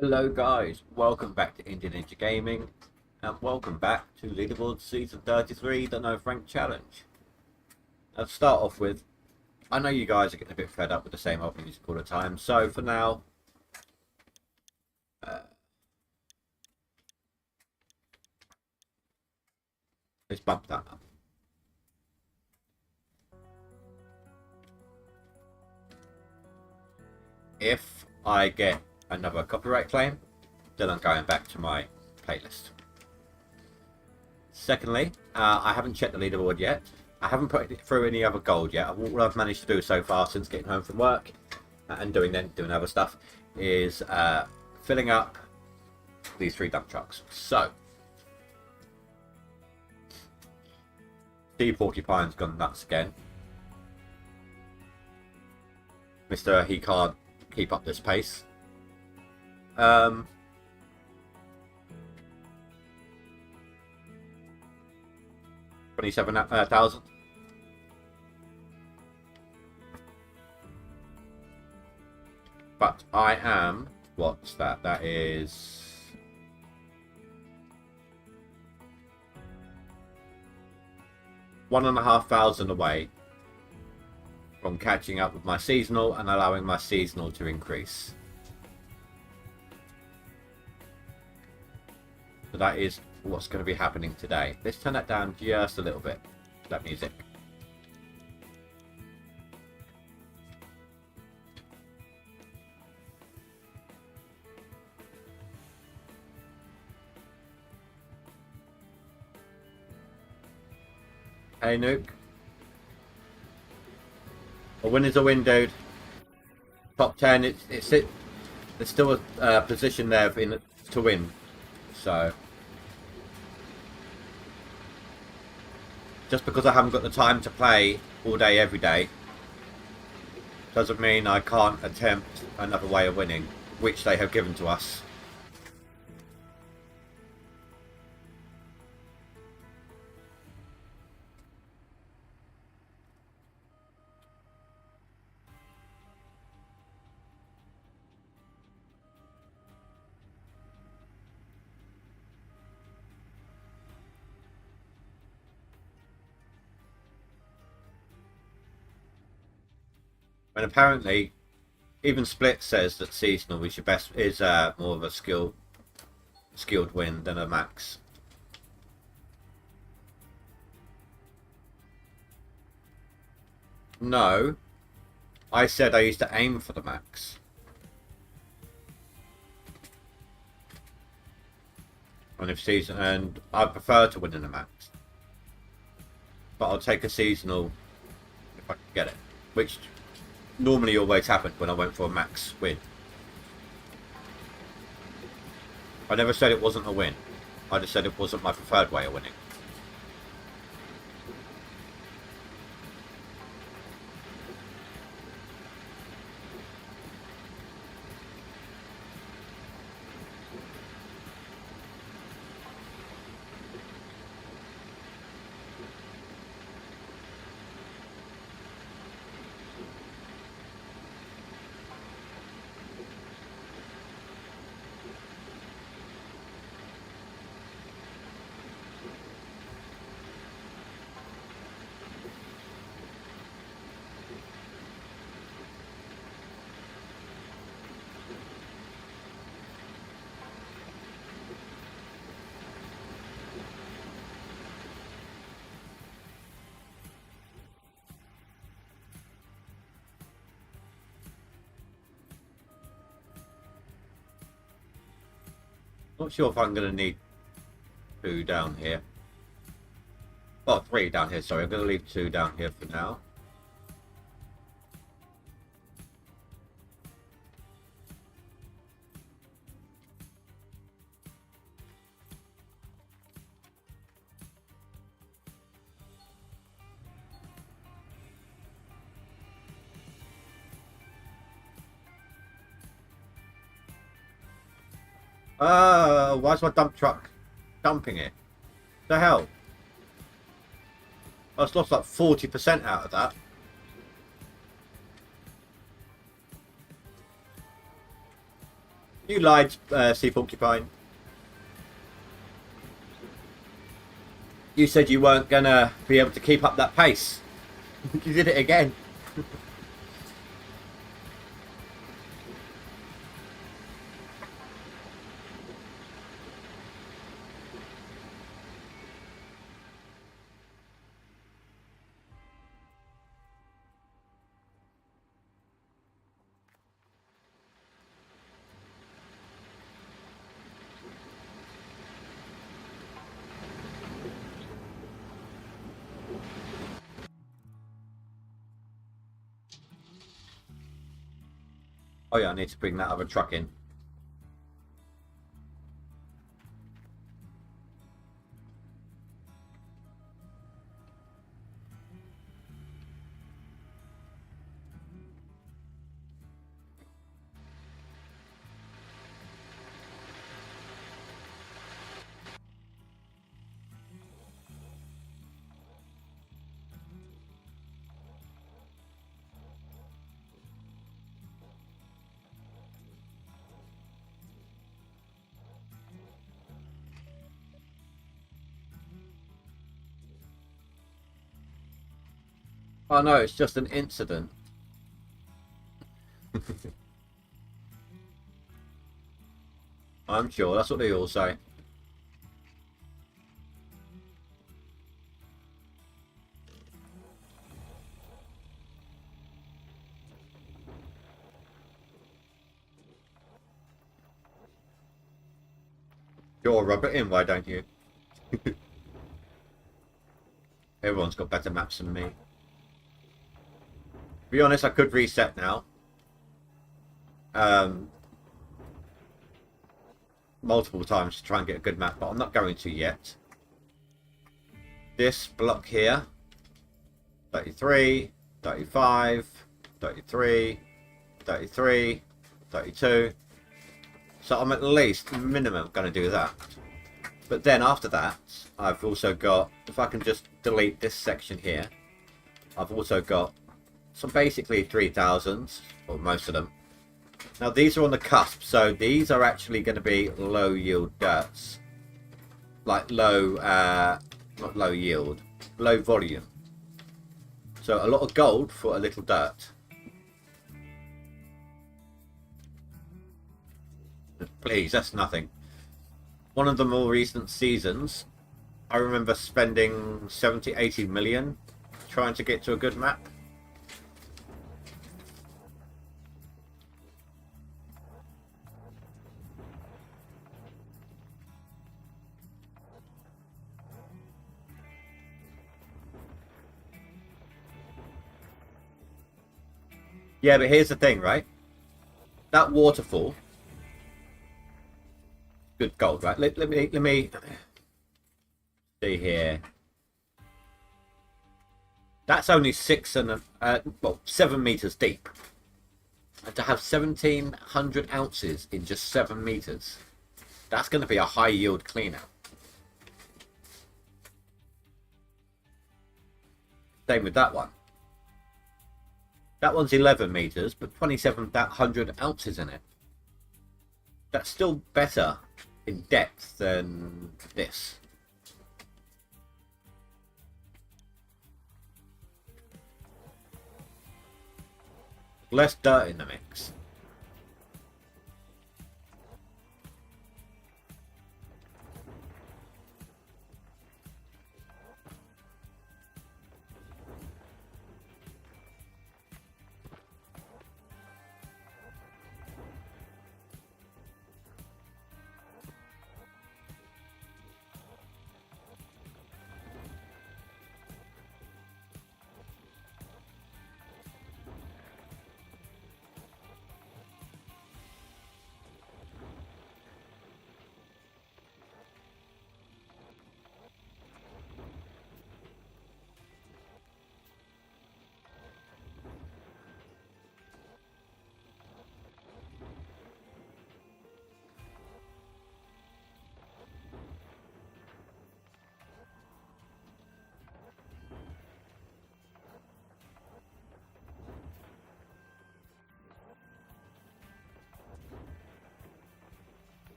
Hello guys, welcome back to Indian Ninja Gaming and welcome back to Leaderboard Season 33, the No Frank Challenge. Now to start off with, I know you guys are getting a bit fed up with the same old music all the time, so for now, let's bump that up. If I get another copyright claim, then I'm going back to my playlist. Secondly, I haven't checked the leaderboard yet. I haven't put it through any other gold yet. All I've managed to do so far since getting home from work and doing other stuff is filling up these 3 dump trucks. So, Steve Porcupine's gone nuts again. Mr. He can't keep up this pace. 27,000. But I am, what's that? That is 1,500 away from catching up with my seasonal and allowing my seasonal to increase. So that is what's going to be happening today. Let's turn that down just a little bit, that music. Hey Nuke. A win is a win, dude. Top 10, it's it. there's still a position there to win. So just because I haven't got the time to play all day every day doesn't mean I can't attempt another way of winning, which they have given to us. And apparently, even Split says that seasonal is your best, is more of a skilled win than a max. No, I said I used to aim for the max. And I prefer to win in a max. But I'll take a seasonal if I can get it, which normally always happened when I went for a max win. I never said it wasn't a win. I just said it wasn't my preferred way of winning. Not sure if I'm going to need 2 down here. Oh, 3 down here, sorry. I'm going to leave 2 down here for now. Why's my dump truck dumping it? The hell? I just lost like 40% out of that. You lied, Sea Porcupine. You said you weren't gonna be able to keep up that pace. You did it again. Oh yeah, I need to bring that other truck in. Oh no, it's just an incident. I'm sure, that's what they all say. You'll rub it in, why don't you? Everyone's got better maps than me. To be honest, I could reset now. multiple times to try and get a good map, but I'm not going to yet. This block here, 33, 35, 33, 33, 32. So I'm at least minimum going to do that. But then after that, I've also got, if I can just delete this section here, I've also got some basically 3000s, or most of them. Now these are on the cusp, so these are actually going to be low yield dirts. Like low, not low yield, low volume. So a lot of gold for a little dirt. Please, that's nothing. One of the more recent seasons, I remember spending 70-80 million trying to get to a good map. Yeah, but here's the thing, right? That waterfall, good gold, right? Let me see here. That's only 7 meters deep, and to have 1,700 ounces in just 7 meters, that's going to be a high yield clean out. Same with that one. That one's 11 meters, but 2,700 ounces in it. That's still better in depth than this. Less dirt in the mix.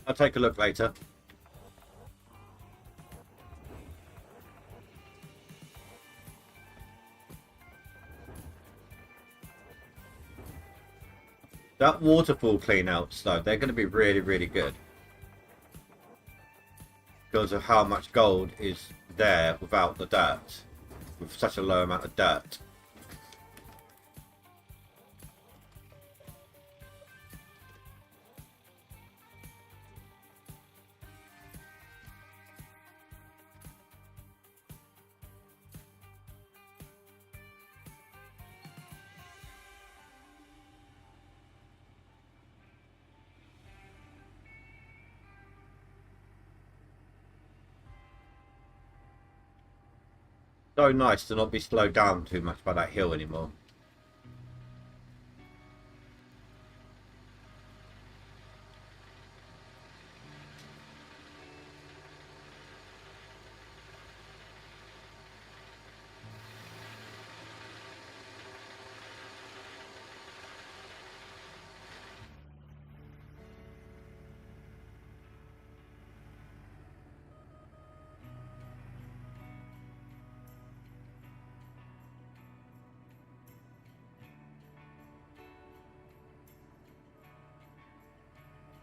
I'll take a look later. That waterfall cleanouts though, they're going to be really, really good. Because of how much gold is there without the dirt. With such a low amount of dirt. So nice to not be slowed down too much by that hill anymore.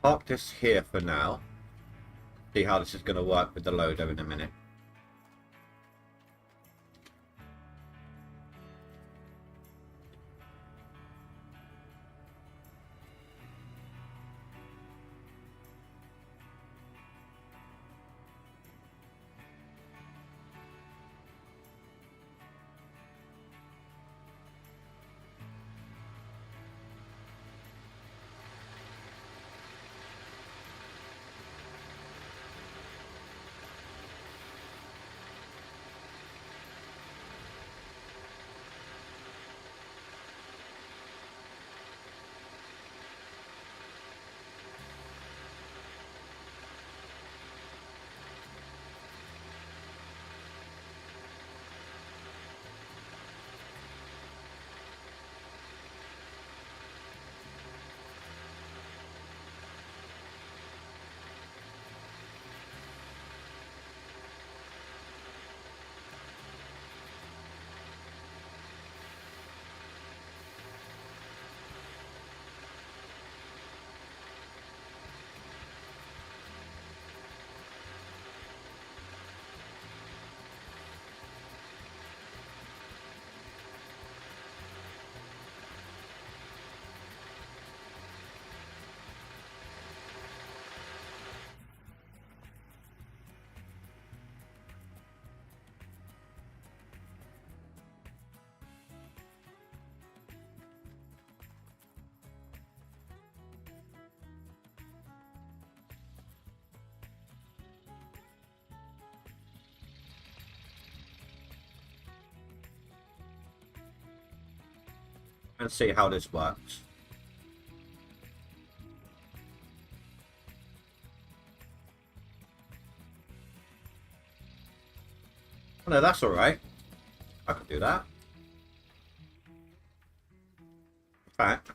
Park this here for now. see how this is going to work with the loader in a minute. And see how this works. Oh, no, that's all right. I can do that. In fact,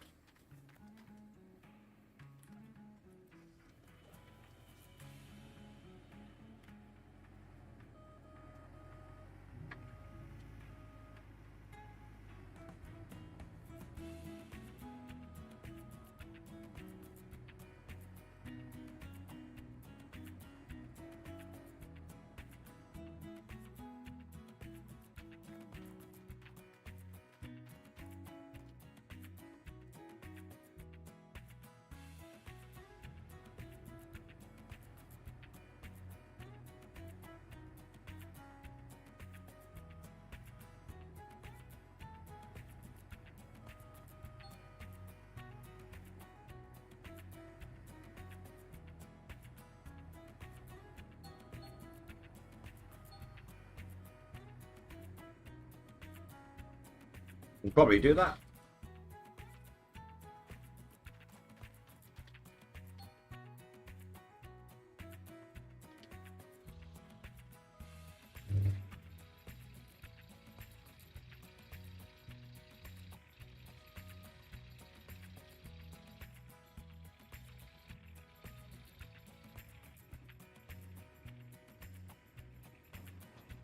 we'll probably do that.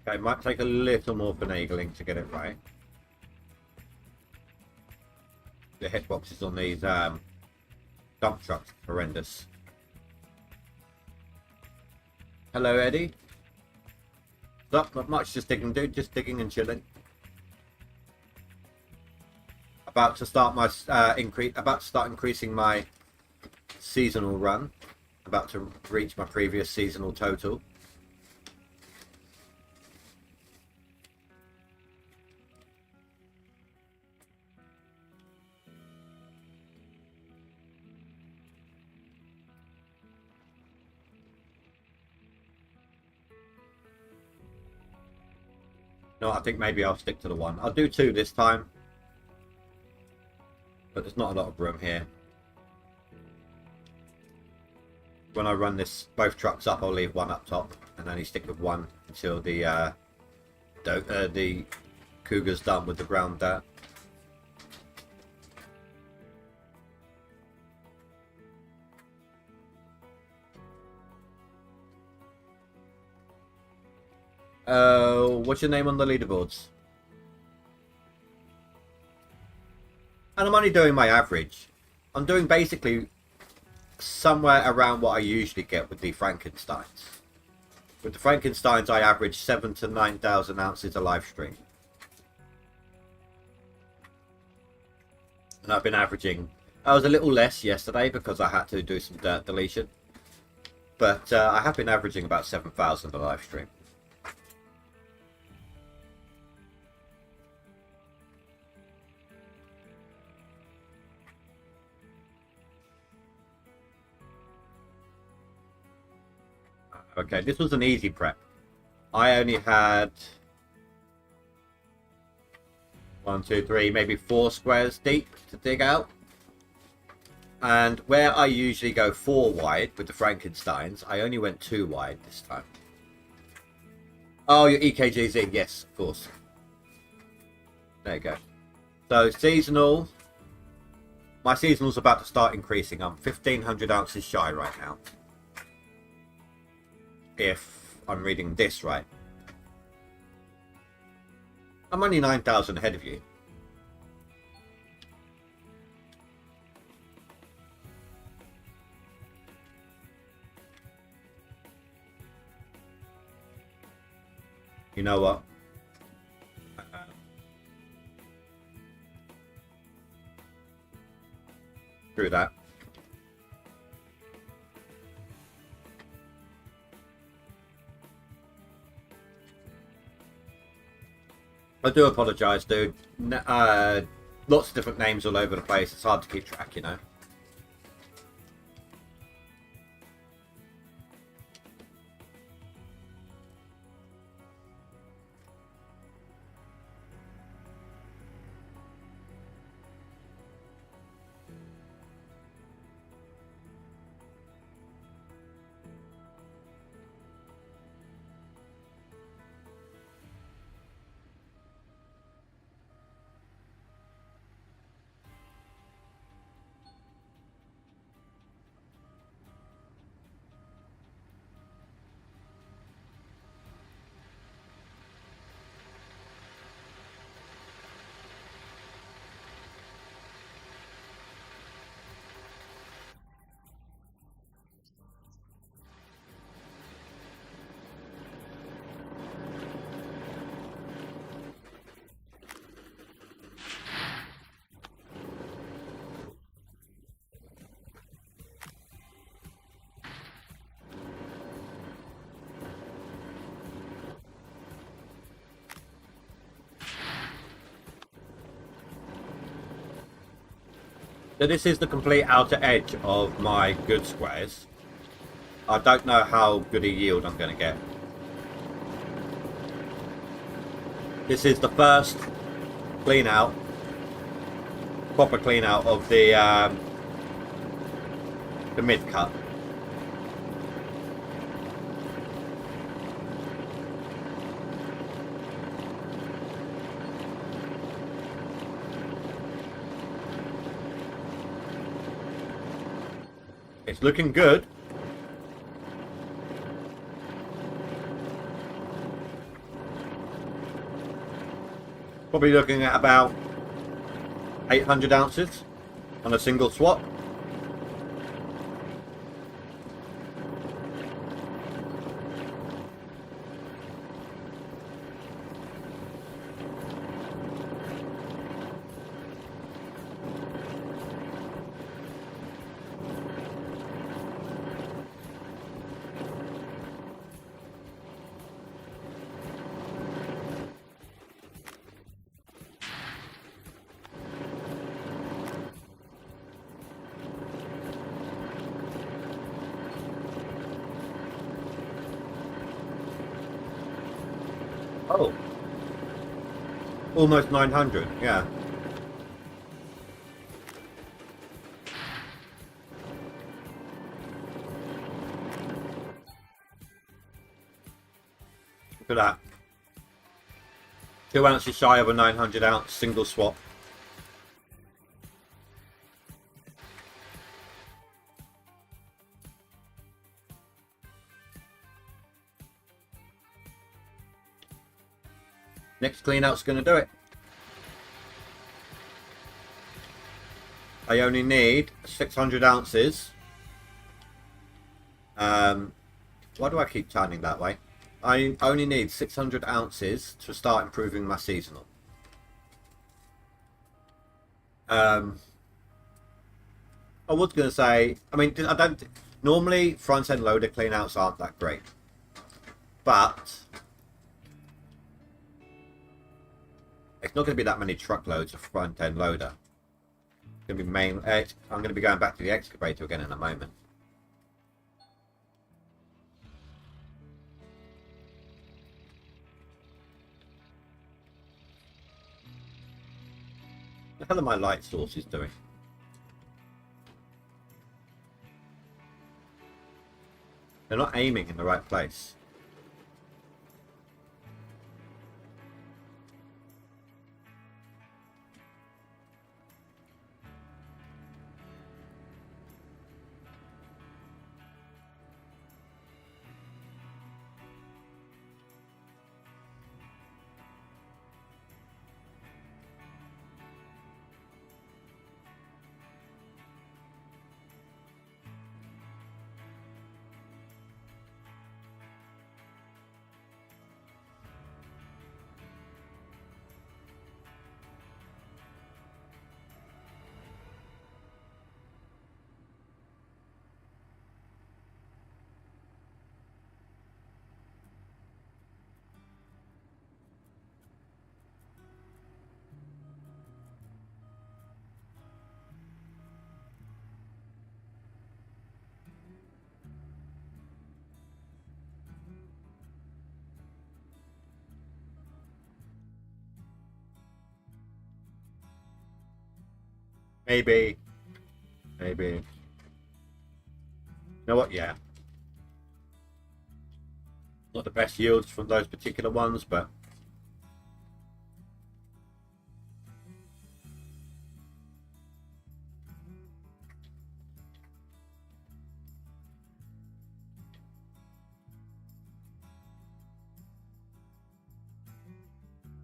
Okay, might take a little more finagling to get it right. The hitboxes on these dump trucks are horrendous. Hello, Eddie. Not much, just digging, dude. Just digging and chilling. About to start my increasing my seasonal run. About to reach my previous seasonal total. No, I think maybe I'll stick to the one. I'll do two this time. But there's not a lot of room here. When I run this both trucks up, I'll leave one up top and only stick with one until the Cougar's done with the ground dirt. What's your name on the leaderboards? And I'm only doing my average. I'm doing basically somewhere around what I usually get with the Frankensteins. With the Frankensteins, I average 7,000 to 9,000 ounces a live stream. And I've been averaging... I was a little less yesterday because I had to do some dirt deletion. But I have been averaging about 7,000 a live stream. Okay, this was an easy prep. I only had 1, 2, 3, maybe 4 squares deep to dig out. And where I usually go 4 wide with the Frankensteins, I only went 2 wide this time. Oh, your EKGZ, yes, of course. There you go. So seasonal, my seasonal's about to start increasing. I'm 1,500 ounces shy right now, if I'm reading this right. I'm only 9,000 ahead of you. You know what? Screw that. I do apologise, dude. Lots of different names all over the place. It's hard to keep track, you know. So this is the complete outer edge of my good squares. I don't know how good a yield I'm going to get. This is the first clean out, proper clean out of the mid cut. It's looking good. Probably looking at about 800 ounces on a single swap. Oh, almost 900, yeah. Look at that. 2 ounces shy of a 900 ounce single swap. Next clean out's going to do it. I only need 600 ounces Why do I keep turning that way? I only need 600 ounces to start improving my seasonal. I was going to say, I mean, I don't... Normally, front-end loader cleanouts aren't that great. But... it's not going to be that many truckloads of front-end loader. It's going to be main... I'm going to be going back to the excavator again in a moment. What the hell are my light sources doing? They're not aiming in the right place. Maybe. Maybe. You know what? Yeah. Not the best yields from those particular ones, but...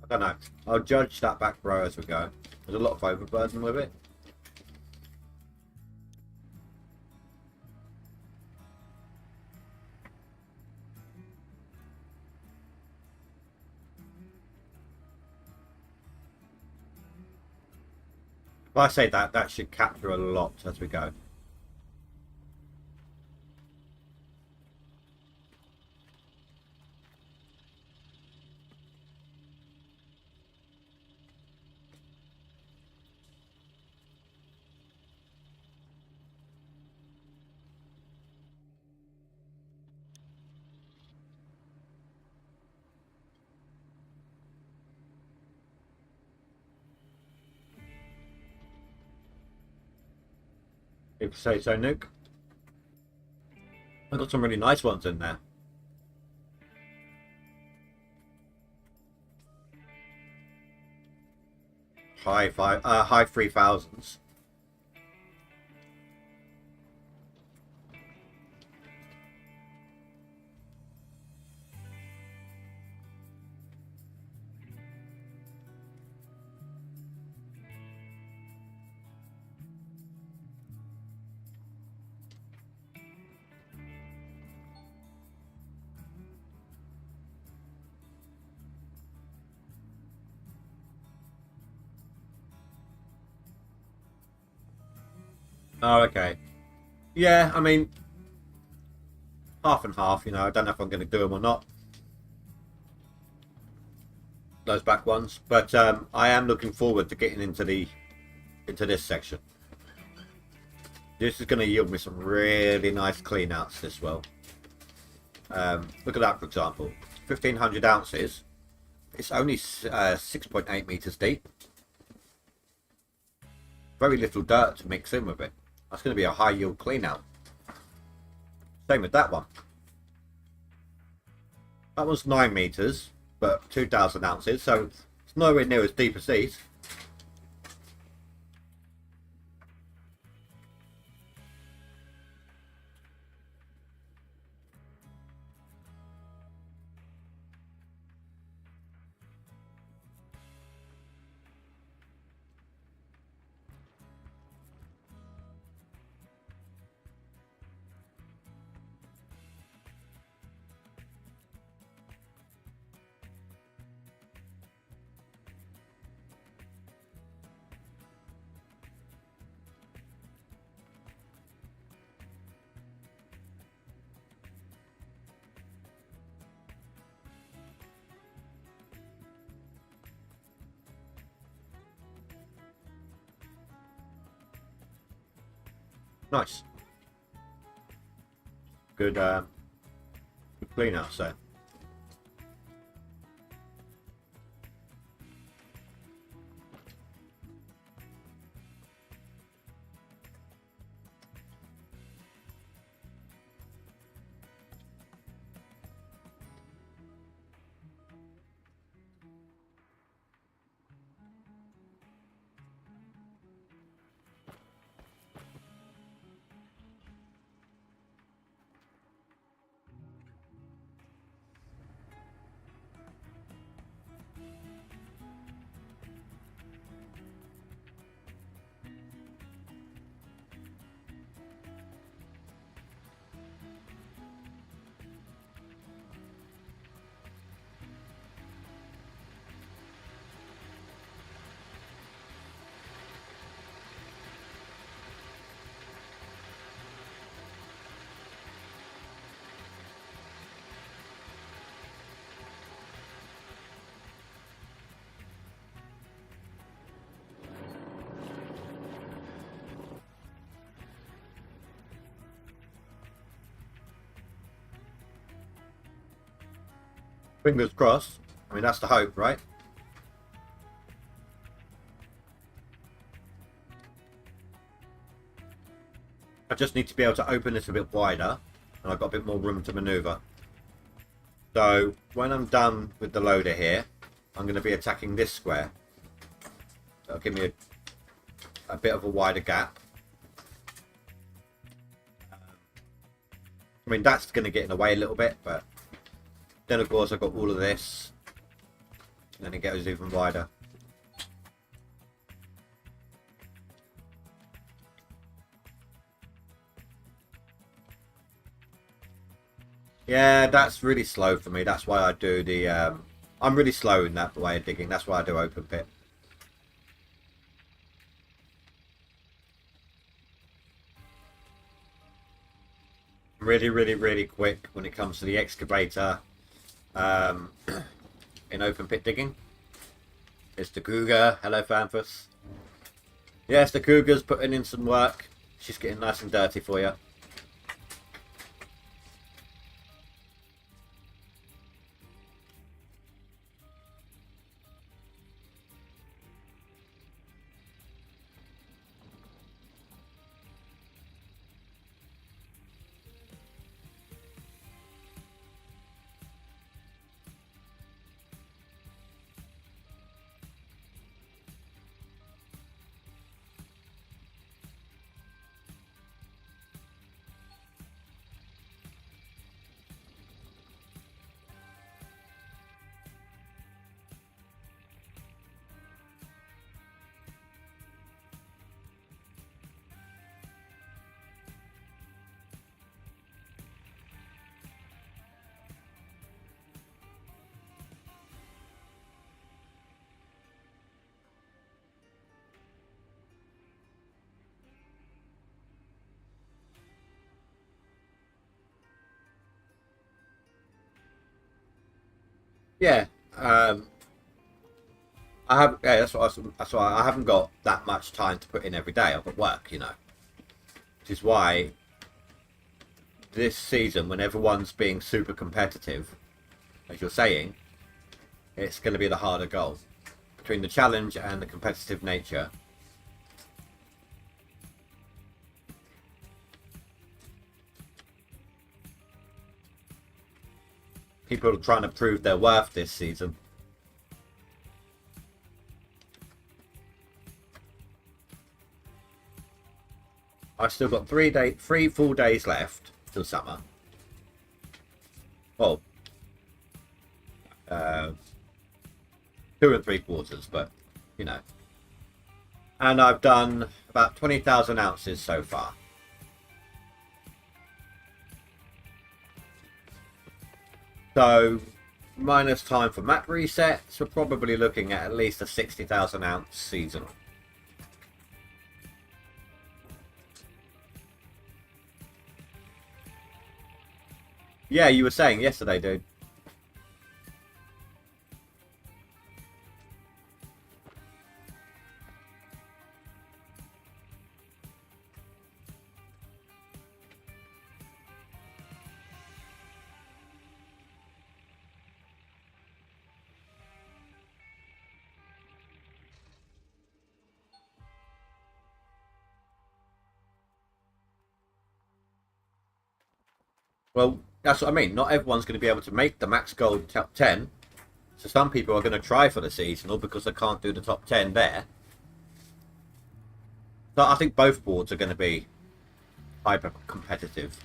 I don't know. I'll judge that back row as we go. There's a lot of overburden with it. If I say that, that should capture a lot as we go. If you say so, Nuke. I've got some really nice ones in there. High 3000s. Oh, okay. Yeah, I mean, half and half, you know. I don't know if I'm going to do them or not. Those back ones. But I am looking forward to getting into this section. This is going to yield me some really nice cleanouts this well. Look at that, for example. 1500 ounces. It's only 6.8 meters deep. Very little dirt to mix in with it. That's going to be a high yield clean out. Same with that one. That was 9 meters, but 2000 ounces, so it's nowhere near as deep as these. Nice. Good, good clean out, so. Fingers crossed. I mean, that's the hope, right? I just need to be able to open this a bit wider, and I've got a bit more room to maneuver. So when I'm done with the loader here, I'm going to be attacking this square. That'll give me a bit of a wider gap. I mean, that's going to get in the way a little bit, but then of course I've got all of this, and then it goes even wider. Yeah, that's really slow for me. That's why I do the... I'm really slow in that way of digging. That's why I do open pit. Really, really, really quick when it comes to the excavator in open pit digging. It's the Cougar. Hello, Fanthus. Yes, the Cougar's putting in some work. She's getting nice and dirty for you. Yeah, I have. Yeah, that's why I haven't got that much time to put in every day. I've got work, you know, which is why this season, when everyone's being super competitive, as you're saying, it's going to be the harder goal between the challenge and the competitive nature. People are trying to prove their worth this season. I've still got 3 full days left till summer. Well, 2 3/4, but you know. And I've done about 20,000 ounces so far. So, minus time for map resets, we're probably looking at least a 60,000 ounce season. Yeah, you were saying yesterday, dude. Well, that's what I mean. Not everyone's going to be able to make the max gold top 10. So some people are going to try for the seasonal because they can't do the top 10 there. So I think both boards are going to be hyper competitive.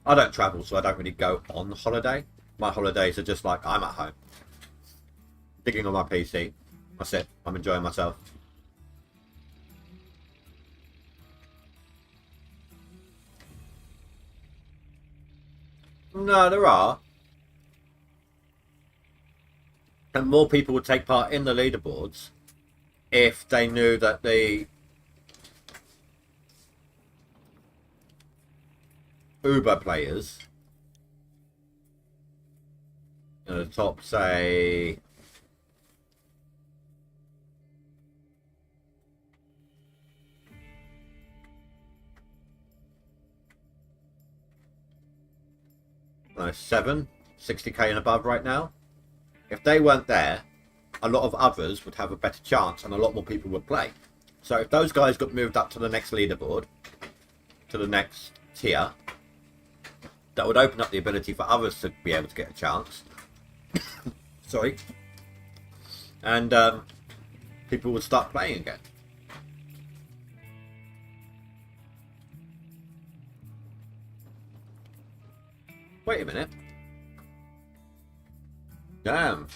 I don't travel, so I don't really go on holiday. My holidays are just like I'm at home, digging on my PC. That's it. I'm enjoying myself. No, there are. And more people would take part in the leaderboards if they knew that the Uber players, you know, the top, say, no, 60k and above right now. If they weren't there, a lot of others would have a better chance and a lot more people would play. So if those guys got moved up to the next leaderboard, to the next tier, that would open up the ability for others to be able to get a chance. Sorry. And people would start playing again. Wait a minute. Damn.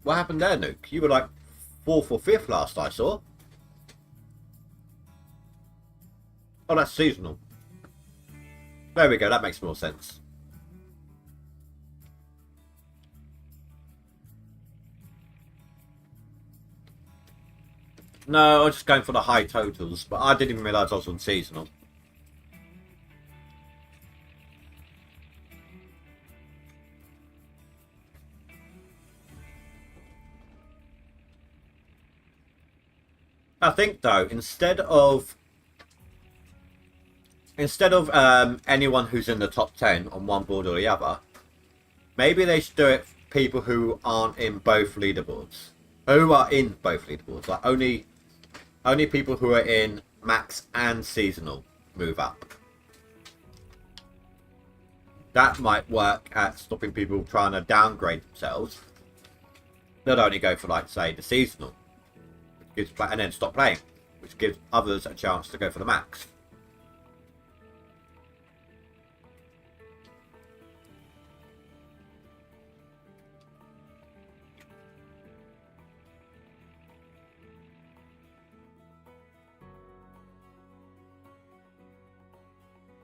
What happened there, Nuke? You were like 4th or 5th last I saw. Oh, that's seasonal. There we go, that makes more sense. No, I was just going for the high totals, but I didn't even realise I was on seasonal. I think though, instead of anyone who's in the top 10 on one board or the other, maybe they should do it for people who aren't in both leaderboards. Who are in both leaderboards. Like only people who are in max and seasonal move up. That might work at stopping people trying to downgrade themselves. They'll only go for, like, say, the seasonal, and then stop playing, which gives others a chance to go for the max.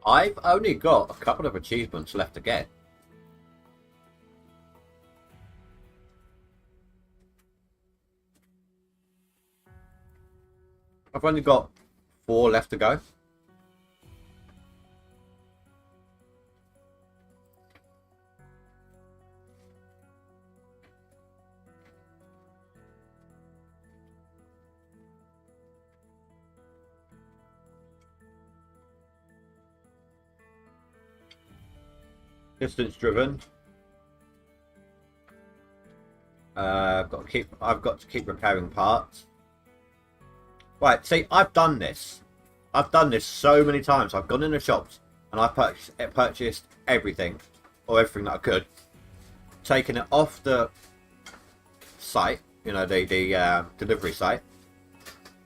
I've only got a couple of achievements left to get. I've only got 4 left to go. Distance driven. I've got to keep repairing parts. Right, see, I've done this. I've done this so many times. I've gone in the shops and I've purchased everything, or everything that I could, taken it off the site, you know, the delivery site,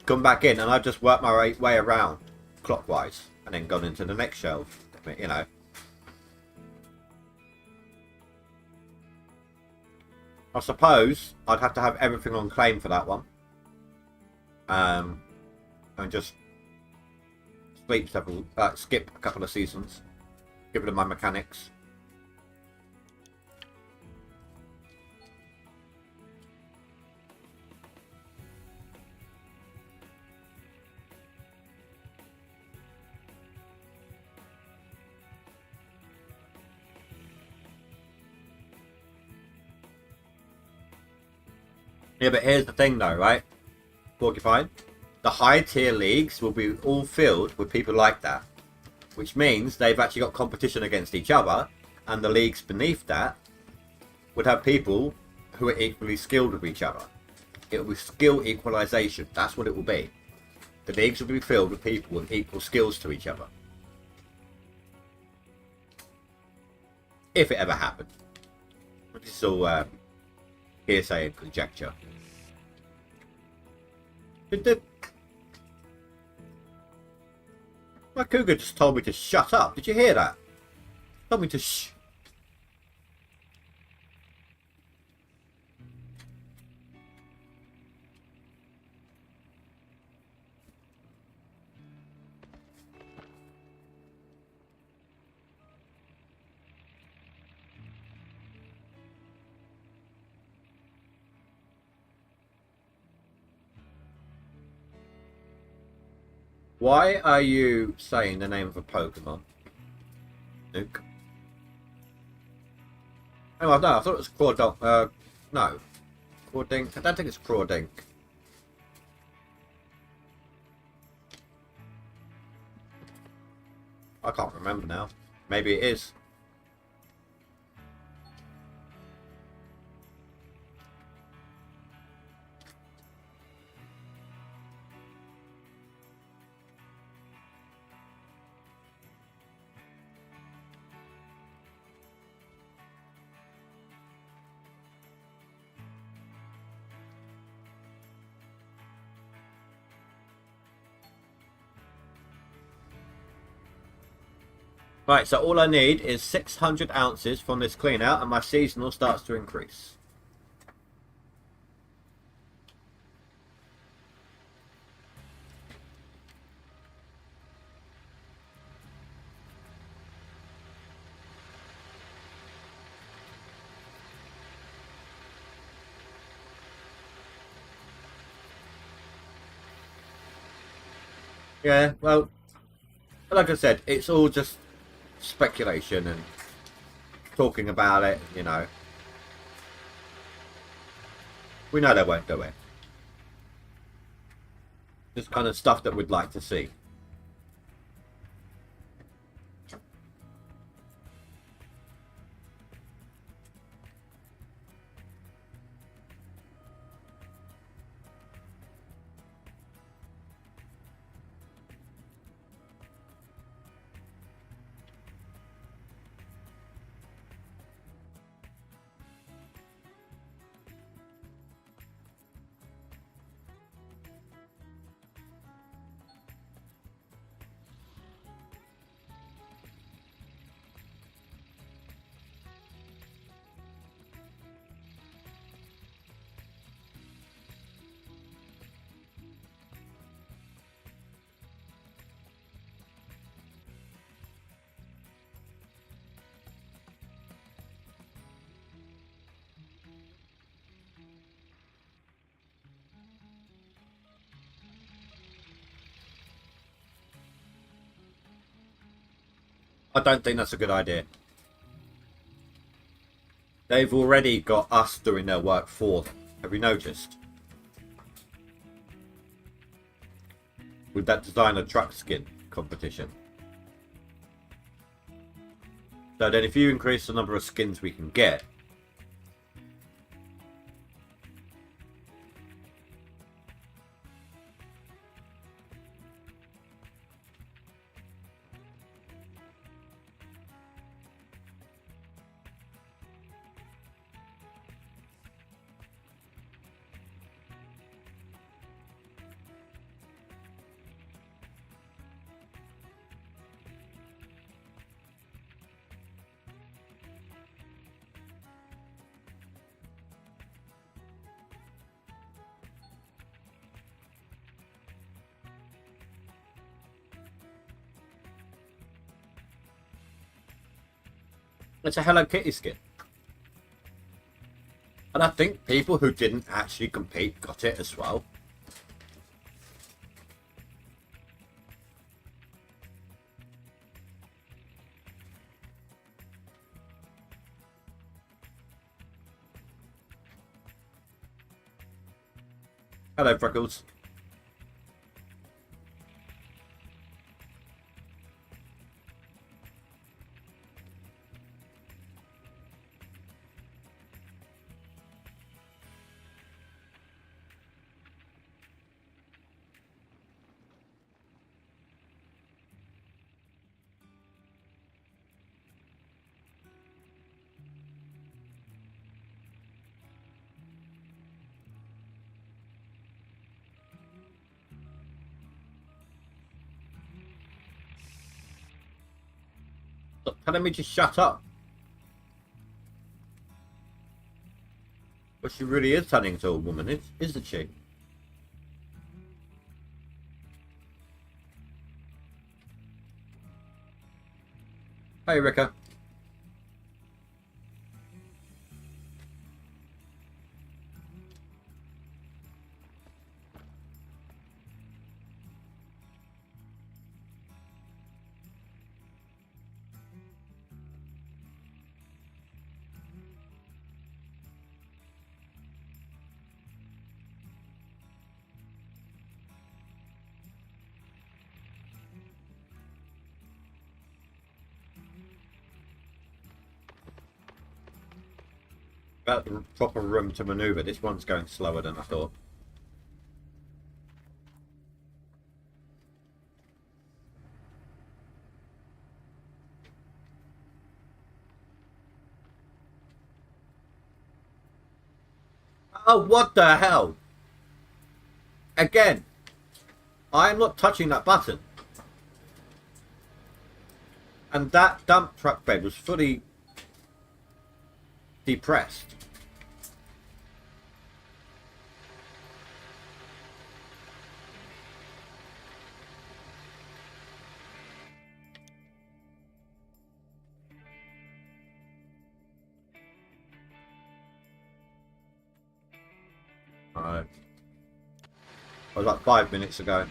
gone back in, and I've just worked my way around clockwise, and then gone into the next shelf, you know. I suppose I'd have to have everything on claim for that one. And just skip a couple of seasons, get rid of my mechanics. Yeah, but here's the thing though, right? Porcupine, the high tier leagues will be all filled with people like that, which means they've actually got competition against each other, and the leagues beneath that would have people who are equally skilled with each other. It will be skill equalization. That's what it will be. The leagues will be filled with people with equal skills to each other. If it ever happened. This is all hearsay and conjecture. My cougar just told me to shut up. Did you hear that? Told me to shh. Why are you saying the name of a Pokemon? Nuke. Oh, no, I thought it was Crawdonk. No. Crawdink. I don't think it's Crawdink. I can't remember now. Maybe it is. Right, so all I need is 600 ounces from this clean out and my seasonal starts to increase. Yeah, well, like I said, it's all just speculation and talking about it, you know. We know they won't do it. Just kind of stuff that we'd like to see. I don't think that's a good idea. They've already got us doing their work for them. Have you noticed? With that designer truck skin competition. So then if you increase the number of skins we can get, it's a Hello Kitty skin. And I think people who didn't actually compete got it as well. Hello, Freckles. Stop telling me to shut up. But she really is turning into a woman, isn't she? Hey, Rika. About the proper room to maneuver. This one's going slower than I thought. Oh, what the hell? Again, I am not touching that button. And that dump truck bed was fully depressed. Alright. I was like 5 minutes ago.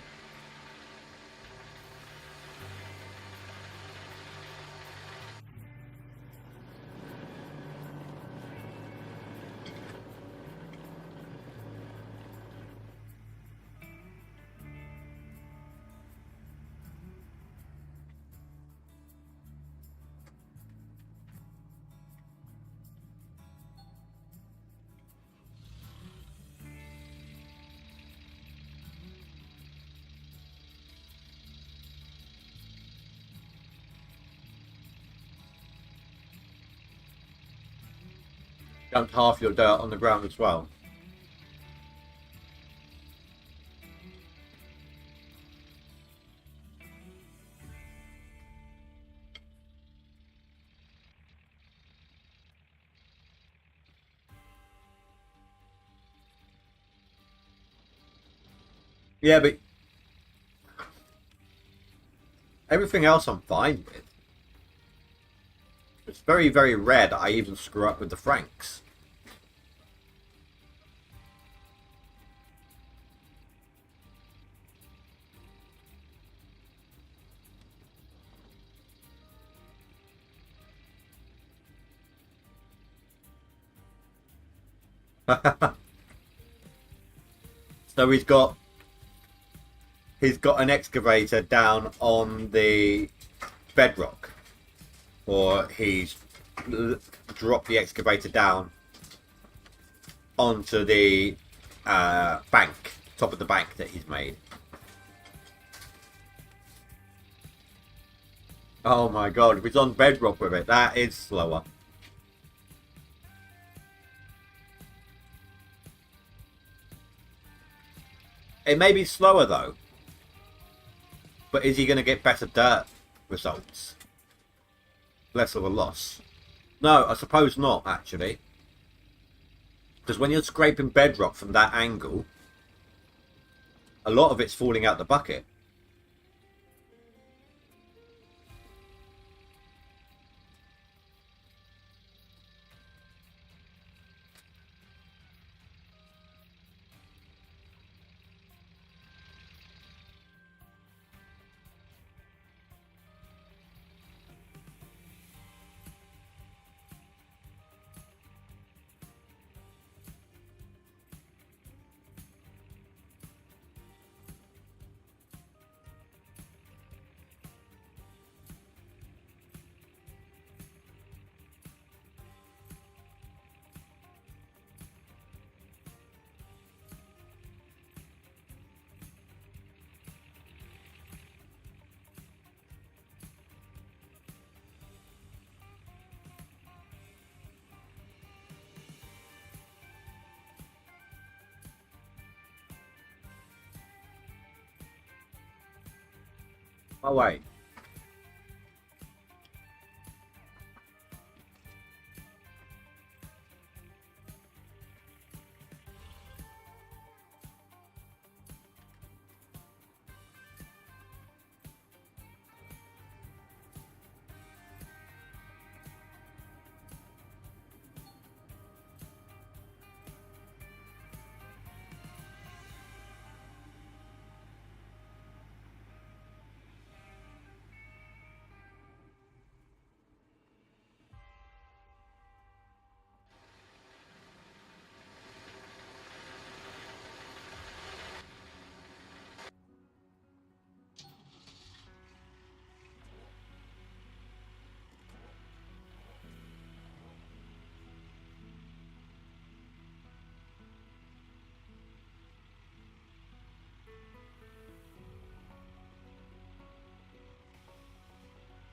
Dumped half your dirt on the ground as well. Yeah, but everything else I'm fine with. It's very, very rare that I even screw up with the Franks. So he's got an excavator down on the bedrock, or he's dropped the excavator down onto the bank, top of the bank that he's made. Oh my god, if he's on bedrock with it, that is slower. It may be slower though, but is he going to get better dirt results? Less of a loss? No, I suppose not actually. Because when you're scraping bedrock from that angle, a lot of it's falling out the bucket. my way.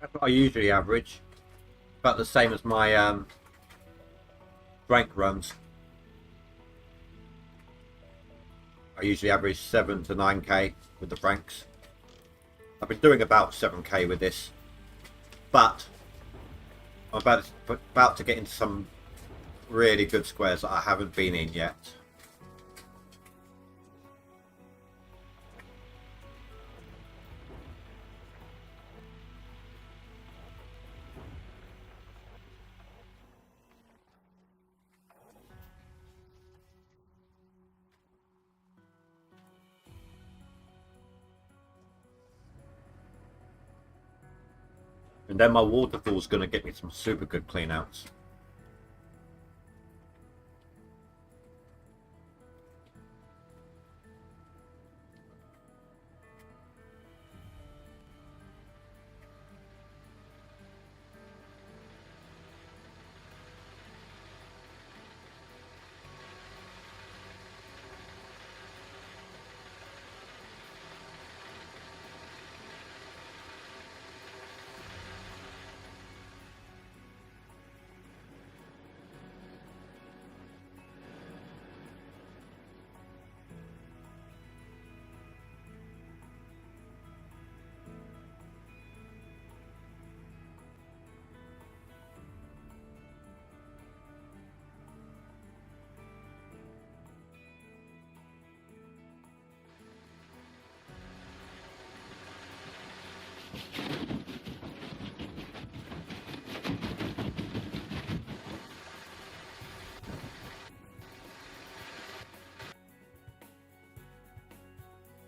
That's what I usually average. About the same as my rank runs. I usually average 7 to 9k with the ranks. I've been doing about 7k with this, but I'm about to get into some really good squares that I haven't been in yet. And then my waterfall's going to get me some super good clean outs.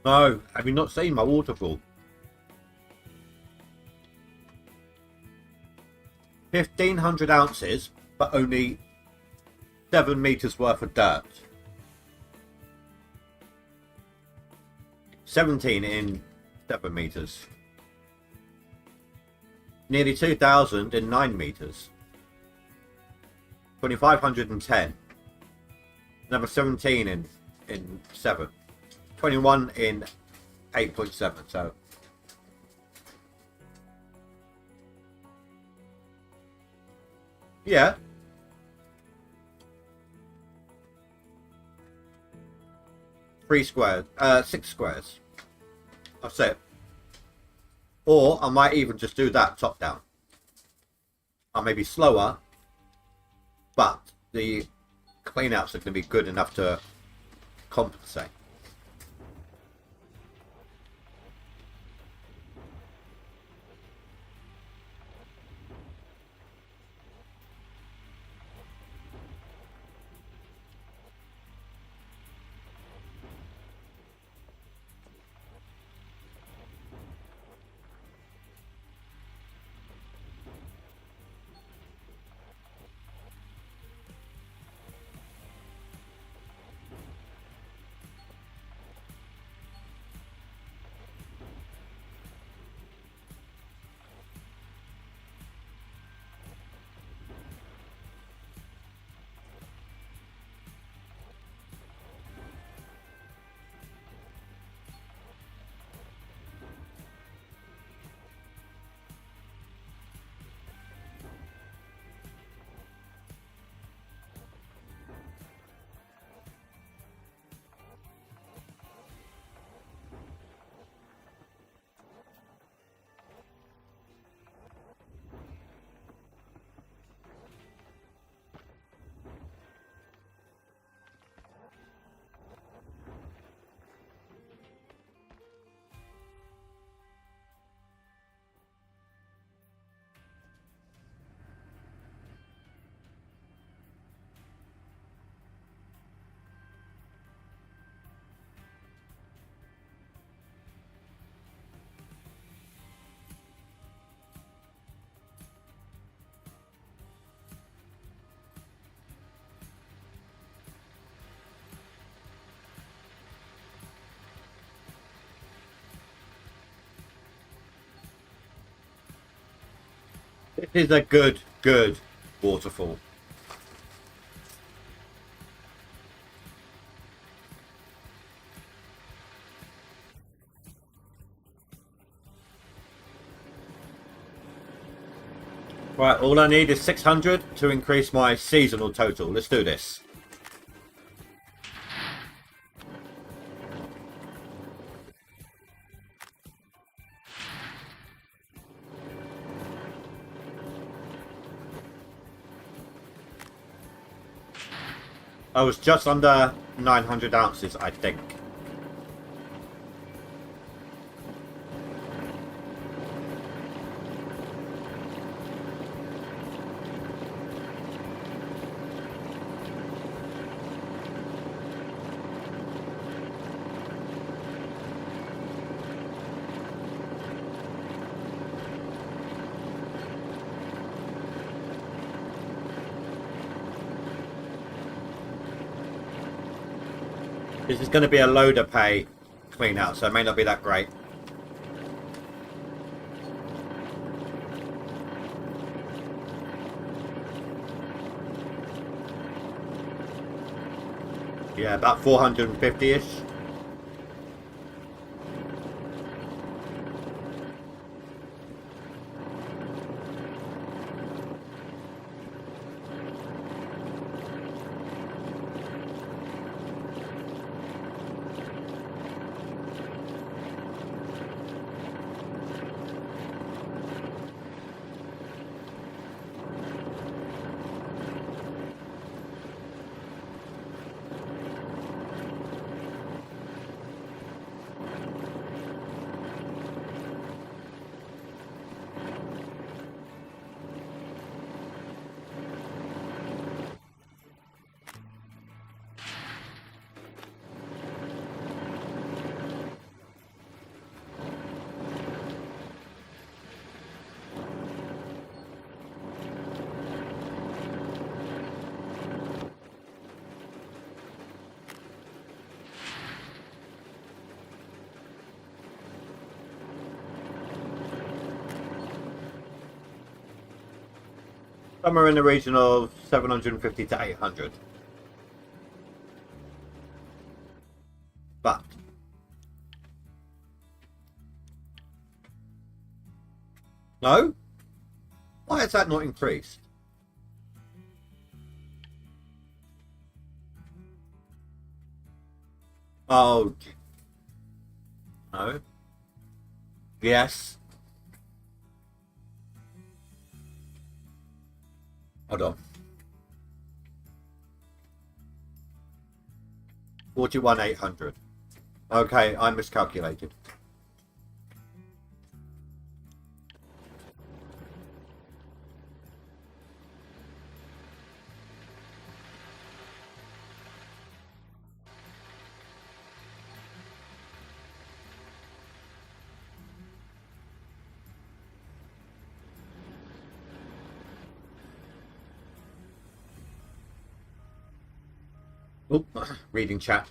No, have you not seen my waterfall? 1,500 ounces, but only 7 meters worth of dirt. 17 in 7 meters. Nearly 2,000 in 9 meters. 2,510. Number 17 in 7. 21 in 8.7. So yeah. Three squares, 6 squares. That's it. Or I might even just do that top down. I may be slower, but the clean outs are going to be good enough to compensate. It is a good waterfall. Right, all I need is 600 to increase my seasonal total. Let's do this. I was just under 900 ounces, I think. This is going to be a loader pay clean out, so it may not be that great. Yeah, about 450-ish. Somewhere in the region of 750 to 800. But no? Why has that not increased? Oh, no. Yes. Hold on. 41,800. Okay, I miscalculated. Oop, reading chat.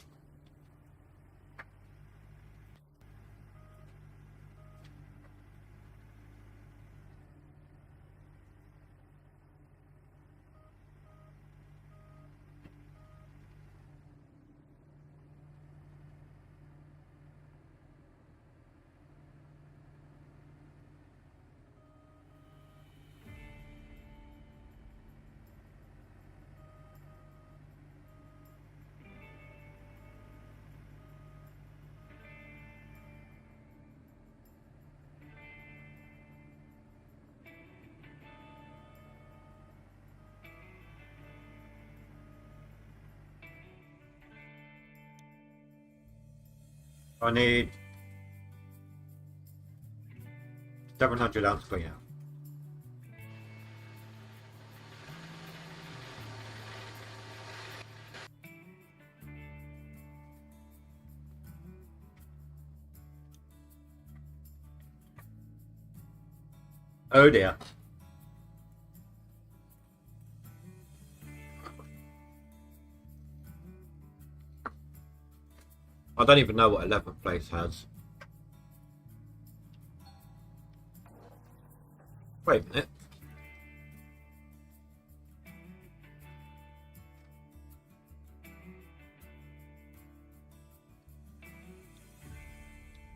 I need 700 ounce clean out. Oh dear. I don't even know what 11th place has. Wait a minute.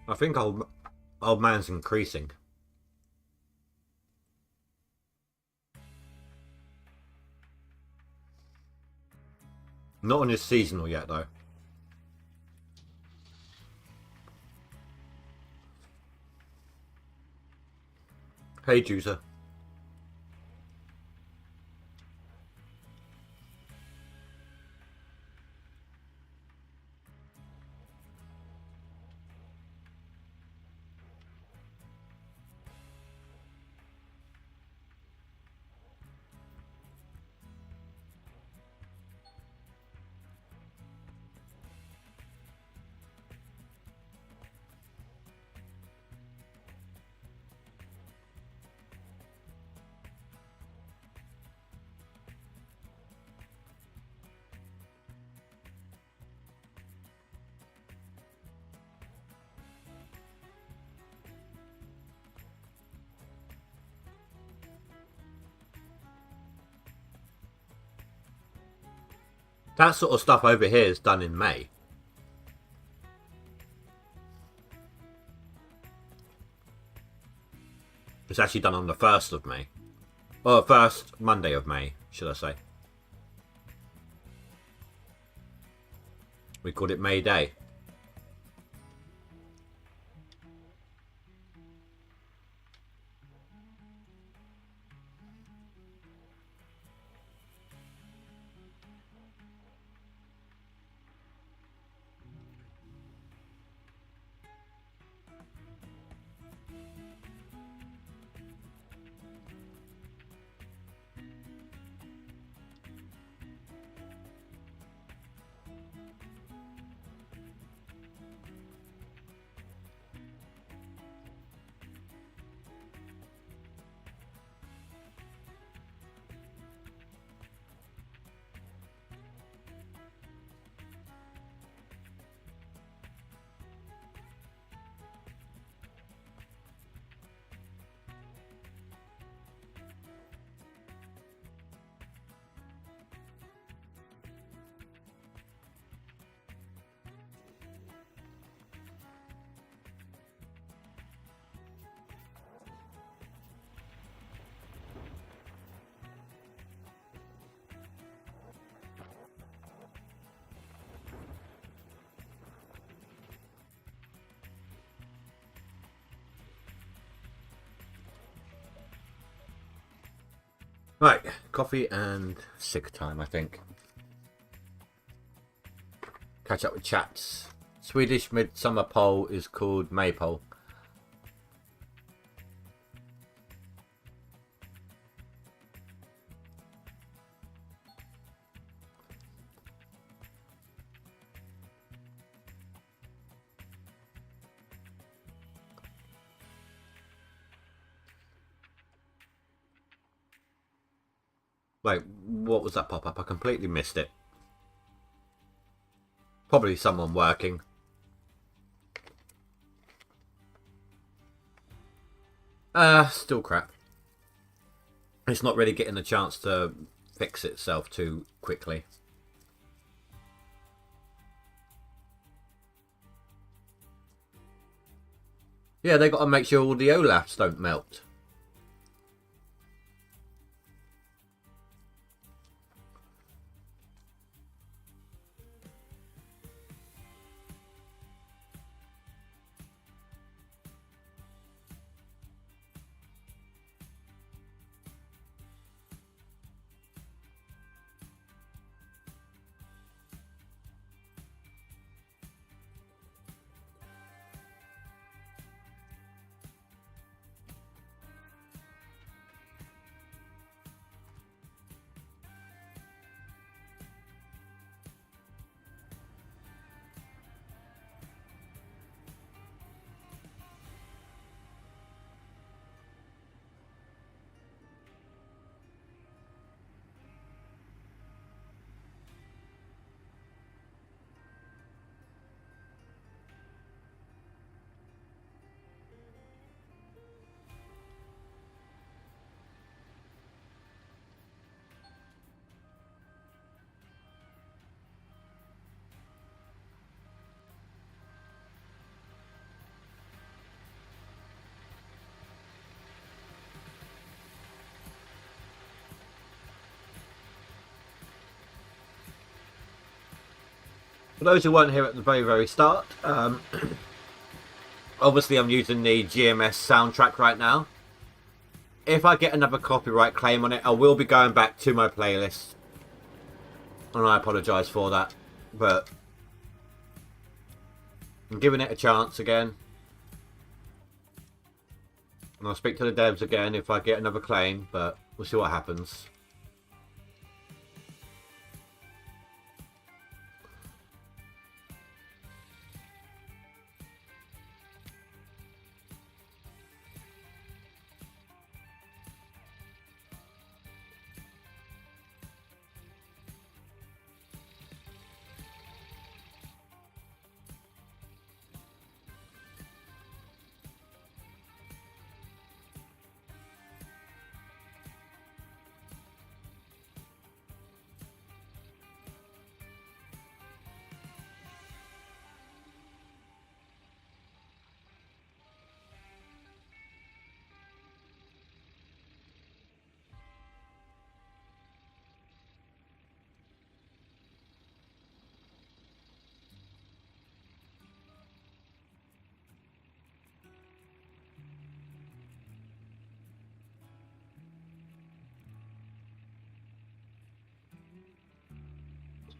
I think old man's increasing. Not on his seasonal yet, though. Hey, Juicer. That sort of stuff over here is done in May. It's actually done on the 1st of May. Or first Monday of May, should I say. We called it May Day. Right, coffee and sick time, I think. Catch up with chats. Swedish midsummer pole is called maypole. Wait, what was that pop-up? I completely missed it. Probably someone working. Still crap. It's not really getting a chance to fix itself too quickly. Yeah, they got to make sure all the OLAFs don't melt. For those who weren't here at the very start, obviously I'm using the GMS soundtrack right now. If I get another copyright claim on it, I will be going back to my playlist, and I apologise for that, but I'm giving it a chance again, and I'll speak to the devs again if I get another claim, but we'll see what happens.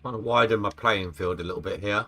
Trying to widen my playing field a little bit here.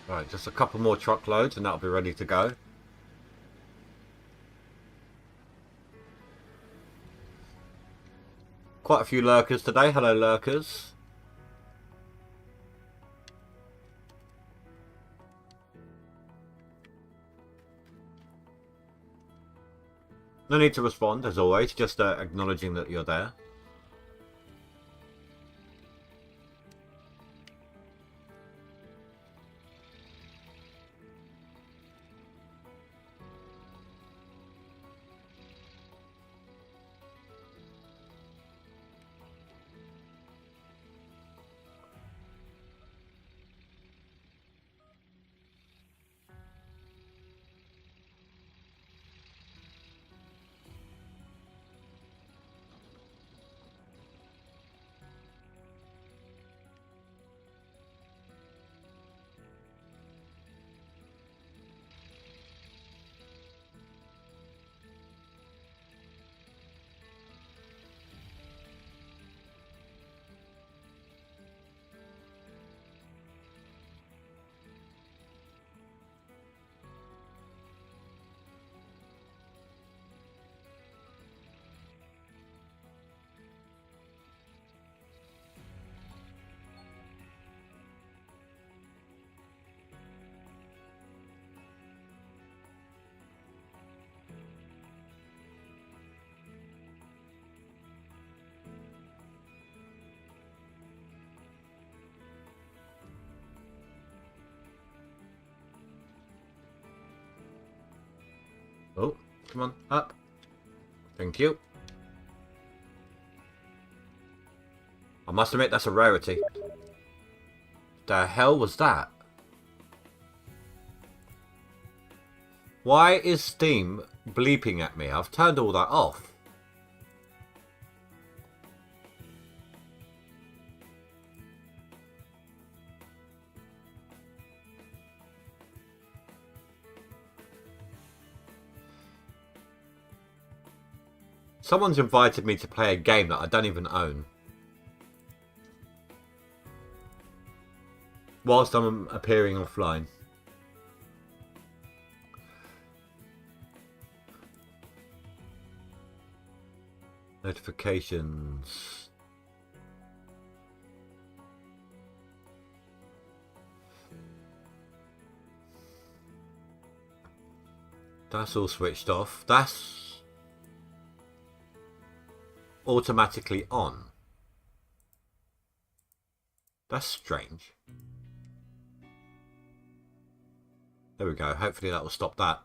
Right, just a couple more truckloads and that'll be ready to go. Quite a few lurkers today. Hello, lurkers. No need to respond, as always, just acknowledging that you're there. Come on, up. Thank you. I must admit, that's a rarity. The hell was that? Why is Steam bleeping at me? I've turned all that off. Someone's invited me to play a game that I don't even own. Whilst I'm appearing offline. Notifications. That's all switched off. That's automatically on. That's strange. There we go. Hopefully that will stop that.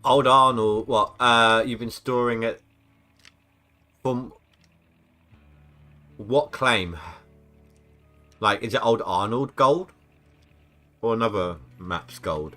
Old Arnold, what? You've been storing it from what claim? Like, is it Old Arnold gold? Or another map's gold?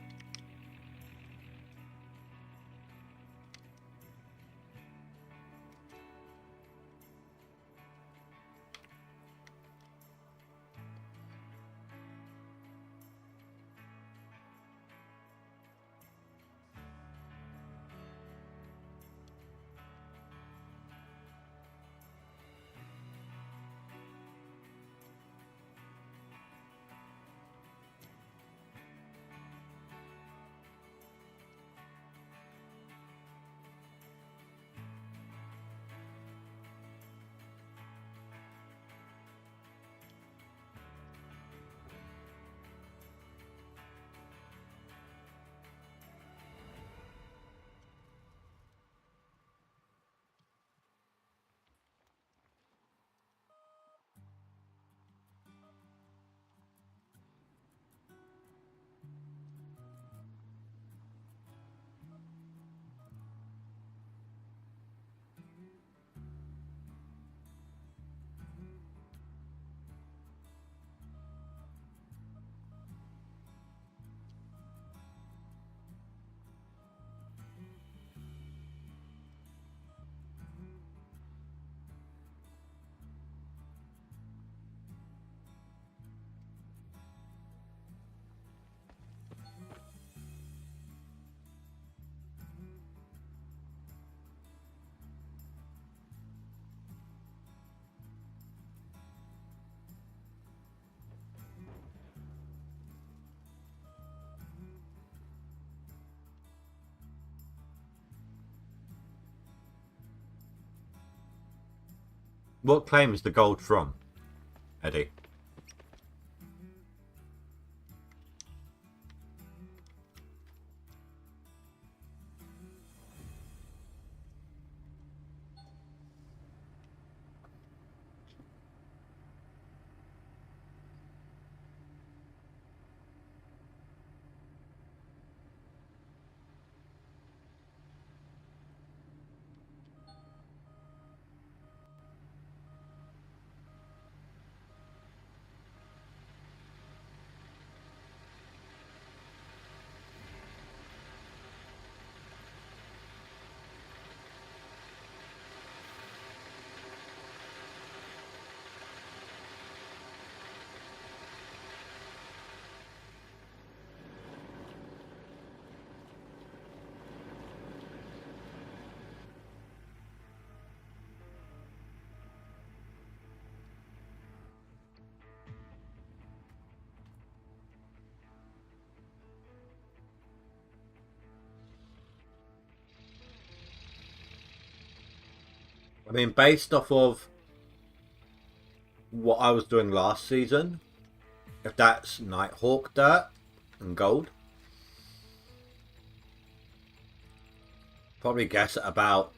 What claim is the gold from, Eddie? I mean, based off of what I was doing last season, if that's Nighthawk dirt and gold, probably guess at about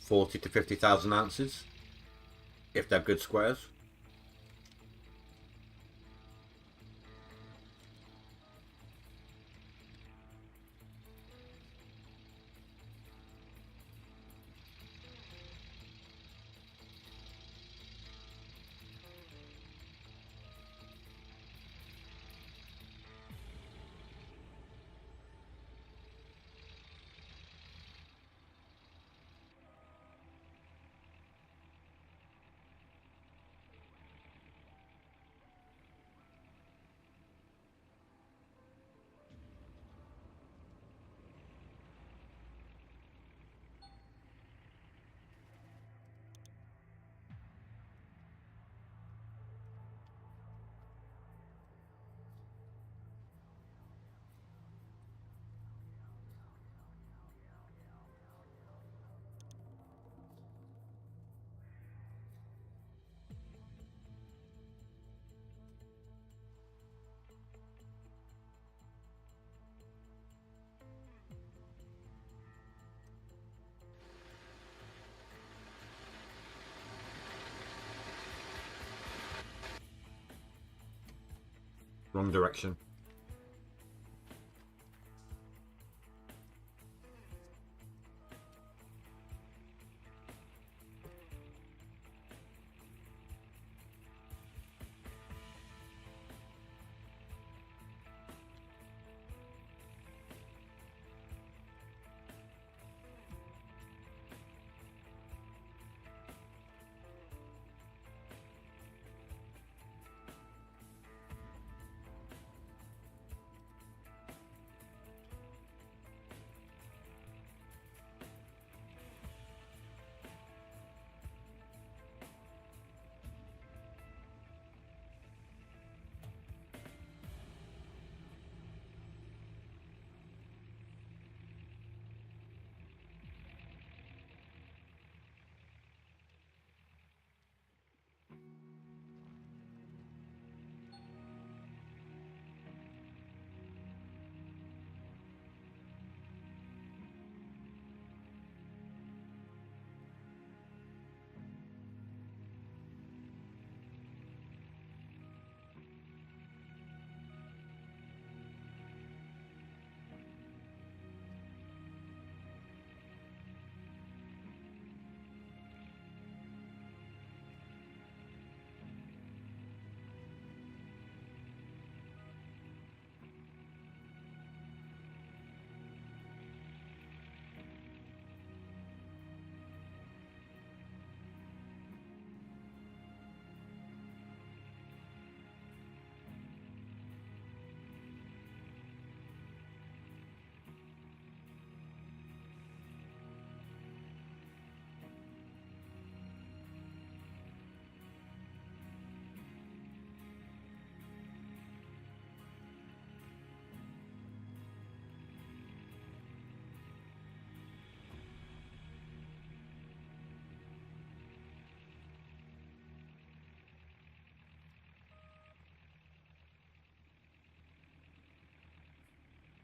40 to 50,000 ounces, if they're good squares. Wrong direction.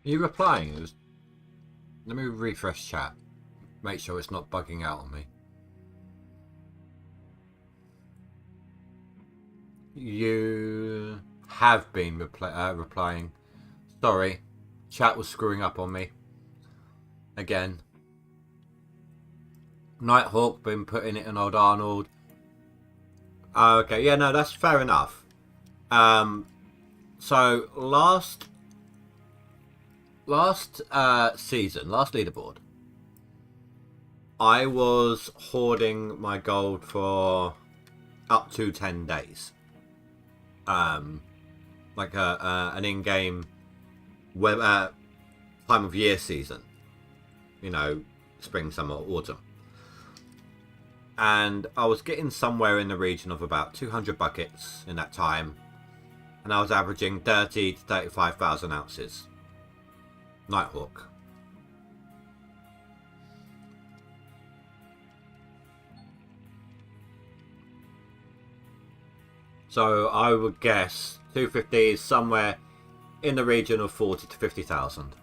Are you replying? Let me refresh chat. Make sure it's not bugging out on me. You have been replying. Sorry, chat was screwing up on me. Again. Nighthawk been putting it in Old Arnold. Okay, yeah, no, that's fair enough. So last season, last leaderboard, I was hoarding my gold for up to 10 days. Like an in-game time of year season. You know, spring, summer, autumn. And I was getting somewhere in the region of about 200 buckets in that time. And I was averaging 30 to 35,000 ounces. Nighthawk. So I would guess 250 is somewhere in the region of 40 to 50,000.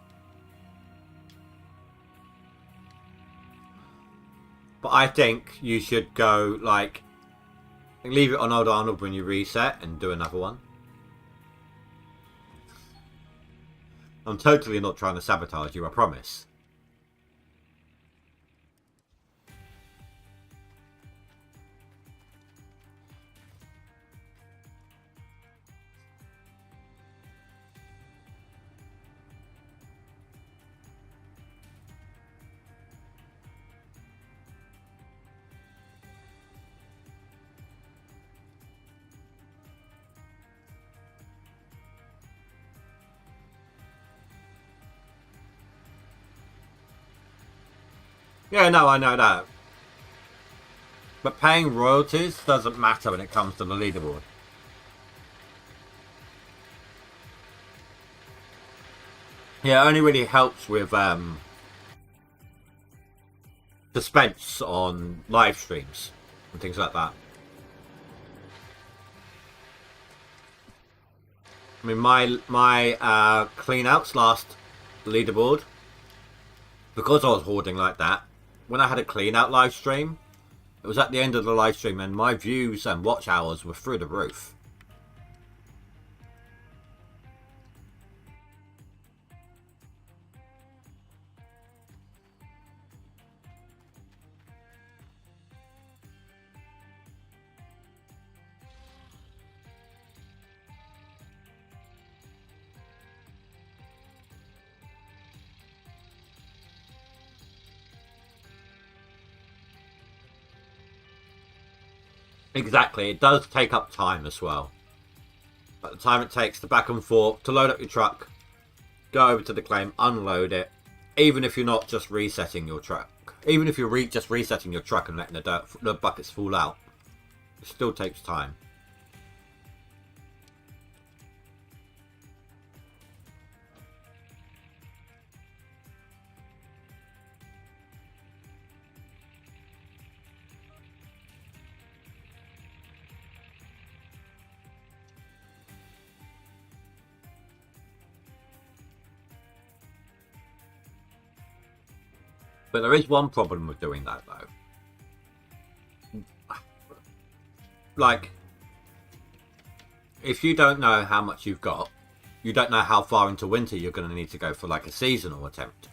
But I think you should go, like, leave it on Old Arnold when you reset and do another one. I'm totally not trying to sabotage you, I promise. Yeah, no, I know that. But paying royalties doesn't matter when it comes to the leaderboard. Yeah, it only really helps with suspense on live streams and things like that. I mean, my clean outs last leaderboard, because I was hoarding like that, when I had a clean out live stream, it was at the end of the live stream and my views and watch hours were through the roof. Exactly, it does take up time as well. But the time it takes to back and forth, to load up your truck, go over to the claim, unload it, even if you're not just resetting your truck, even if you're just resetting your truck and letting the buckets fall out, it still takes time. But there is one problem with doing that, though. Like, if you don't know how much you've got, you don't know how far into winter you're going to need to go for like a seasonal attempt.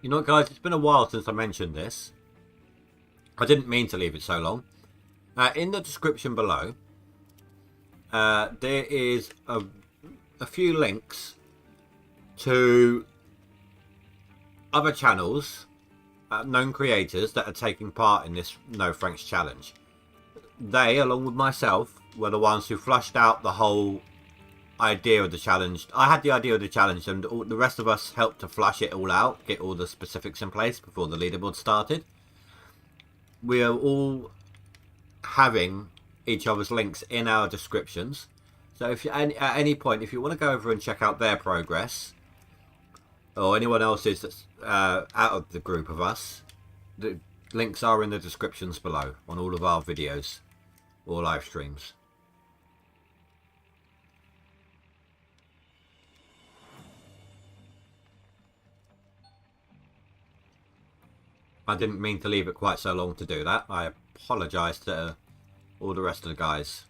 You know what, guys, it's been a while since I mentioned this. I didn't mean to leave it so long. In the description below, there is a few links to other channels, known creators that are taking part in this No Franks challenge. They, along with myself, were the ones who flushed out the whole idea of the challenge. I had the idea of the challenge, and the rest of us helped to flush it all out, get all the specifics in place before the leaderboard started. We are all having each other's links in our descriptions, so if you, at any point, if you want to go over and check out their progress, or anyone else's that's out of the group of us, the links are in the descriptions below on all of our videos or live streams. I didn't mean to leave it quite so long to do that. I apologise to all the rest of the guys.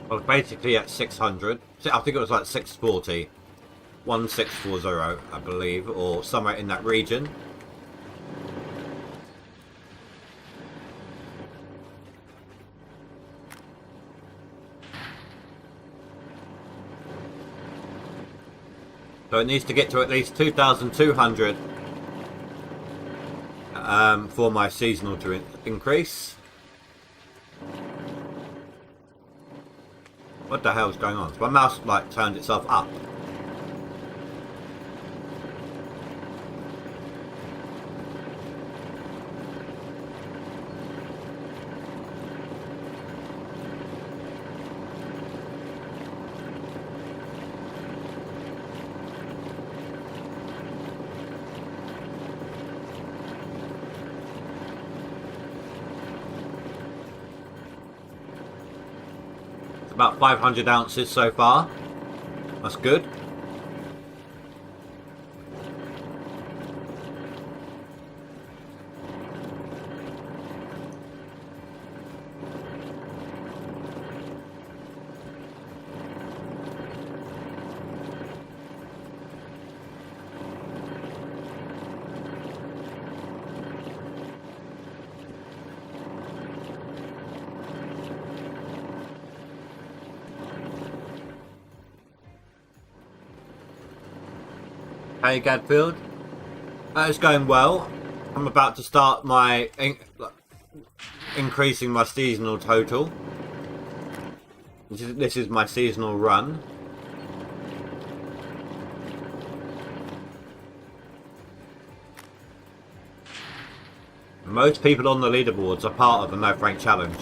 Well, basically at 600. I think it was like 640. 1640, I believe, or somewhere in that region. So it needs to get to at least 2,200 for my seasonal to increase. What the hell is going on? So my mouse like turned itself up. About 500 ounces so far. That's good. Hey Gadfield, it's going well. I'm about to start my increasing my seasonal total. This is my seasonal run. Most people on the leaderboards are part of the No Frank Challenge.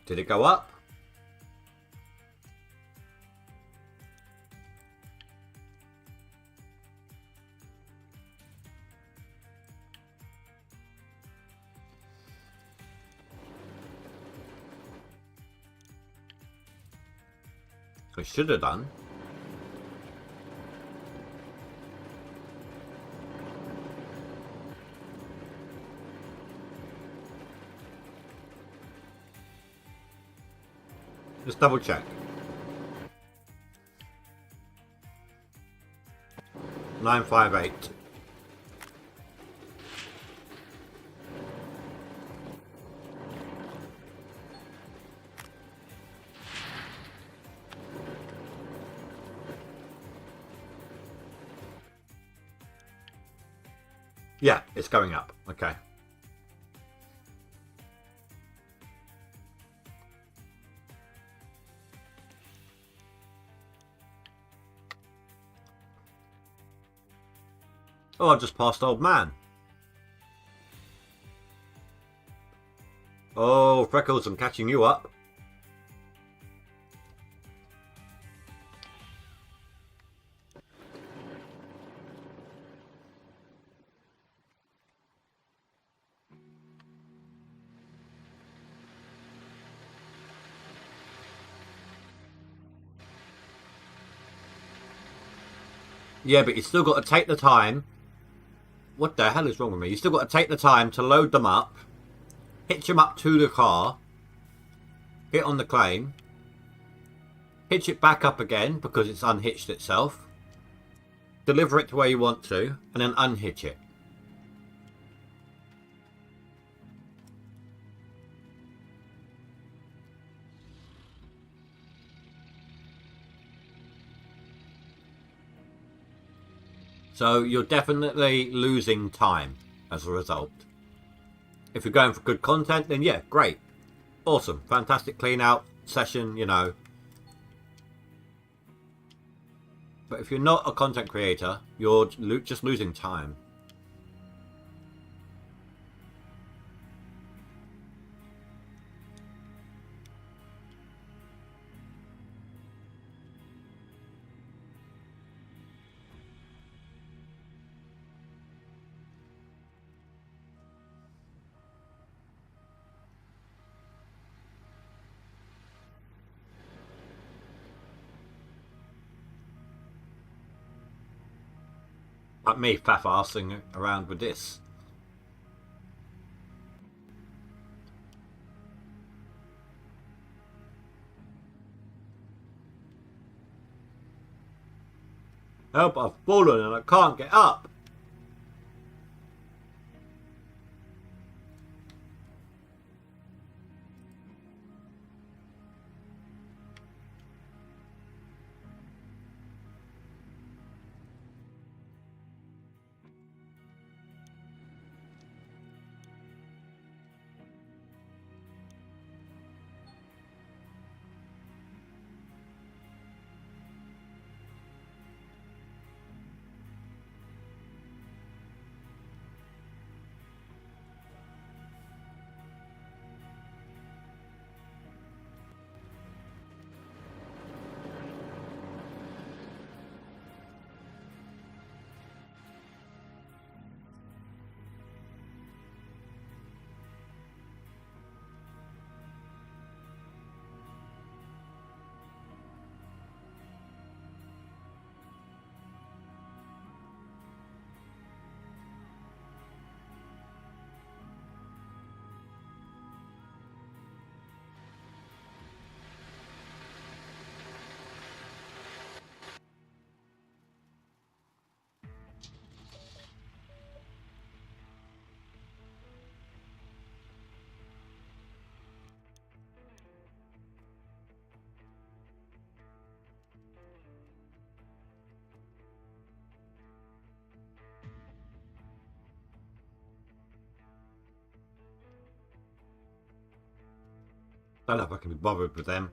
Did it go up? It should have done. Just double check. 958. Yeah, it's going up. Okay. Oh, I've just passed Old Man. Oh, Freckles, I'm catching you up. Yeah, but you still got to take the time. What the hell is wrong with me? You still got to take the time to load them up, hitch them up to the car, hit on the claim, hitch it back up again because it's unhitched itself, deliver it to where you want to, and then unhitch it. So you're definitely losing time as a result. If you're going for good content, then yeah, great. Awesome. Fantastic clean out session, you know. But if you're not a content creator, you're just losing time. Like me faff-arsing around with this. Help, I've fallen and I can't get up. Don't know if I can be bothered with them.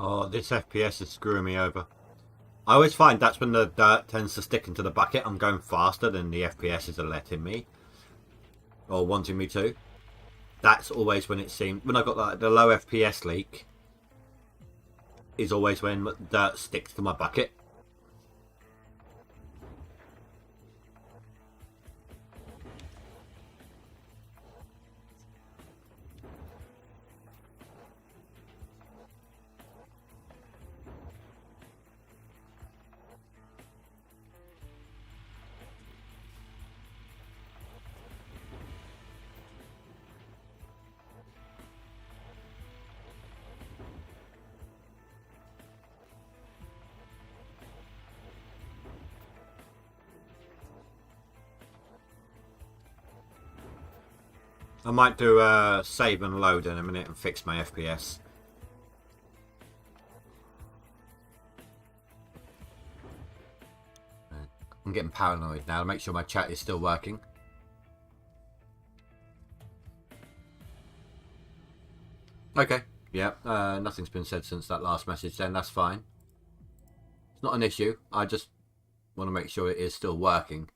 Oh, this FPS is screwing me over. I always find that's when the dirt tends to stick into the bucket. I'm going faster than the FPSs are letting me, or wanting me to. That's always when it seems, when I got like the low FPS leak, is always when dirt sticks to my bucket. I might do a save and load in a minute and fix my FPS. I'm getting paranoid now to make sure my chat is still working. Okay, yeah, nothing's been said since that last message then, that's fine. It's not an issue, I just want to make sure it is still working.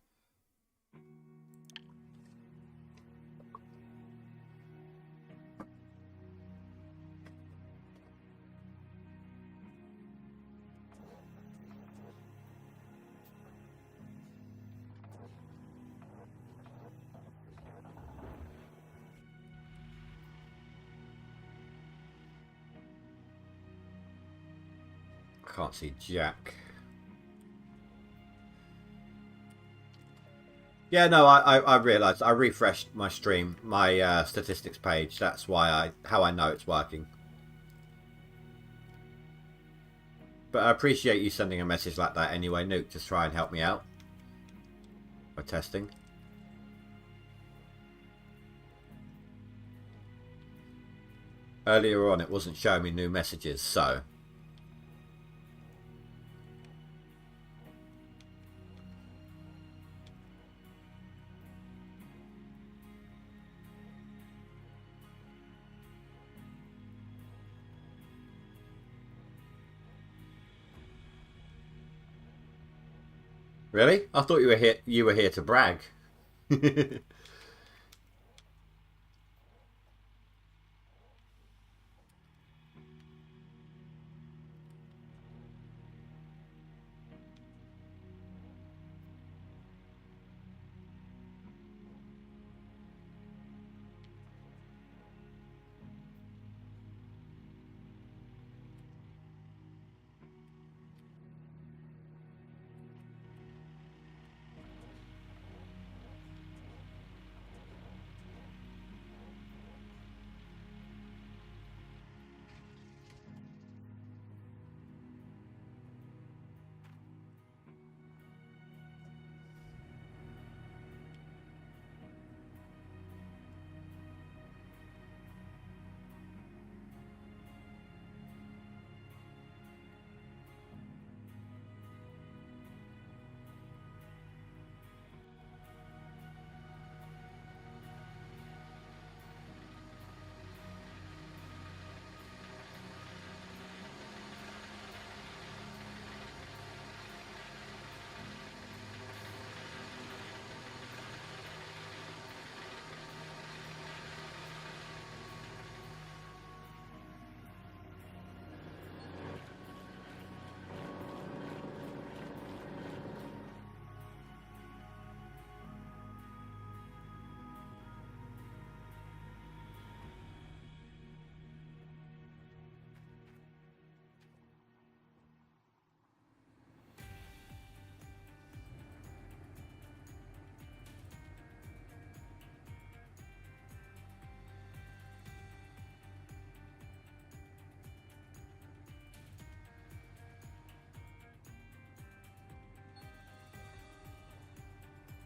Can't see Jack. Yeah, no, I realised I refreshed my stream, my statistics page. That's why how I know it's working. But I appreciate you sending a message like that anyway, Nuke, to try and help me out by testing. Earlier on, it wasn't showing me new messages, so. Really? I thought you were here. You were here to brag.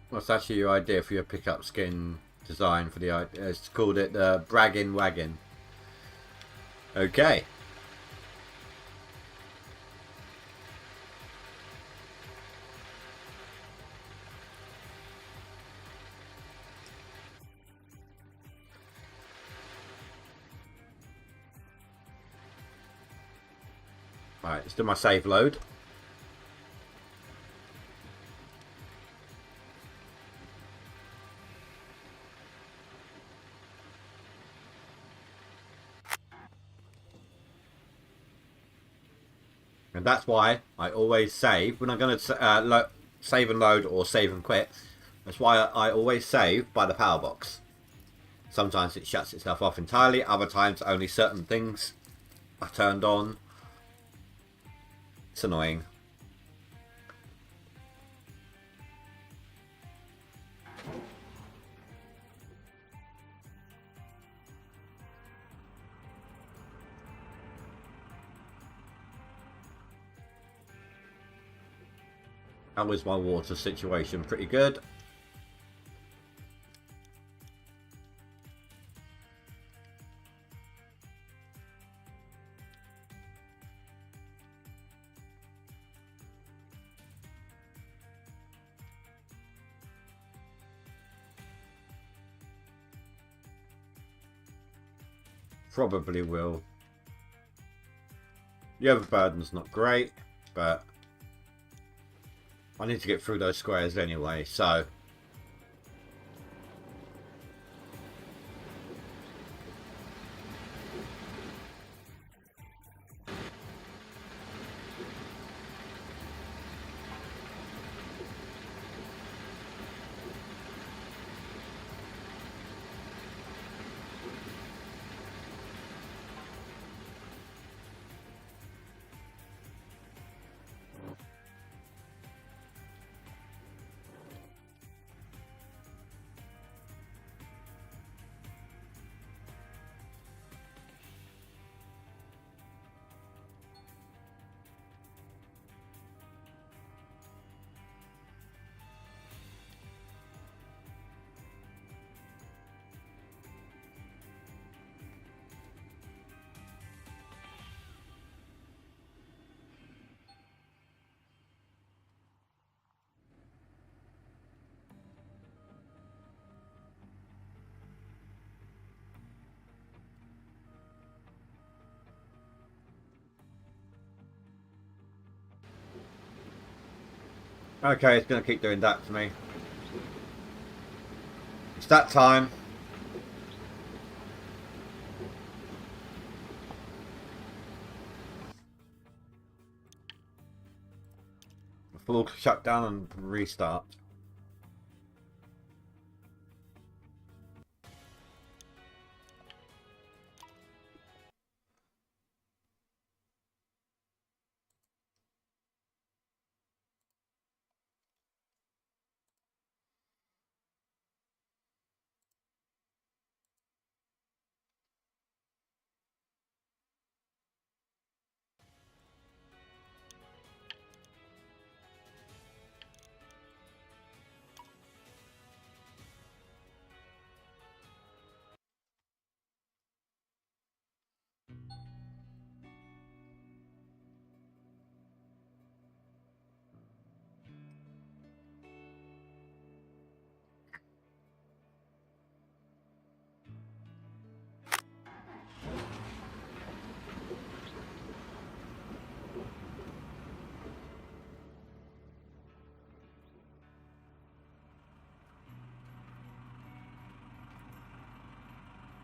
What's actually your idea for your pickup skin design for the? It's called it the Braggin' Wagon. Okay. Right, let's do my save load. And that's why I always save when I'm going to save and load or save and quit. That's why I always save by the power box. Sometimes it shuts itself off entirely, other times only certain things are turned on. It's annoying. How is my water situation? Pretty good. Probably will. The overburden's not great, but I need to get through those squares anyway, so okay, it's going to keep doing that to me. It's that time. Full shut down and restart.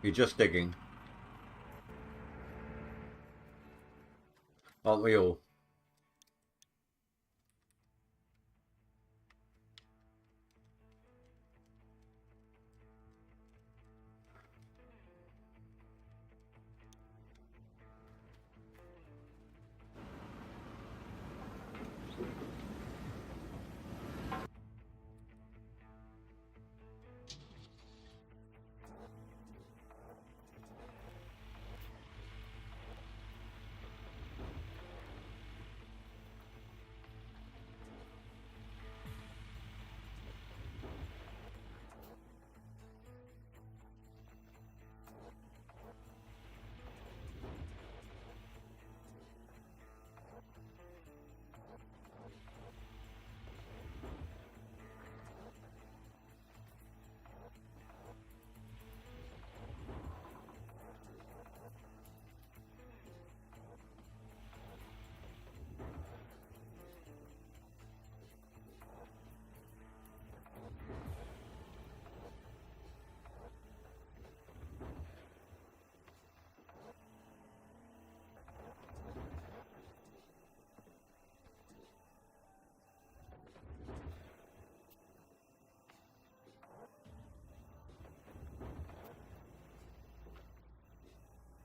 You're just digging. Aren't we all?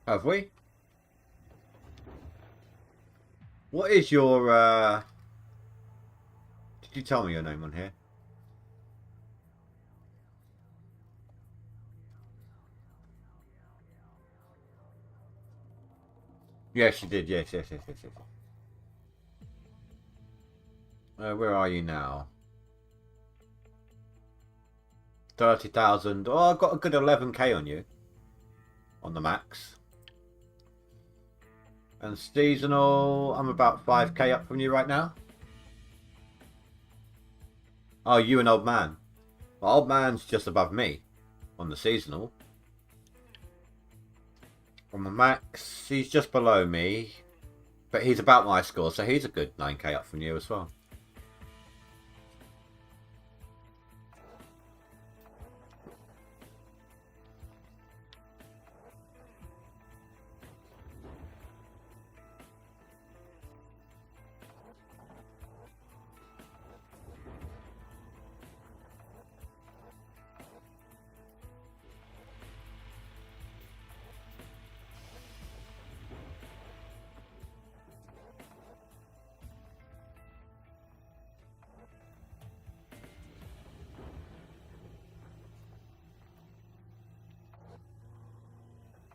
Have we? What is your, did you tell me your name on here? Yes, you did. Yes, yes, yes, yes, yes. Where are you now? 30,000. Oh, I've got a good 11k on you. On the max. And seasonal, I'm about 5k up from you right now. Oh, you and old man. Well, old man's just above me on the seasonal. On the max, he's just below me. But he's about my score, so he's a good 9k up from you as well.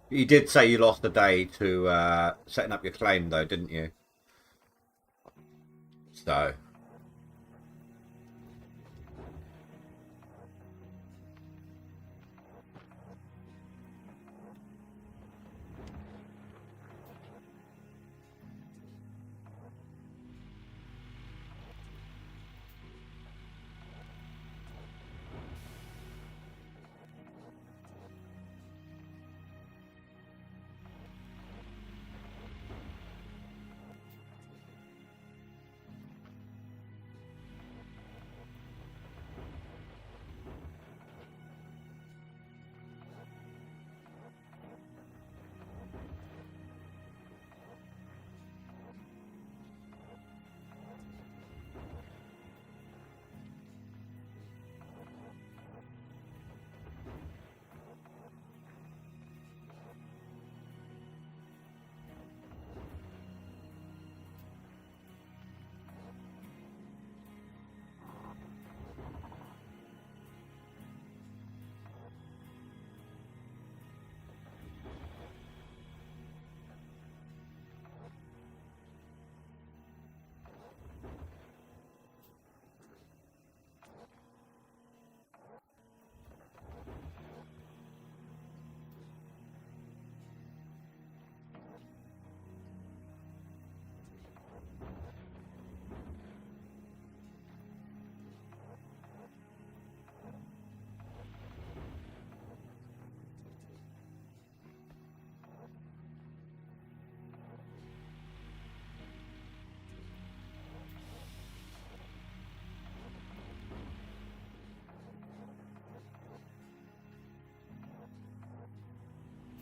You did say you lost a day to setting up your claim, though, didn't you? So,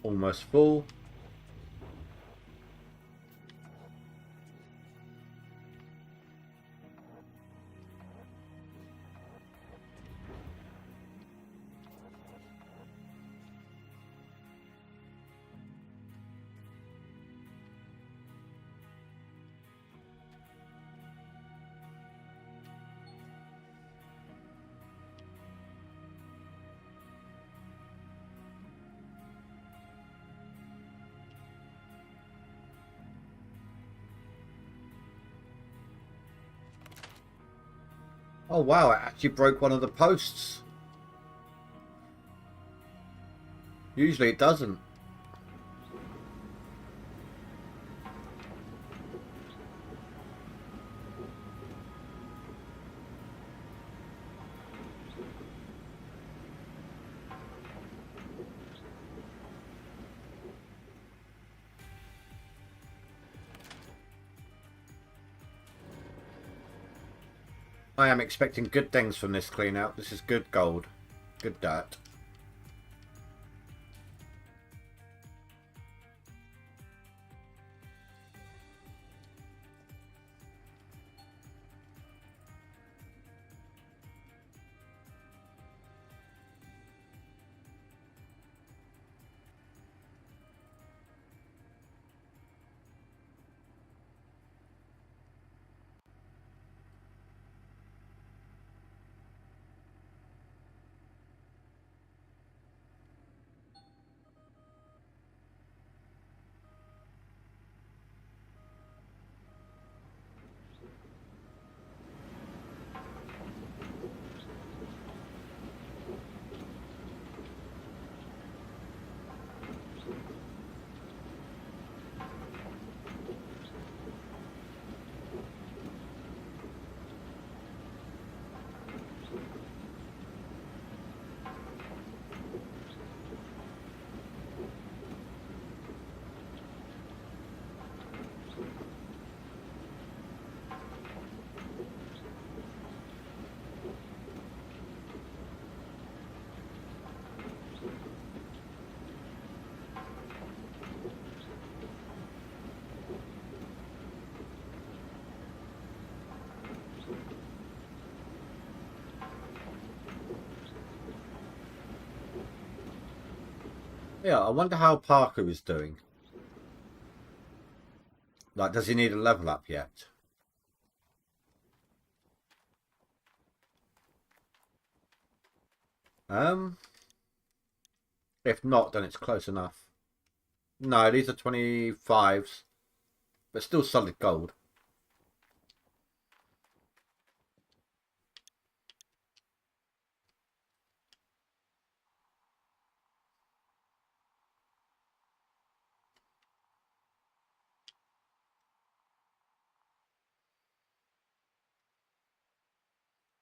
almost full. Oh wow, it actually broke one of the posts. Usually it doesn't. I am expecting good things from this clean out. This is good gold. Good dirt. Yeah, I wonder how Parker is doing. Like, does he need a level up yet? Um, if not, then it's close enough. No, these are 25s, but still solid gold.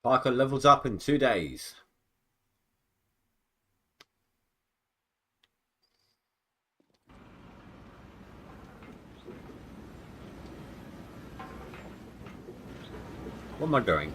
Parker levels up in 2 days. What am I doing?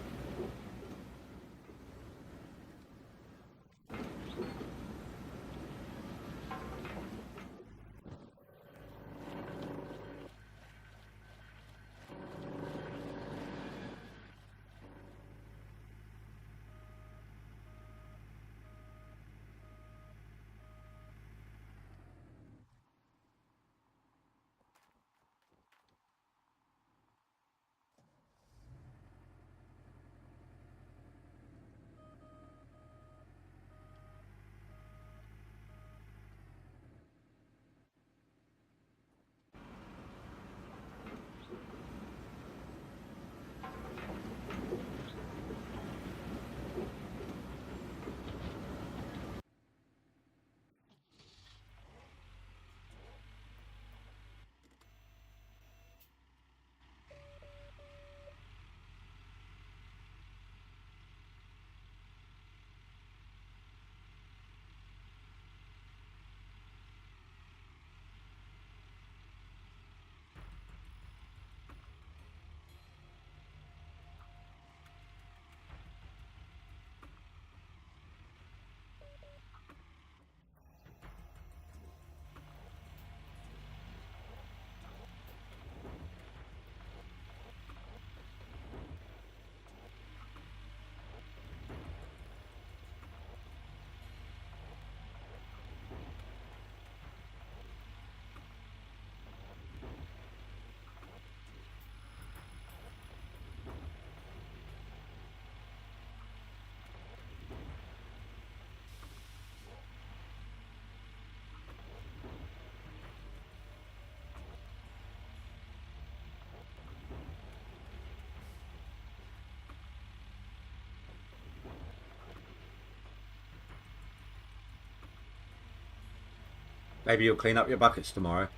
Maybe you'll clean up your buckets tomorrow.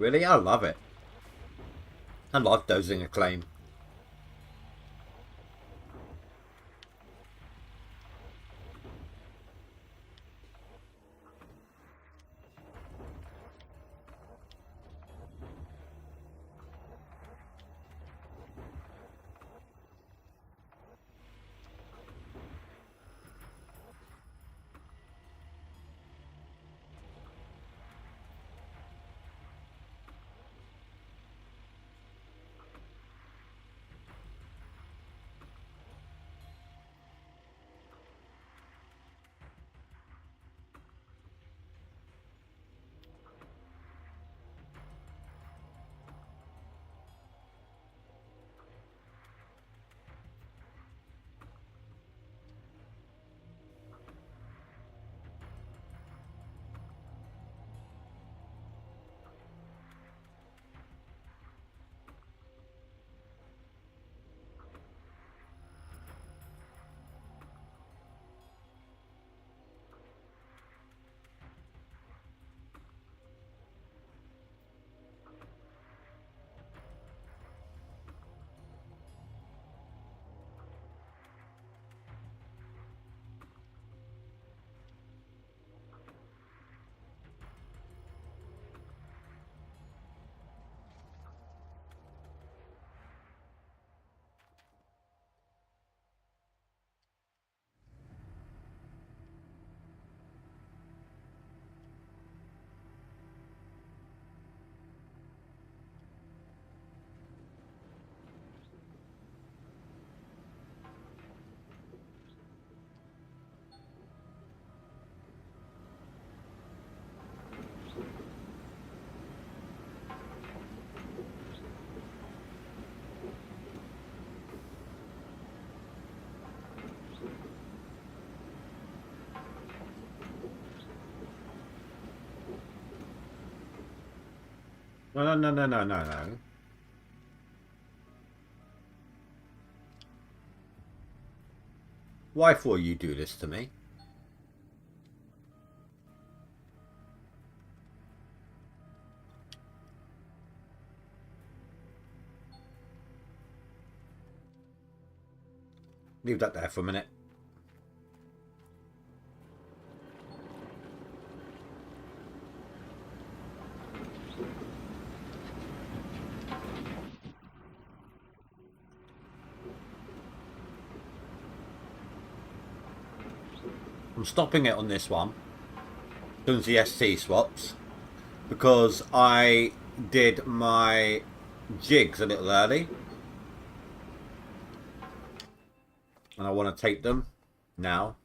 Really? I love it. I love dozing acclaim. No, no, no, no, no, no, no. Why for you do this to me? Leave that there for a minute. I'm stopping it on this one, doing the ST swaps, because I did my jigs a little early. And I want to take them now.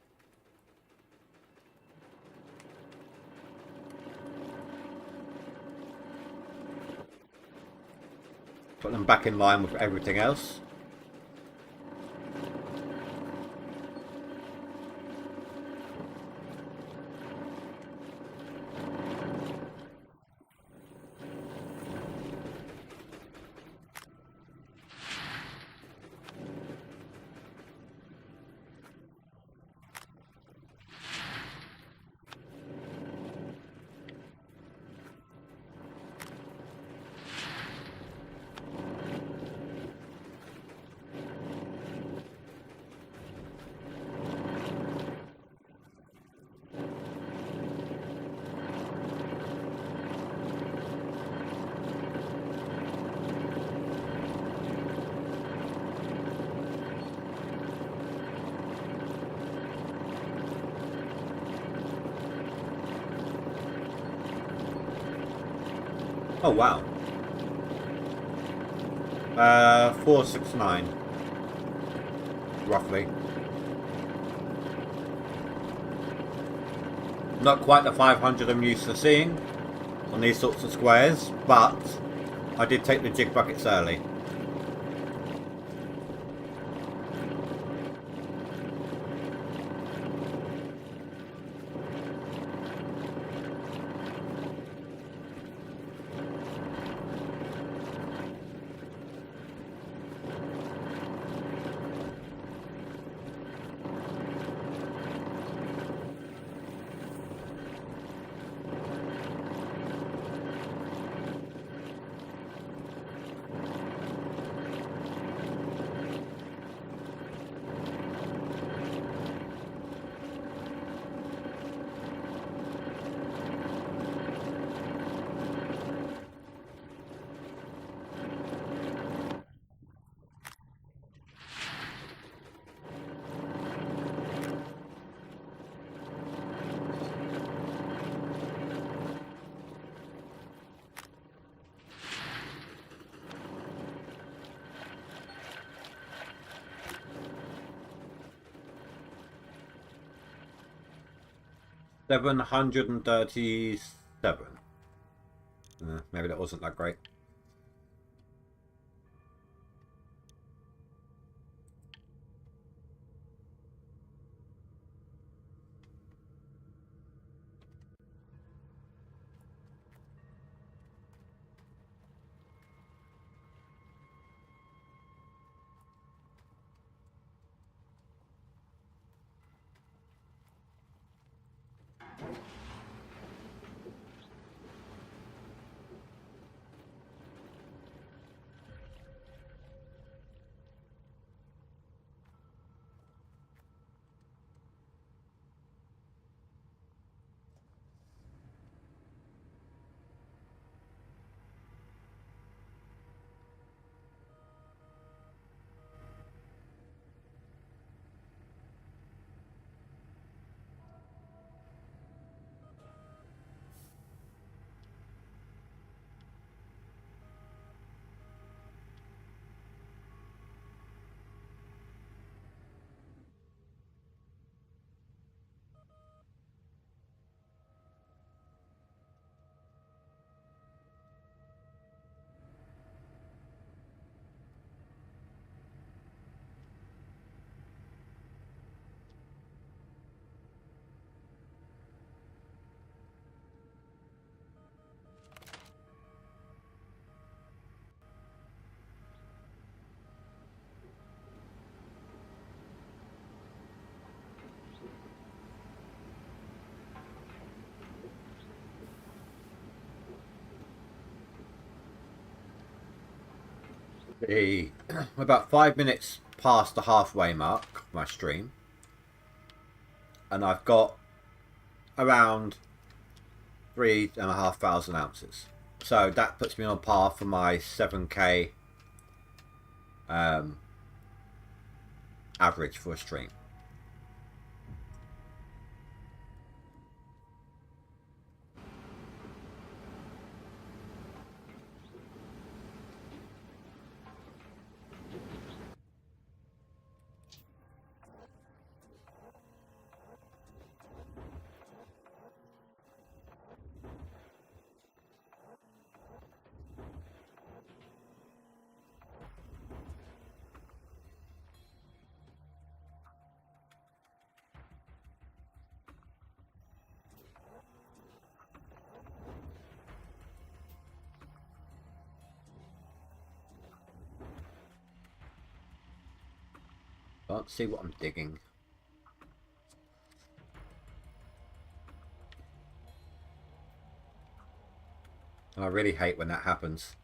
Put them back in line with everything else. Oh wow. 469 roughly. Not quite the 500 I'm used to seeing on these sorts of squares, but I did take the jig buckets early. $737. Maybe that wasn't that great. The about 5 minutes past the halfway mark of my stream, and I've got around 3,500 ounces. So that puts me on par for my 7k average for a stream. Can't see what I'm digging. And I really hate when that happens.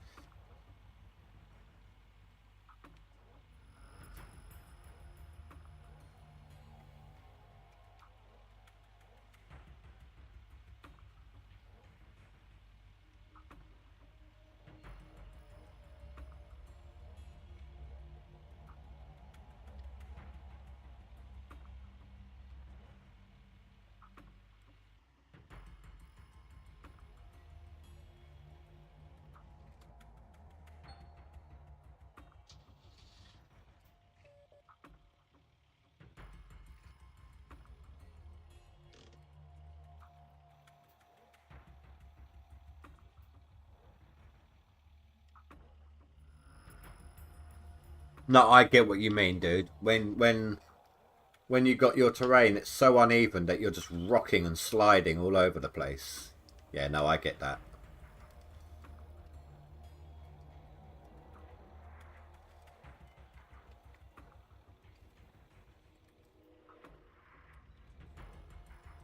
No, I get what you mean, dude. When you got your terrain, it's so uneven that you're just rocking and sliding all over the place. Yeah, no, I get that.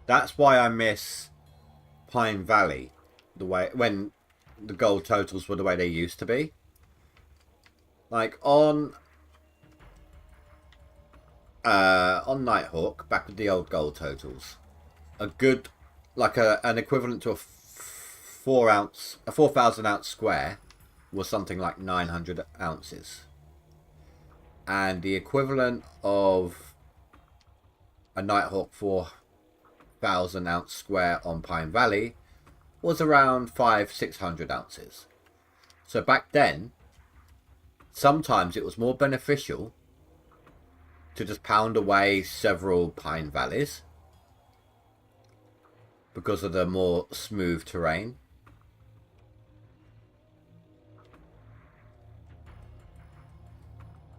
That's why I miss Pine Valley, the way when the gold totals were the way they used to be. Like on Nighthawk, back with the old gold totals, a good an equivalent to a 4,000 ounce square was something like 900 ounces, and the equivalent of a Nighthawk 4,000 ounce square on Pine Valley was around 500-600 ounces. So back then, sometimes it was more beneficial to just pound away several Pine Valleys because of the more smooth terrain.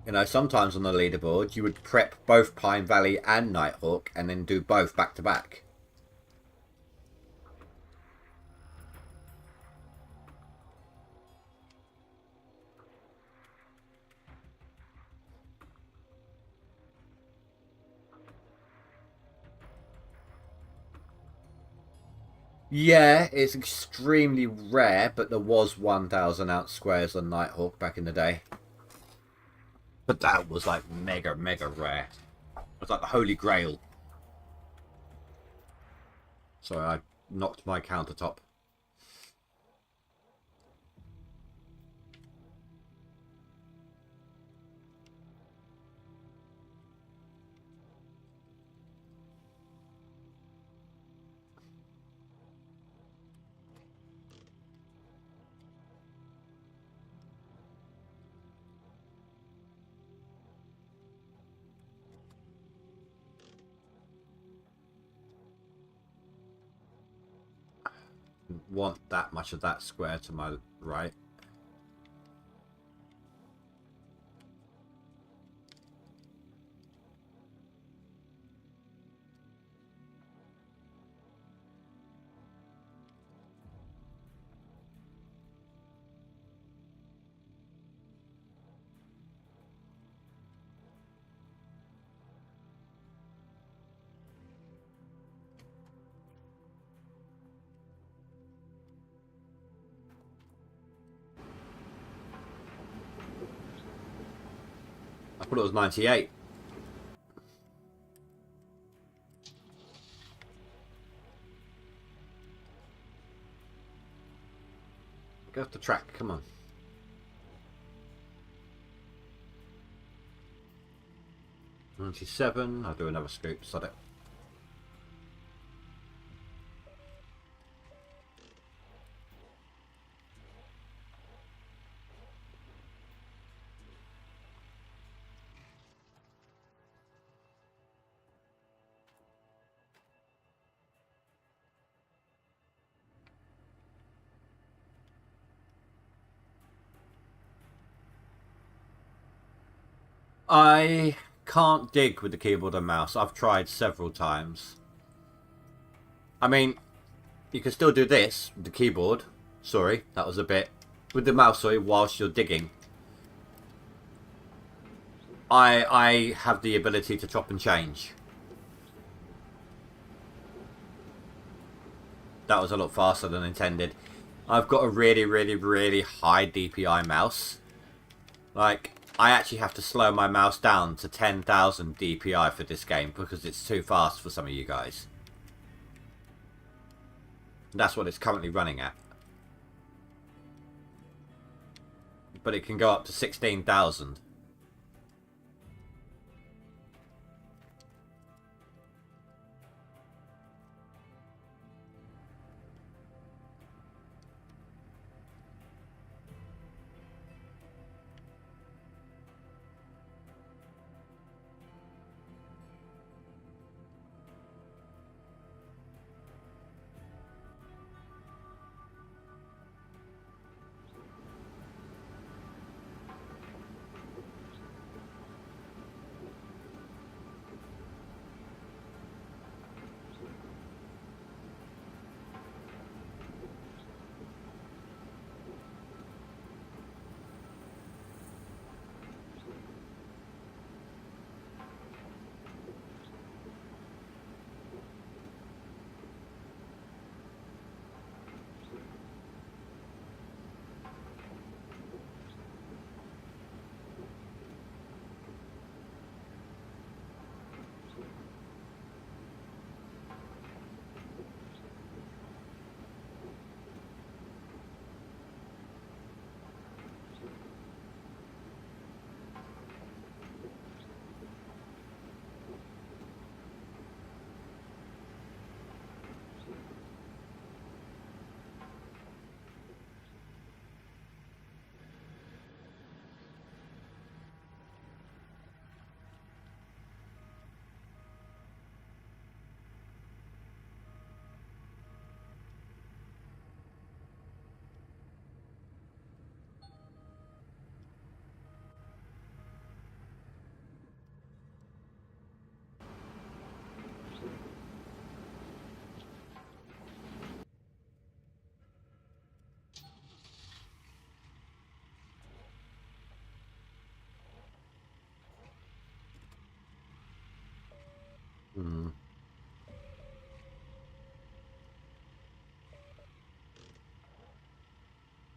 You know, sometimes on the leaderboard you would prep both Pine Valley and Nighthawk and then do both back to back. Yeah, it's extremely rare, but there was 1,000 ounce squares on Nighthawk back in the day. But that was like mega, mega rare. It was like the Holy Grail. Sorry, I knocked my countertop. Want that much of that square to my right. thought it was 98. Go off the track, come on. $97. I'll do another scoop, sod it. I can't dig with the keyboard and mouse. I've tried several times. I mean, you can still do this with the keyboard. Sorry, that was a bit... With the mouse, sorry, whilst you're digging. I have the ability to chop and change. That was a lot faster than intended. I've got a really, really, really high DPI mouse. Like, I actually have to slow my mouse down to 10,000 DPI for this game because it's too fast for some of you guys. That's what it's currently running at. But it can go up to 16,000.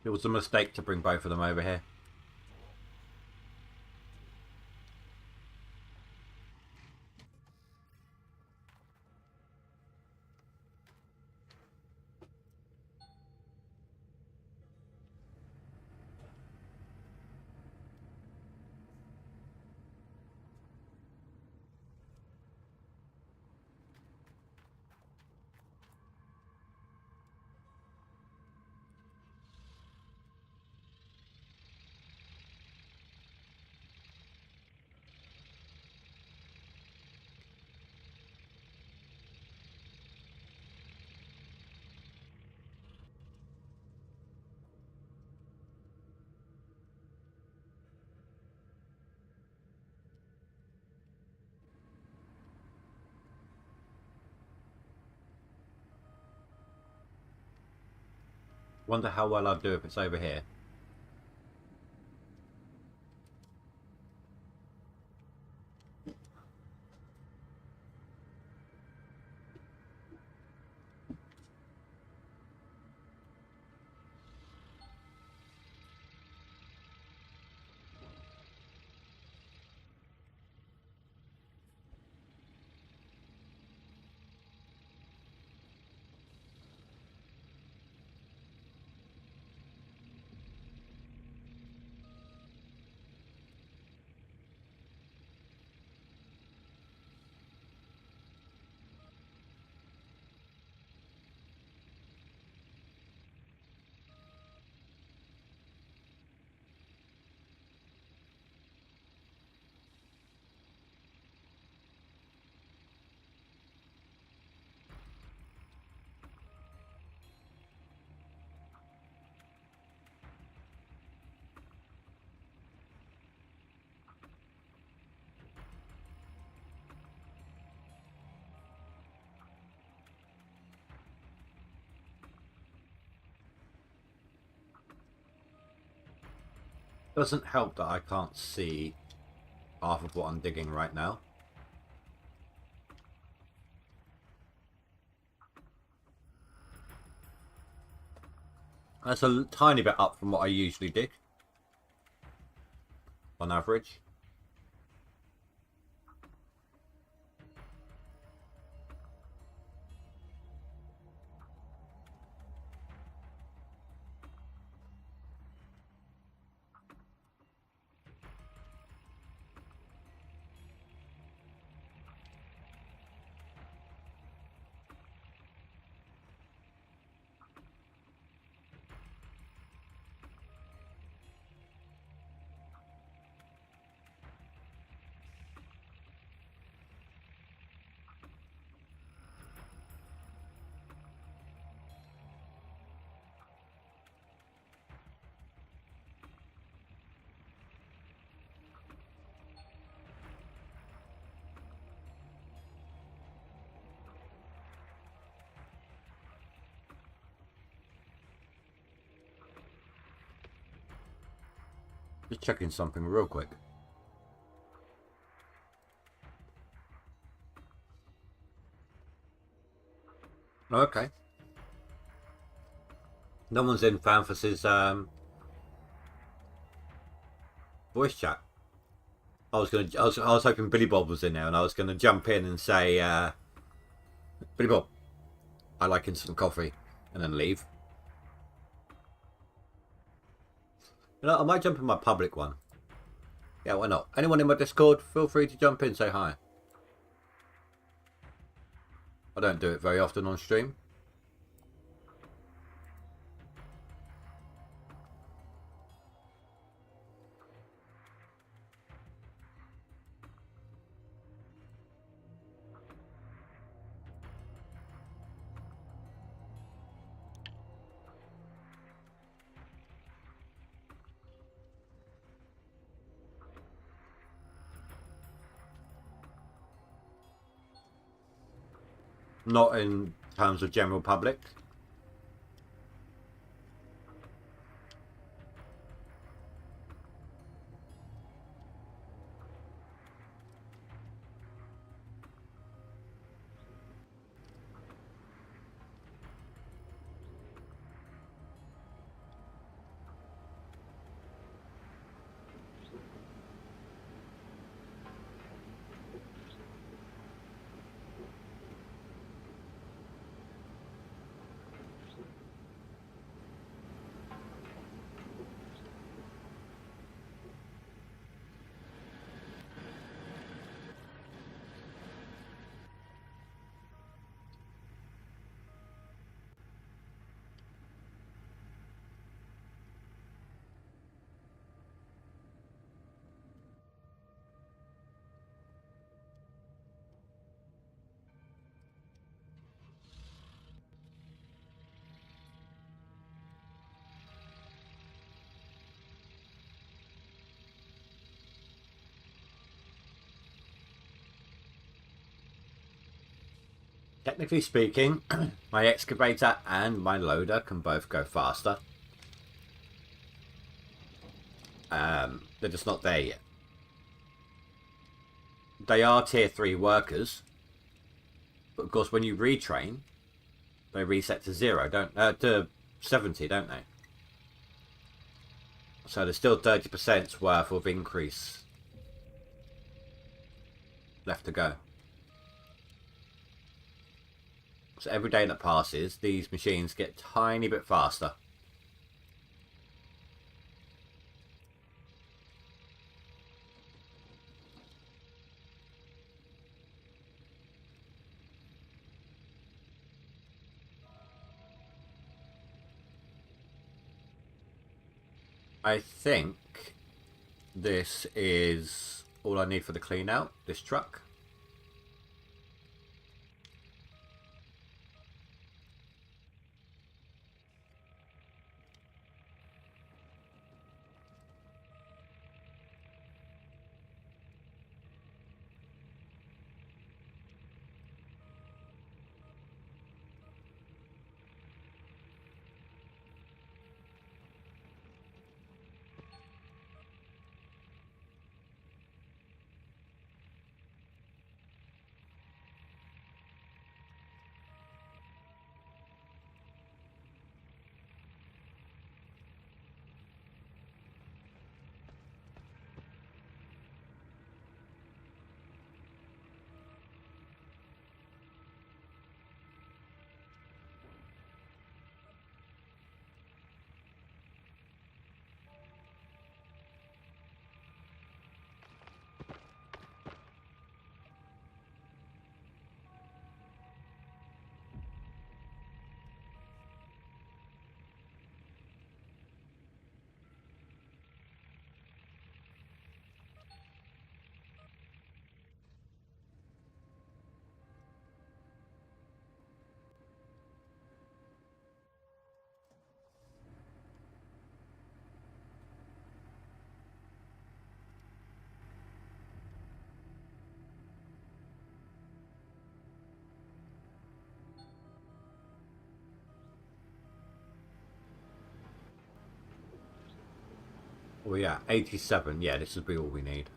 It was a mistake to bring both of them over here. Wonder how well I'd do if it's over here. Doesn't help that I can't see half of what I'm digging right now. That's a tiny bit up from what I usually dig, on average. Just checking something real quick. Okay. No one's in Fanfus's voice chat. I was hoping Billy Bob was in there, and I was gonna jump in and say, Billy Bob, I like instant coffee, and then leave. You know, I might jump in my public one. Yeah, why not? Anyone in my Discord, feel free to jump in, say hi. I don't do it very often on stream. Not in terms of general public. Technically speaking, my excavator and my loader can both go faster. They're just not there yet. They are tier 3 workers, but of course when you retrain, they reset to 0, to 70, don't they? So there's still 30% worth of increase left to go. So every day that passes, these machines get a tiny bit faster. I think this is all I need for the clean out, this truck. Well, yeah, 87. Yeah, this would be all we need.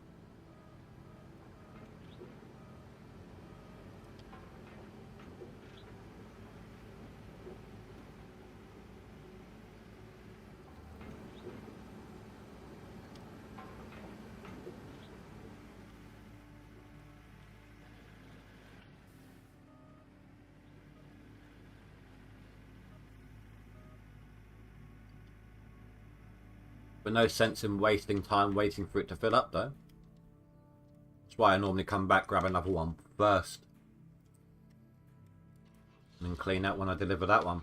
But no sense in wasting time waiting for it to fill up, though. That's why I normally come back, grab another one first. And then clean out when I deliver that one.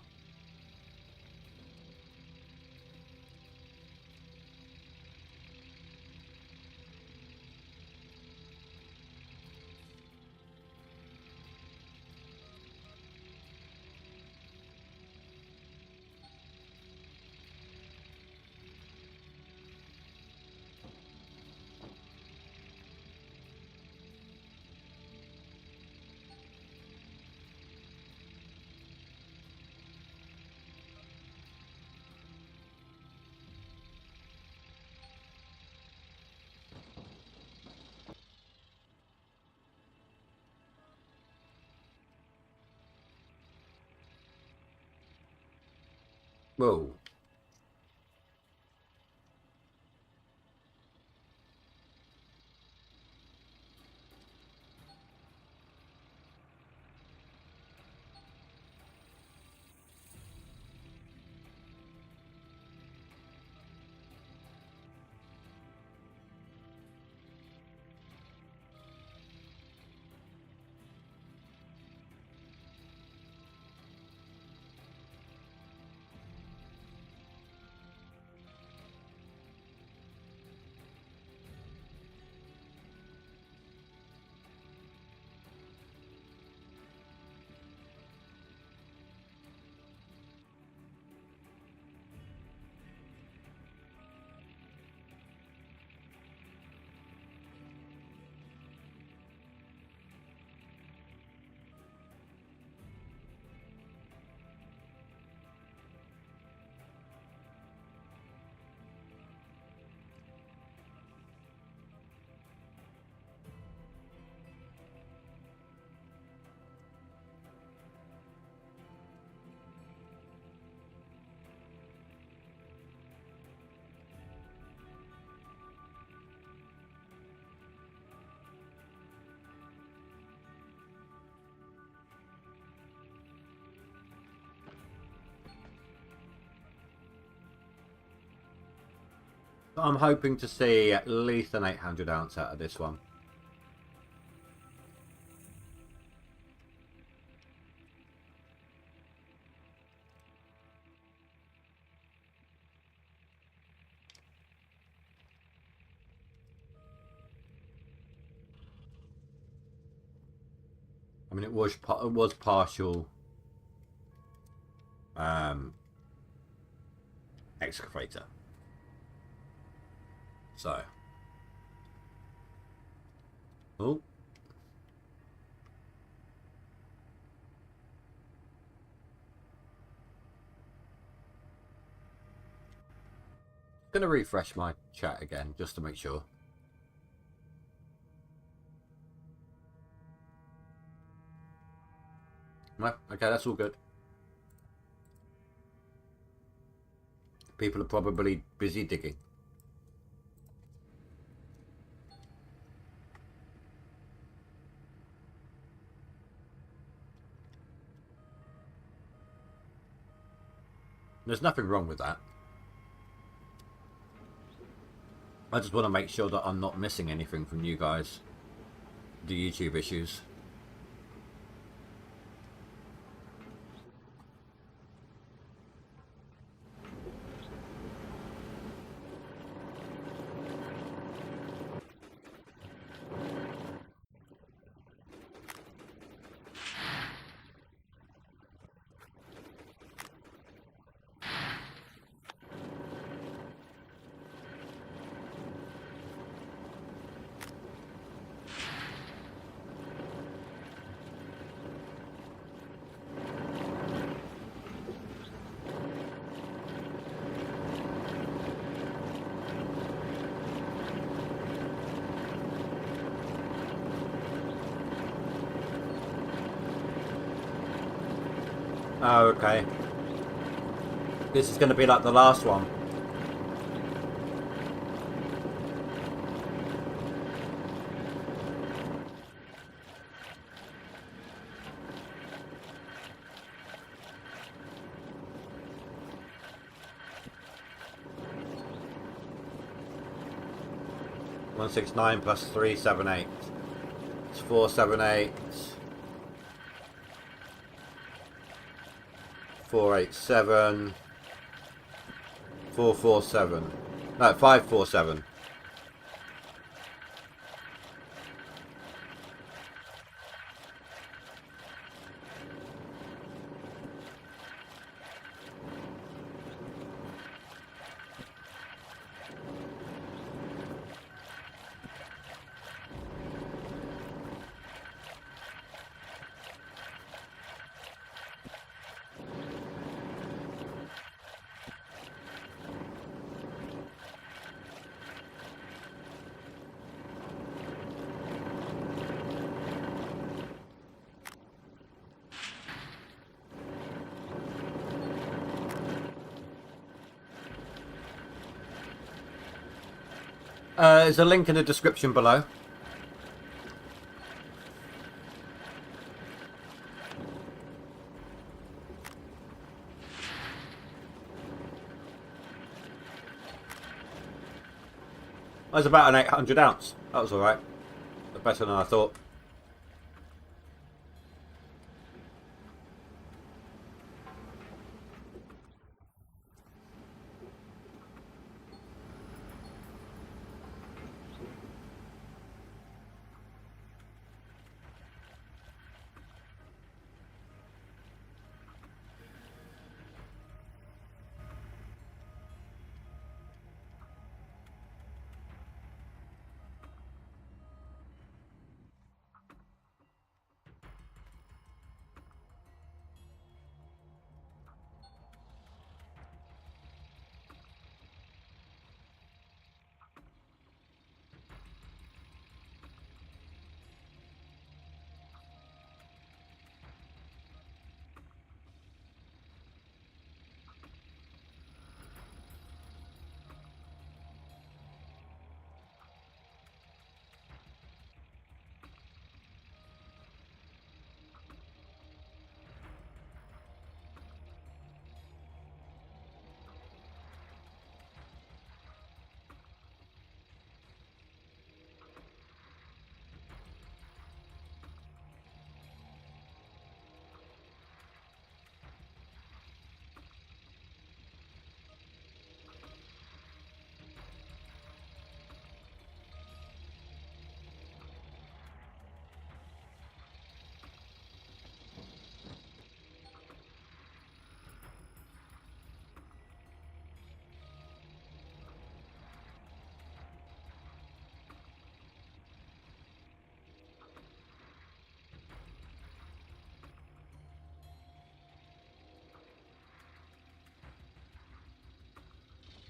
Whoa. I'm hoping to see at least an 800 ounce out of this one. I mean, it was partial excavator. So, oh, gonna refresh my chat again just to make sure. No, okay, that's all good. People are probably busy digging. There's nothing wrong with that. I just want to make sure that I'm not missing anything from you guys. The YouTube issues. Oh, okay. This is going to be like the last one. $169 plus 378. It's 478. 487. 447. No, 547. There's a link in the description below. That's about an 800 ounce. That was alright. Better than I thought.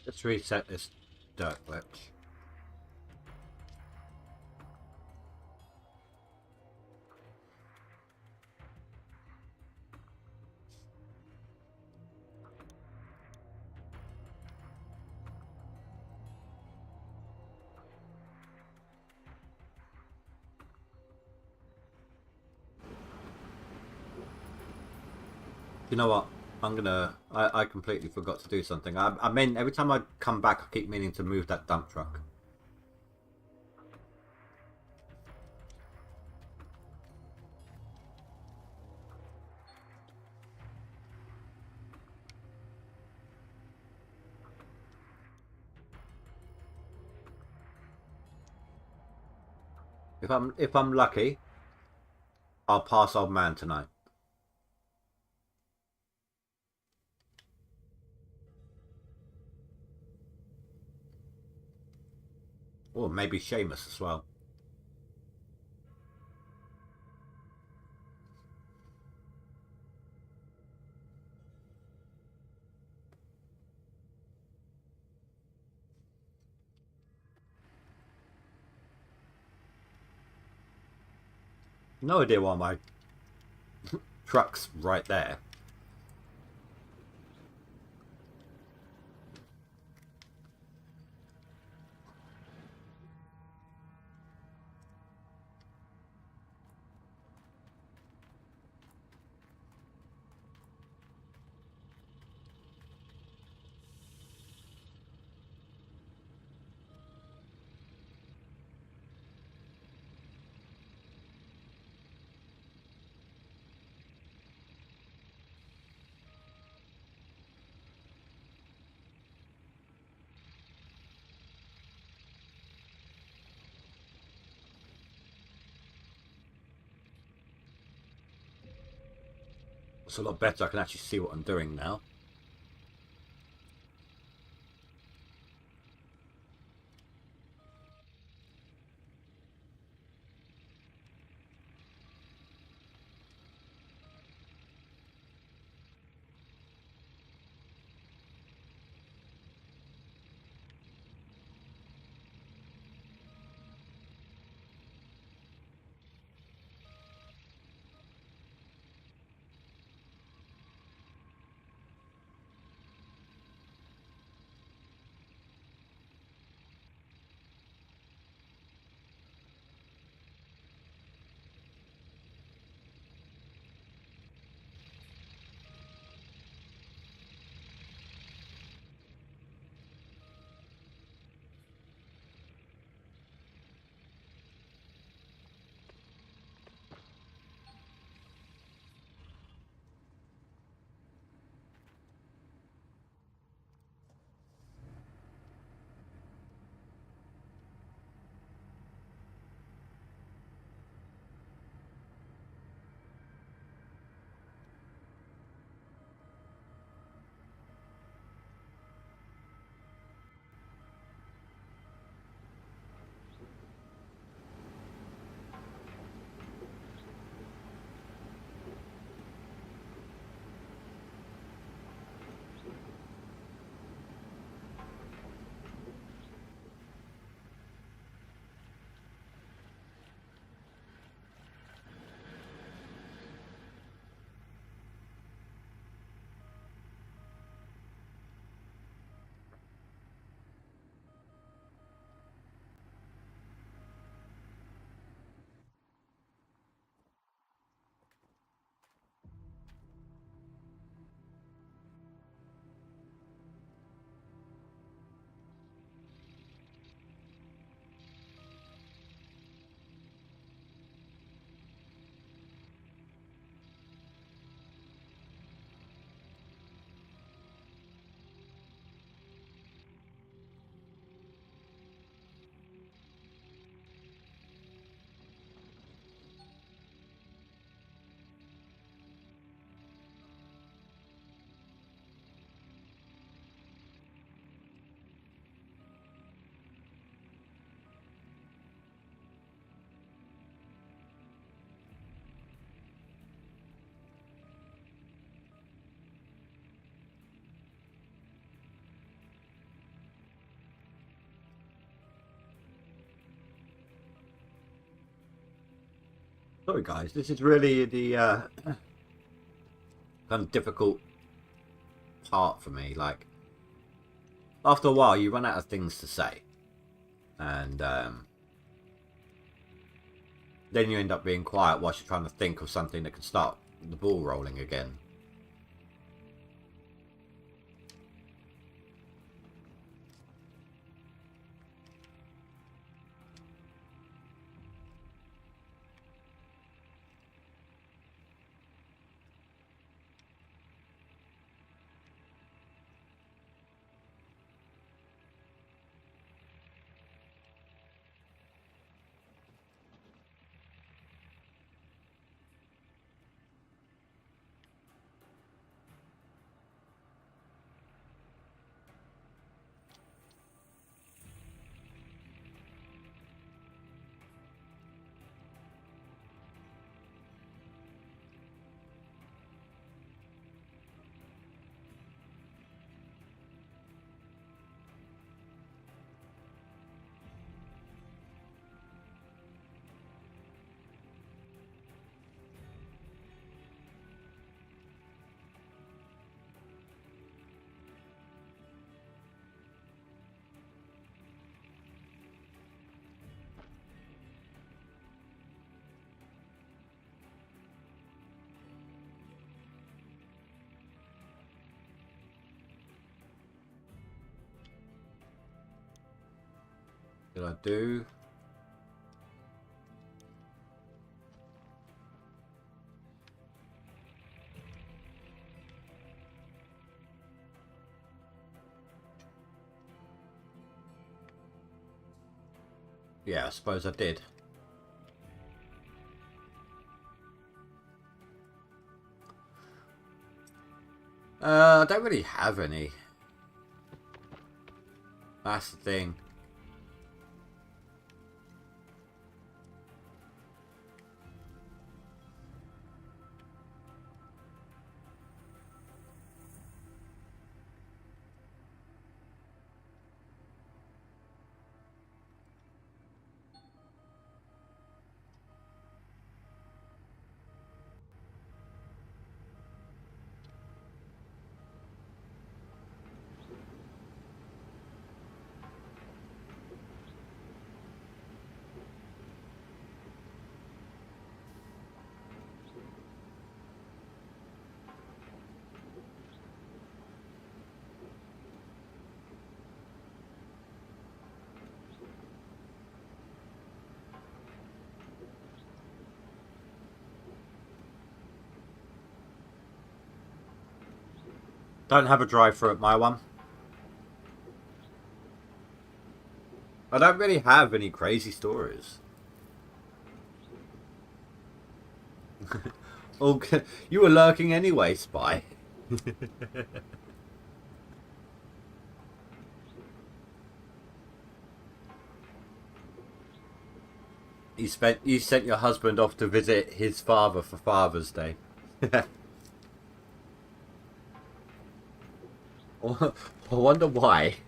Let's reset this dirt glitch. You know what? I completely forgot to do something. I mean, every time I come back, I keep meaning to move that dump truck. If I'm lucky, I'll pass old man tonight. Or maybe Seamus as well. No idea why my truck's right there. It's a lot better. I can actually see what I'm doing now. Sorry guys, this is really the kind of difficult part for me. Like, after a while you run out of things to say, and then you end up being quiet whilst you're trying to think of something that can start the ball rolling again. Did I do? Yeah, I suppose I did. I don't really have any. That's the thing. Don't have a drive-through at my one. I don't really have any crazy stories. Oh, you were lurking anyway, Spy. You sent your husband off to visit his father for Father's Day. I wonder why.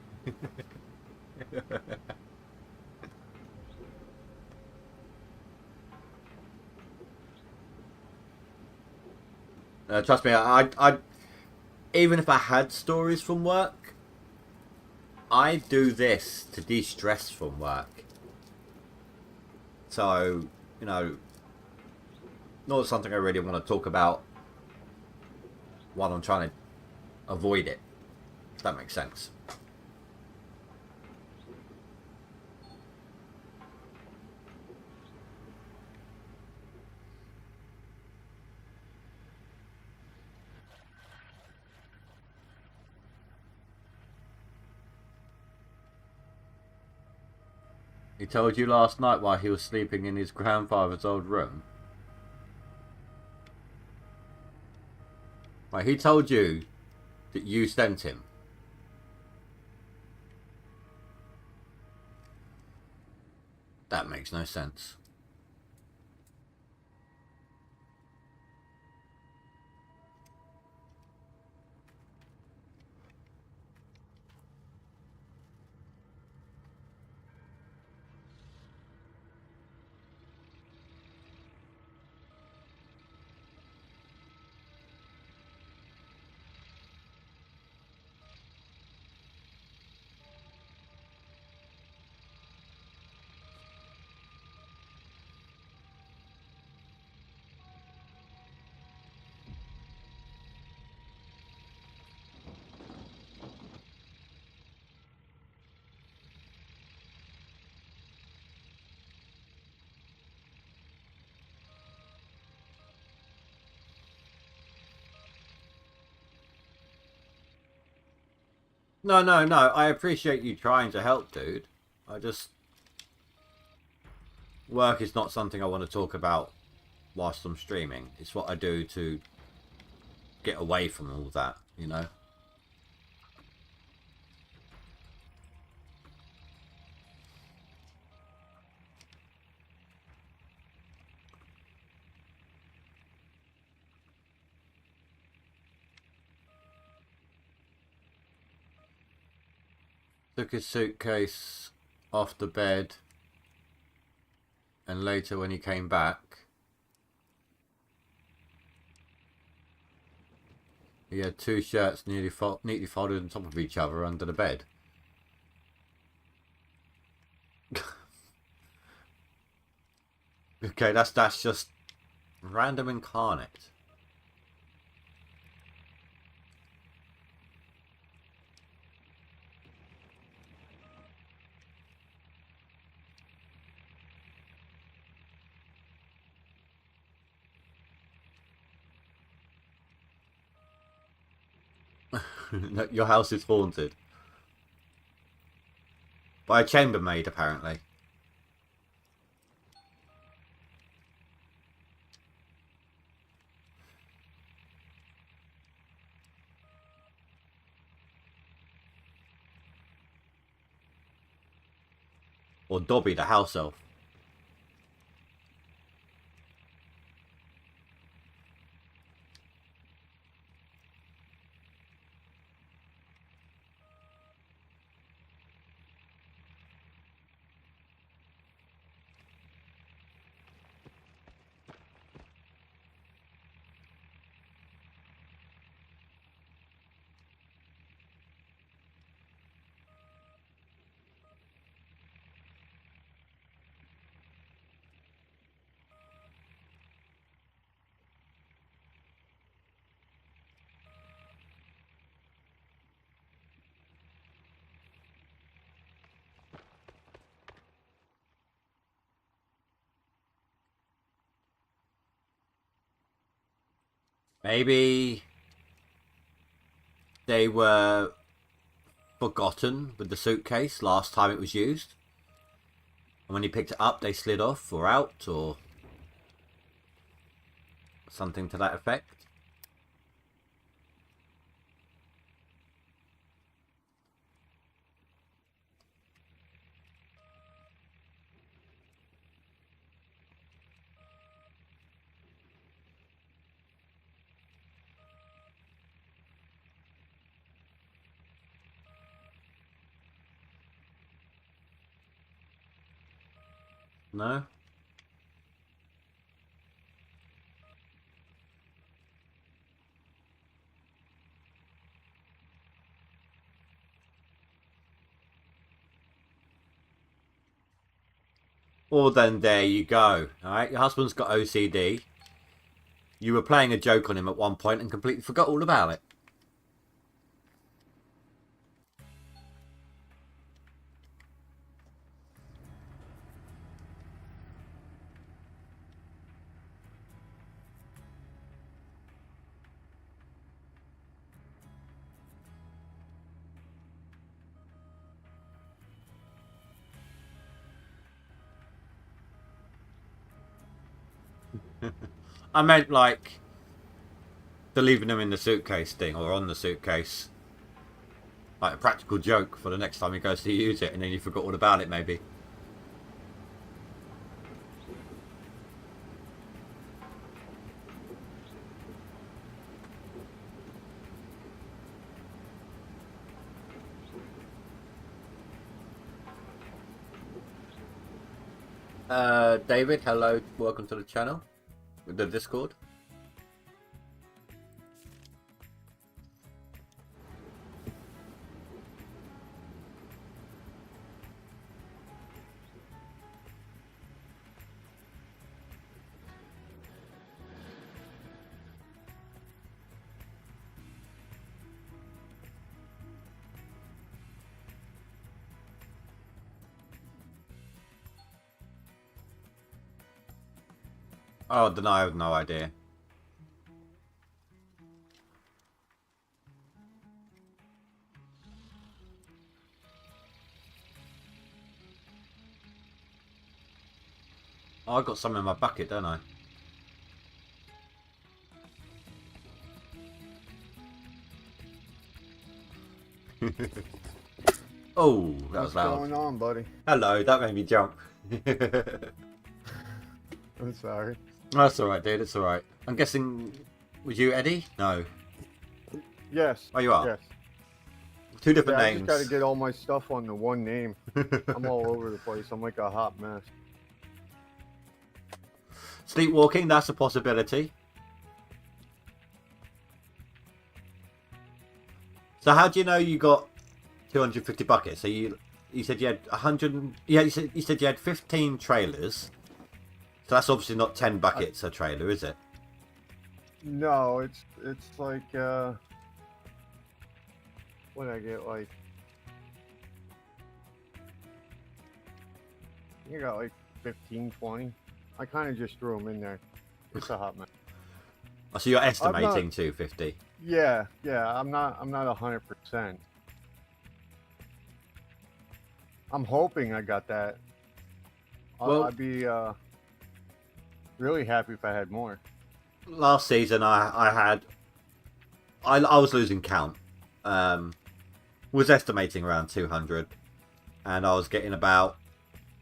Trust me, even if I had stories from work, I do this to de-stress from work. So, you know, not something I really want to talk about while I'm trying to avoid it. If that makes sense. He told you last night while he was sleeping in his grandfather's old room? Right, he told you that you sent him. That makes no sense. No, no, no. I appreciate you trying to help, dude. I just... Work is not something I want to talk about whilst I'm streaming. It's what I do to get away from all that, you know? Took his suitcase off the bed, and later when he came back, he had two shirts neatly folded on top of each other under the bed. Okay, that's just random incarnate. Your house is haunted. By a chambermaid, apparently. Or Dobby, the house elf. Maybe they were forgotten with the suitcase last time it was used. And when he picked it up, they slid off or out or something to that effect. No? Well, then there you go. Alright, your husband's got OCD. You were playing a joke on him at one point and completely forgot all about it. I meant like the leaving them in the suitcase thing or on the suitcase. Like a practical joke for the next time he goes to use it and then you forgot all about it maybe. David, hello, welcome to the channel, with the Discord. Oh, then I have no idea. Oh, I got some in my bucket, don't I? Oh, that was loud. What's going on, buddy? Hello, that made me jump. I'm sorry. That's alright, dude, it's alright. I'm guessing, was you Eddie? No. Yes. Oh, you are? Yes. Two different I names. just gotta get all my stuff on the one name. I'm all over the place. I'm like a hot mess. Sleepwalking, that's a possibility. So how do you know you got 250 buckets? So you said you had 100. Yeah, you said you had 15 trailers. So that's obviously not 10 buckets a trailer, is it? No, it's like what did I get, like you got like 15, 20. I kind of just threw them in there. It's a hot mess. Oh, so you're estimating 250. Yeah, I'm not 100%. I'm hoping I got that. Well, I'd be really happy if I had more. Last season I was losing count. Was estimating around 200, and I was getting about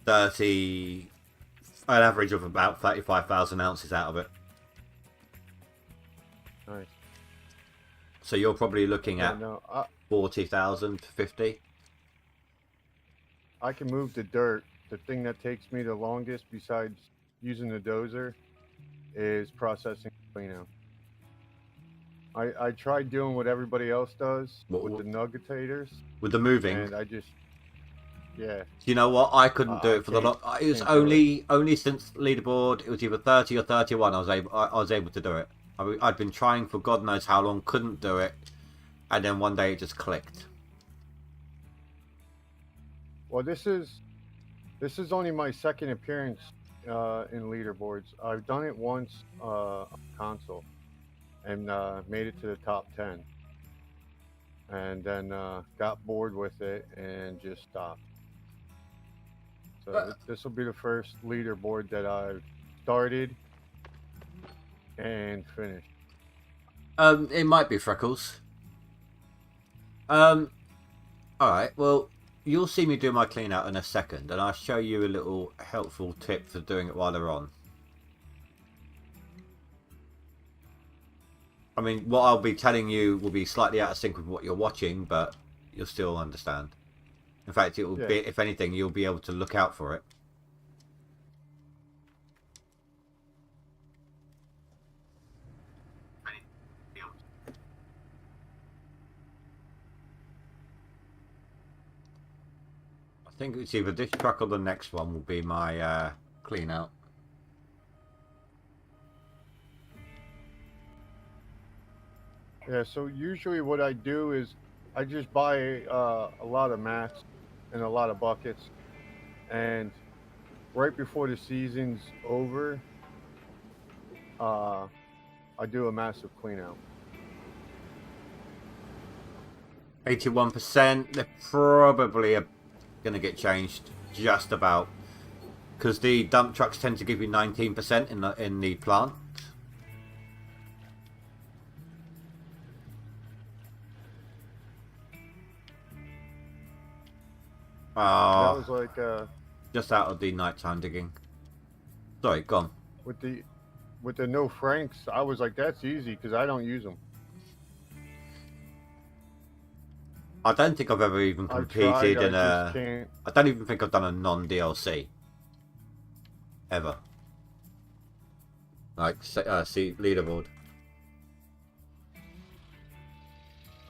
an average of about 35,000 ounces out of it. Nice. So you're probably looking Yeah, at no, 40,000 to 50. I can move the dirt. The thing that takes me the longest, besides using the dozer, is processing cleanout. I tried doing what everybody else does with the nuggetators, With the moving. and yeah. You know what? I couldn't do I it for the lot. It was can't do only since leaderboard. It was either 30 or 31. I was able to do it. I'd been trying for God knows how long. Couldn't do it, and then one day it just clicked. Well, this is only my second appearance in leaderboards. I've done it once on console, and made it to the top 10, and then got bored with it and just stopped. So this will be the first leaderboard that I've started and finished. It might be Freckles. All right. Well, you'll see me do my clean out in a second, and I'll show you a little helpful tip for doing it while they're on. I mean, what I'll be telling you will be slightly out of sync with what you're watching, but you'll still understand. In fact, it will be, if anything, you'll be able to look out for it. I think it's either this truck or the next one will be my clean out. Yeah, so usually what I do is I just buy a lot of mats and a lot of buckets, and right before the season's over, I do a massive clean out. 81%. They're probably going to get changed just about, because the dump trucks tend to give you 19% in the plant. That was like just out of the nighttime digging. Sorry, gone. With the no Franks, I was like, that's easy because I don't use them. I don't think I've ever even competed in a. Can't. I don't even think I've done a non-DLC ever. Like see leaderboard.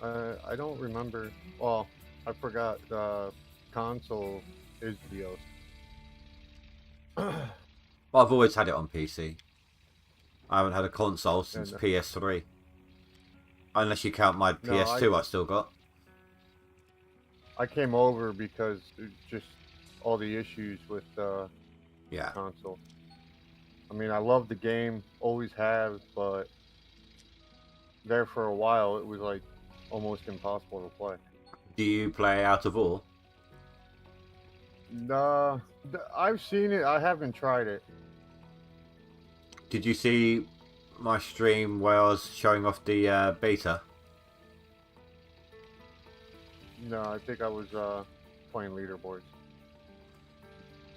I don't remember. Well, I forgot. Console is DLC. Well, I've always had it on PC. I haven't had a console since PS3. Unless you count my PS2 I still got. I came over because just all the issues with console. I mean, I love the game, always have, but there for a while it was like almost impossible to play. Do you play Out of War? Nah, I've seen it. I haven't tried it. Did you see my stream where I was showing off the beta? No, I think I was playing leaderboards.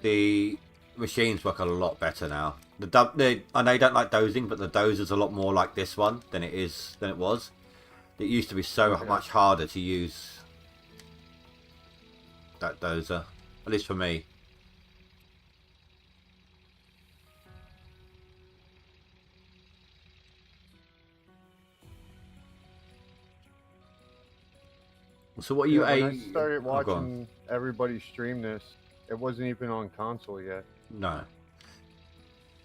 The machines work a lot better now. I know you don't like dozing, but the dozer's a lot more like this one than it was. It used to be so much harder to use that dozer, at least for me. So what are you? When I started watching everybody stream this, it wasn't even on console yet. No.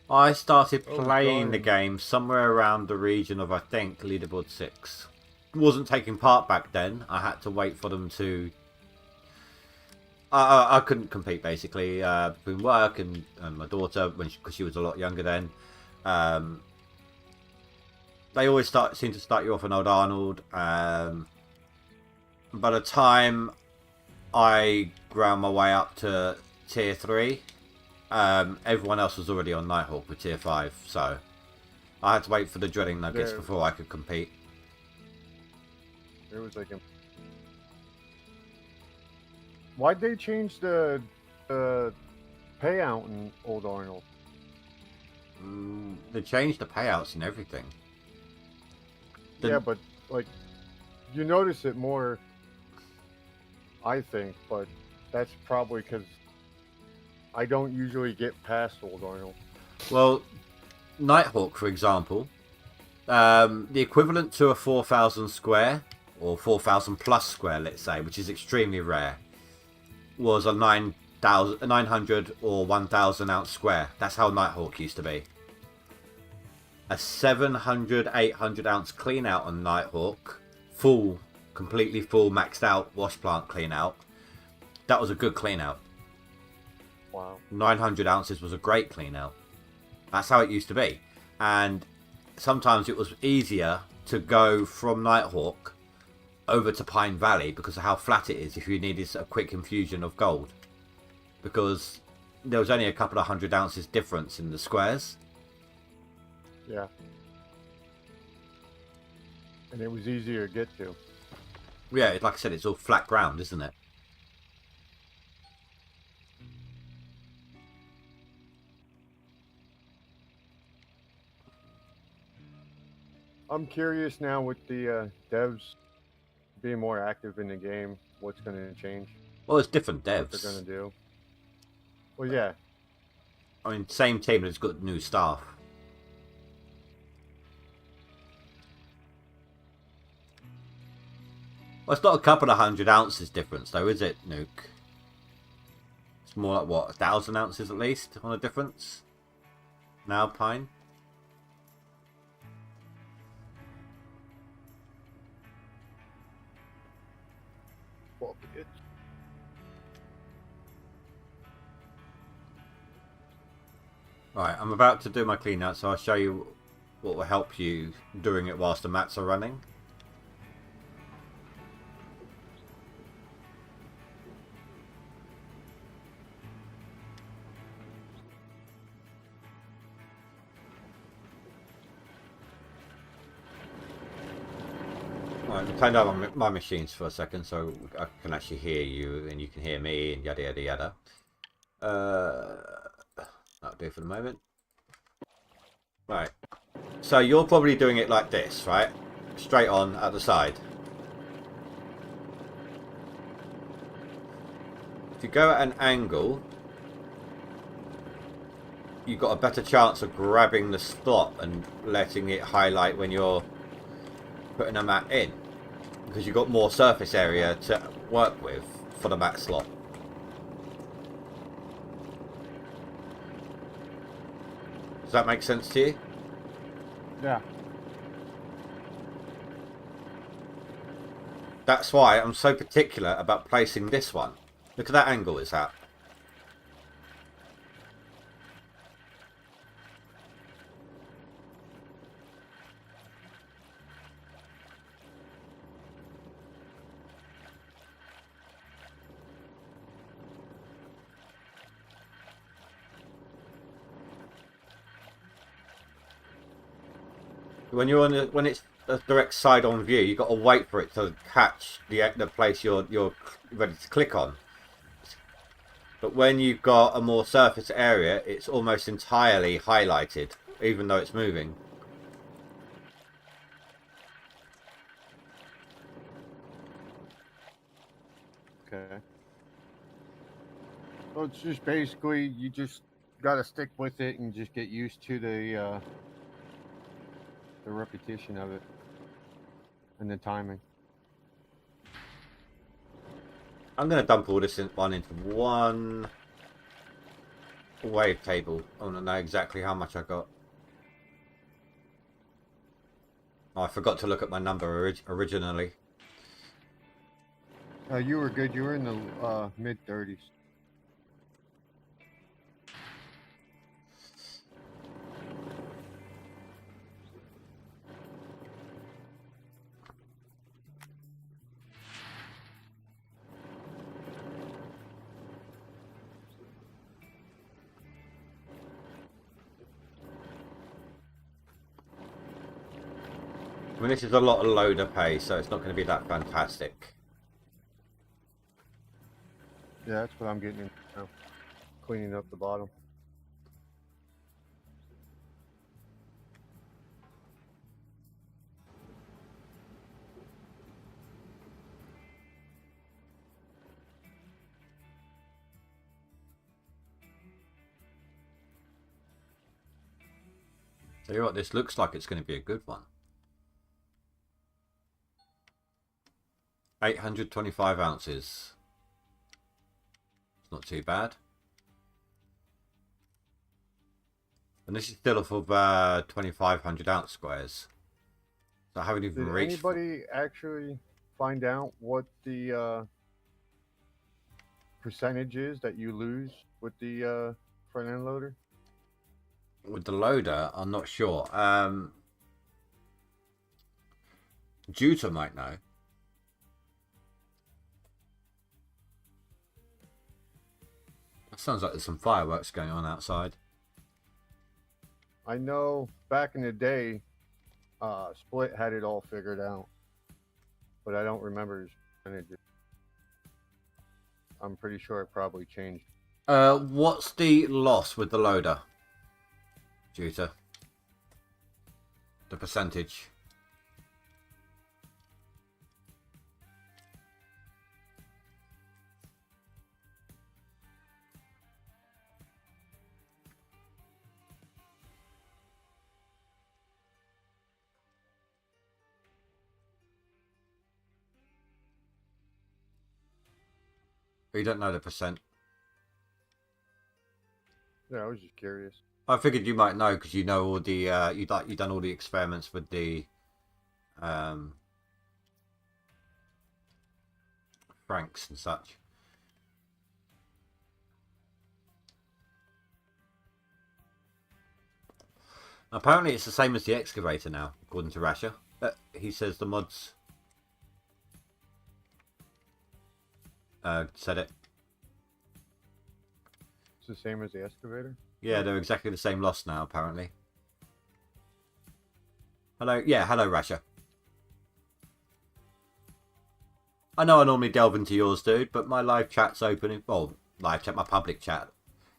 I started playing the game somewhere around the region of, I think, Leaderboard 6. Wasn't taking part back then. I had to wait for them to... I couldn't compete, basically, between work and my daughter, because she was a lot younger then. They always seem to start you off on Old Arnold. By the time I ground my way up to Tier 3, everyone else was already on Nighthawk with Tier 5, so I had to wait for the drilling nuggets before I could compete. It was like why'd they change the payout in Old Arnold? They changed the payouts and everything. Yeah, but like you notice it more, I think, but that's probably because I don't usually get past Old Arnold. Well, Nighthawk, for example, the equivalent to a 4,000 square, or 4,000 plus square, let's say, which is extremely rare, was a 900 or 1,000 ounce square. That's how Nighthawk used to be. A 700, 800 ounce clean out on Nighthawk, full, completely full, maxed out wash plant clean out. That was a good clean out. Wow. 900 ounces was a great clean out. That's how it used to be. And sometimes it was easier to go from Nighthawk over to Pine Valley because of how flat it is if you needed a quick infusion of gold. Because there was only a couple of 100 ounces difference in the squares. Yeah. And it was easier to get to. Yeah, like I said, it's all flat ground, isn't it? I'm curious now with the devs being more active in the game, what's going to change, Well, it's different what they're devs. going to do. Well, yeah. I mean, same team, but it's got new staff. Well, it's not a couple of 100 ounces difference, though, is it, Nuke? It's more like, what, 1,000 ounces at least on a difference? Now, Pine? Well, Right, I'm about to do my clean out, so I'll show you what will help you doing it whilst the mats are running. Right, I'll turn down my machines for a second so I can actually hear you and you can hear me and yada yada yada. That'll do for the moment. Right, so you're probably doing it like this, right? Straight on at the side. If you go at an angle, you've got a better chance of grabbing the slot and letting it highlight when you're putting a mat in, because you've got more surface area to work with for the mat slot. Does that make sense to you? yeah. That's why I'm so particular about placing this one. Look at that angle it's at. When you're on when it's a direct side on view, you've got to wait for it to catch the place you're ready to click on. But when you've got a more surface area, it's almost entirely highlighted, even though it's moving. Okay. Well, it's just basically you just got to stick with it and just get used to the repetition of it and the timing. I'm going to dump all this one into one wave table. I want to know exactly how much I got. Oh, I forgot to look at my number originally. You were good. You were in the mid-30s. I mean, this is a lot of loader pay, so it's not going to be that fantastic. Yeah, that's what I'm getting into now. cleaning up the bottom. Tell you what, this looks like it's going to be a good one. 825 ounces. It's not too bad. And this is still off of 2,500 ounce squares. So I haven't even Did reached. anybody actually find out what the percentage is that you lose with the front end loader? With the loader, I'm not sure. Juta might know. That sounds like there's some fireworks going on outside. I know back in the day, Split had it all figured out, but I don't remember his percentages. I'm pretty sure it probably changed. What's the loss with the loader, Juta? The percentage. You don't know the percent. Yeah, I was just curious. I figured you might know because you know all the you've done all the experiments with the Franks and such. Apparently, it's the same as the excavator now, according to Rasha. He says the mods said it. It's the same as the excavator? Yeah, they're exactly the same loss now, apparently. Hello, yeah, hello, Rasha. I know I normally delve into yours, dude, but my live chat's open. Well, live chat, my public chat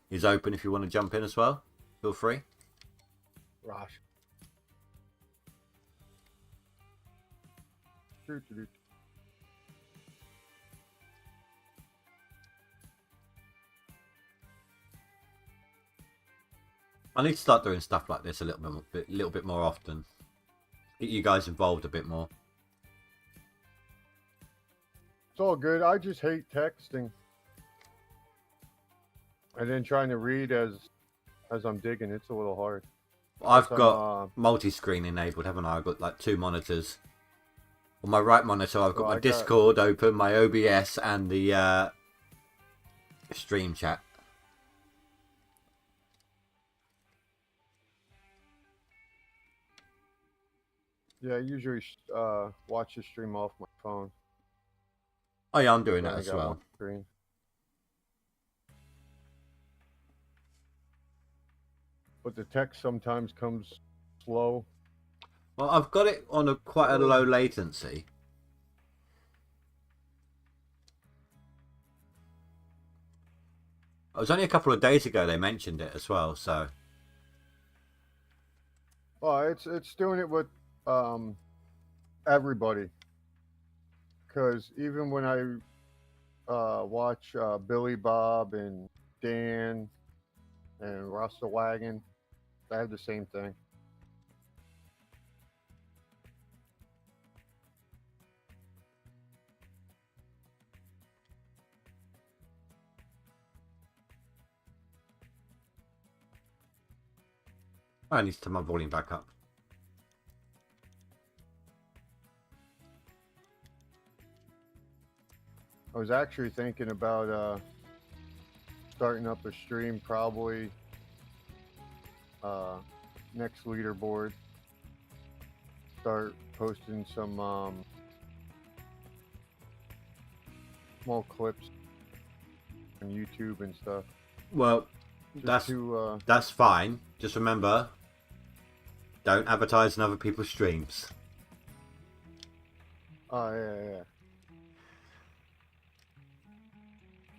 is open if you want to jump in as well. Feel free. Rosh. I need to start doing stuff like this a little bit more often. Get you guys involved a bit more. It's all good. I just hate texting. And then trying to read as I'm digging, it's a little hard. I've got multi-screen enabled, haven't I? I've got like 2 monitors. On my right monitor, I've got my Discord open, my OBS, and the stream chat. Yeah, I usually watch the stream off my phone. Oh yeah, I'm doing that as well. Screen. But the text sometimes comes slow. Well, I've got it on quite a low latency. It was only a couple of days ago they mentioned it as well, so. Well, it's doing it with everybody. Because even when I watch Billy Bob and Dan and Rasta Wagon, they have the same thing. I need to turn my volume back up. I was actually thinking about starting up a stream probably next leaderboard. Start posting some small clips on YouTube and stuff. Well, that's fine. Just remember, don't advertise on other people's streams. Oh yeah.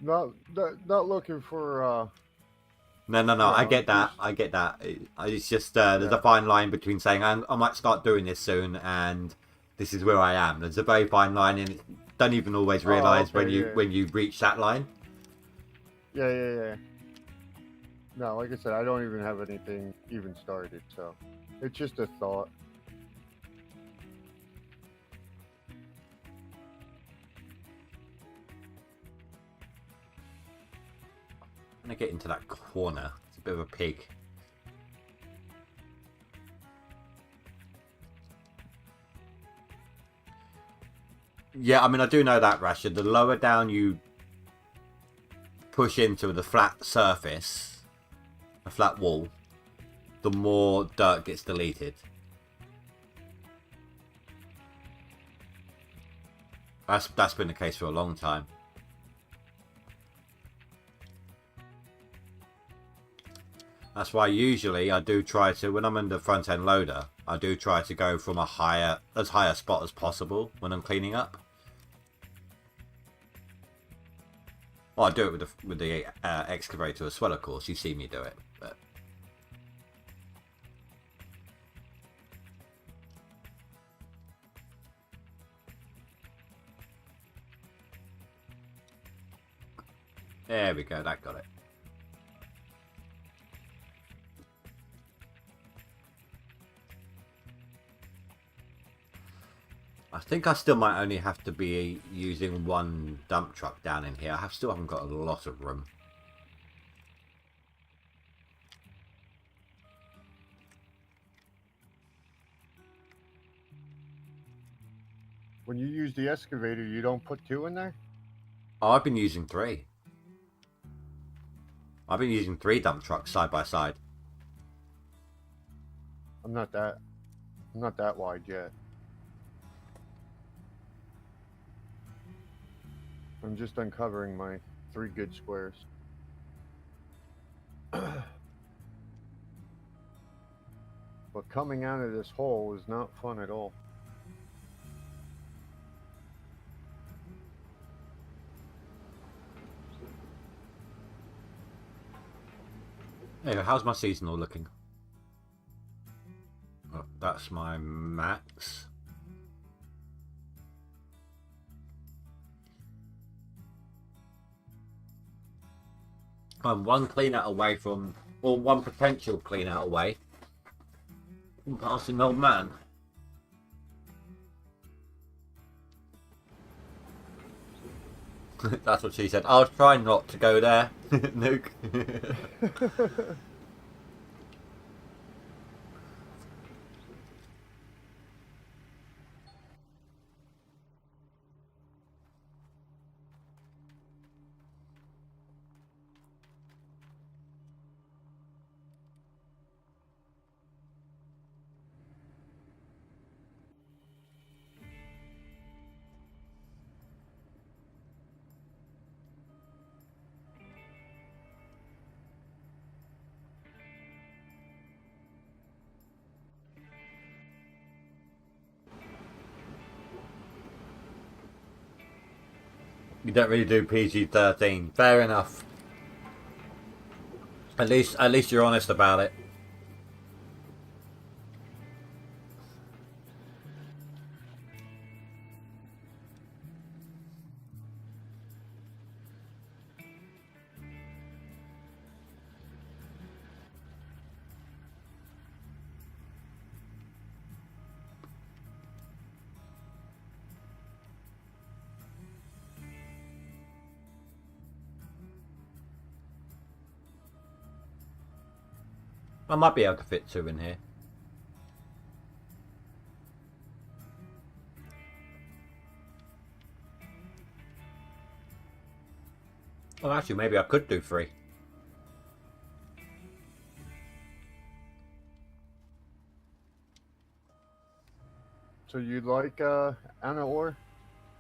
Not looking for No. I No, get that. just I get that. It's just there's yeah. a fine line between saying I might start doing this soon and this is where I am. There's a very fine line, and don't even always Oh, realise okay, yeah, when you reach that line. yeah. No, like I said, I don't even have anything even started, so it's just a thought. I'm gonna get into that corner. It's a bit of a pig. Yeah, I mean I do know that, Rashid. The lower down you push into the flat surface, a flat wall, the more dirt gets deleted. That's been the case for a long time. That's why usually I do try to, when I'm in the front end loader, I do try to go from as high a spot as possible when I'm cleaning up. Well, I do it with the excavator as well, of course. You see me do it, but there we go. That got it. I think I still might only have to be using one dump truck down in here. Still haven't got a lot of room. When you use the excavator, you don't put two in there? Oh, I've been using 3. I've been using 3 dump trucks side by side. I'm not that wide yet. I'm just uncovering my 3 good squares. But coming out of this hole is not fun at all. Anyway, how's my seasonal looking? Oh, that's my max. I'm one clean out away from, or one potential clean out away from passing old man. That's what she said. I was trying not to go there, Nuke. You don't really do PG-13. Fair enough. At least you're honest about it. I might be able to fit 2 in here. Well, actually, maybe I could do 3. So you like Anna Orr?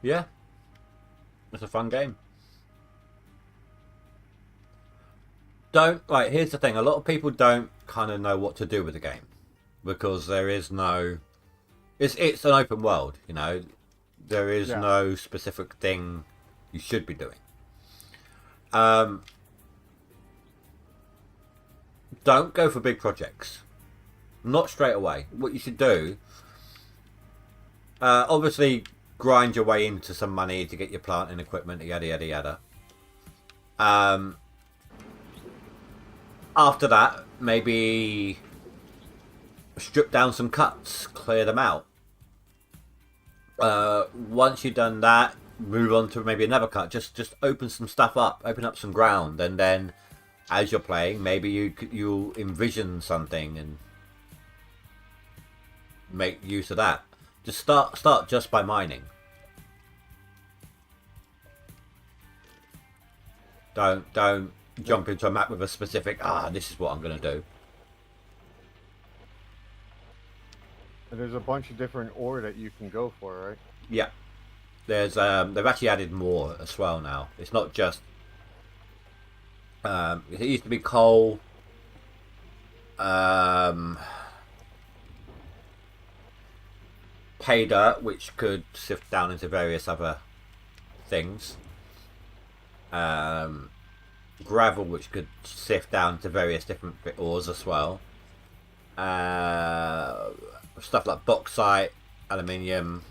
Yeah, it's a fun game. Here's the thing. A lot of people don't kind of know what to do with the game because there is no. It's an open world, you know. There is no specific thing you should be doing. don't go for big projects. Not straight away. What you should do, obviously, grind your way into some money to get your plant and equipment, yada yada yada. After that, maybe strip down some cuts, clear them out. Once you've done that, move on to maybe another cut. Just open some stuff up, open up some ground, and then as you're playing, maybe you'll envision something and make use of that. Just start just by mining. Don't jump into a map with a specific this is what I'm gonna do. And there's a bunch of different ore that you can go for, right? Yeah. There's they've actually added more as well now. It's not just it used to be coal, pay dirt, which could sift down into various other things. Gravel, which could sift down to various different ores as well. Stuff like bauxite, aluminium,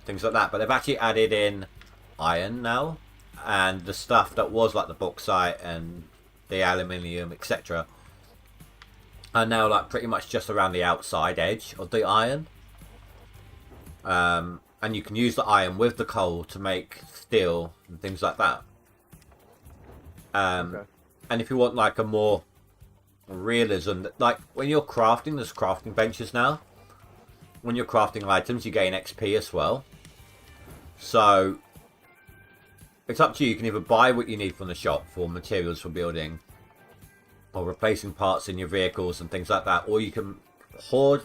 things like that. But they've actually added in iron now, and the stuff that was like the bauxite and the aluminium, etc., are now like pretty much just around the outside edge of the iron. And you can use the iron with the coal to make steel and things like that. Okay. And if you want like a more realism, like when you're crafting, there's crafting benches now. When you're crafting items, you gain XP as well. So it's up to you. You can either buy what you need from the shop for materials for building or replacing parts in your vehicles and things like that, or you can hoard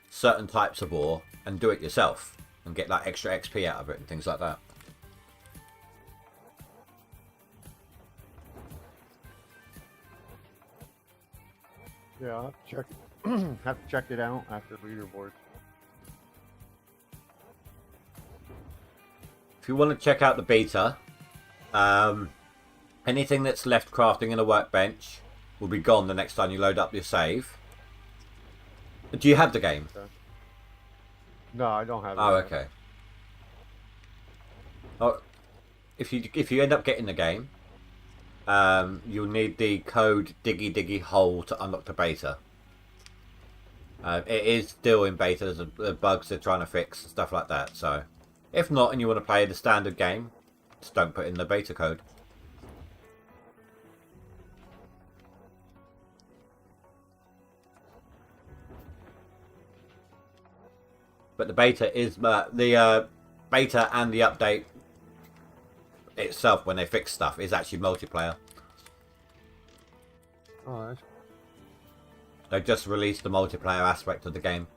certain types of ore and do it yourself and get that extra XP out of it and things like that. Yeah, I'll have to check. Have to check it out after leaderboards. If you want to check out the beta, anything that's left crafting in a workbench will be gone the next time you load up your save. Do you have the game? Okay. No, I don't have it. Oh, yet. okay. Oh, if you end up getting the game, you'll need the code Diggy Diggy Hole to unlock the beta. It is still in beta. There's bugs they're trying to fix and stuff like that. So, if not, and you want to play the standard game, just don't put in the beta code. But the beta is the beta and the update itself, when they fix stuff, is actually multiplayer. Oh, that's They just released the multiplayer aspect of the game.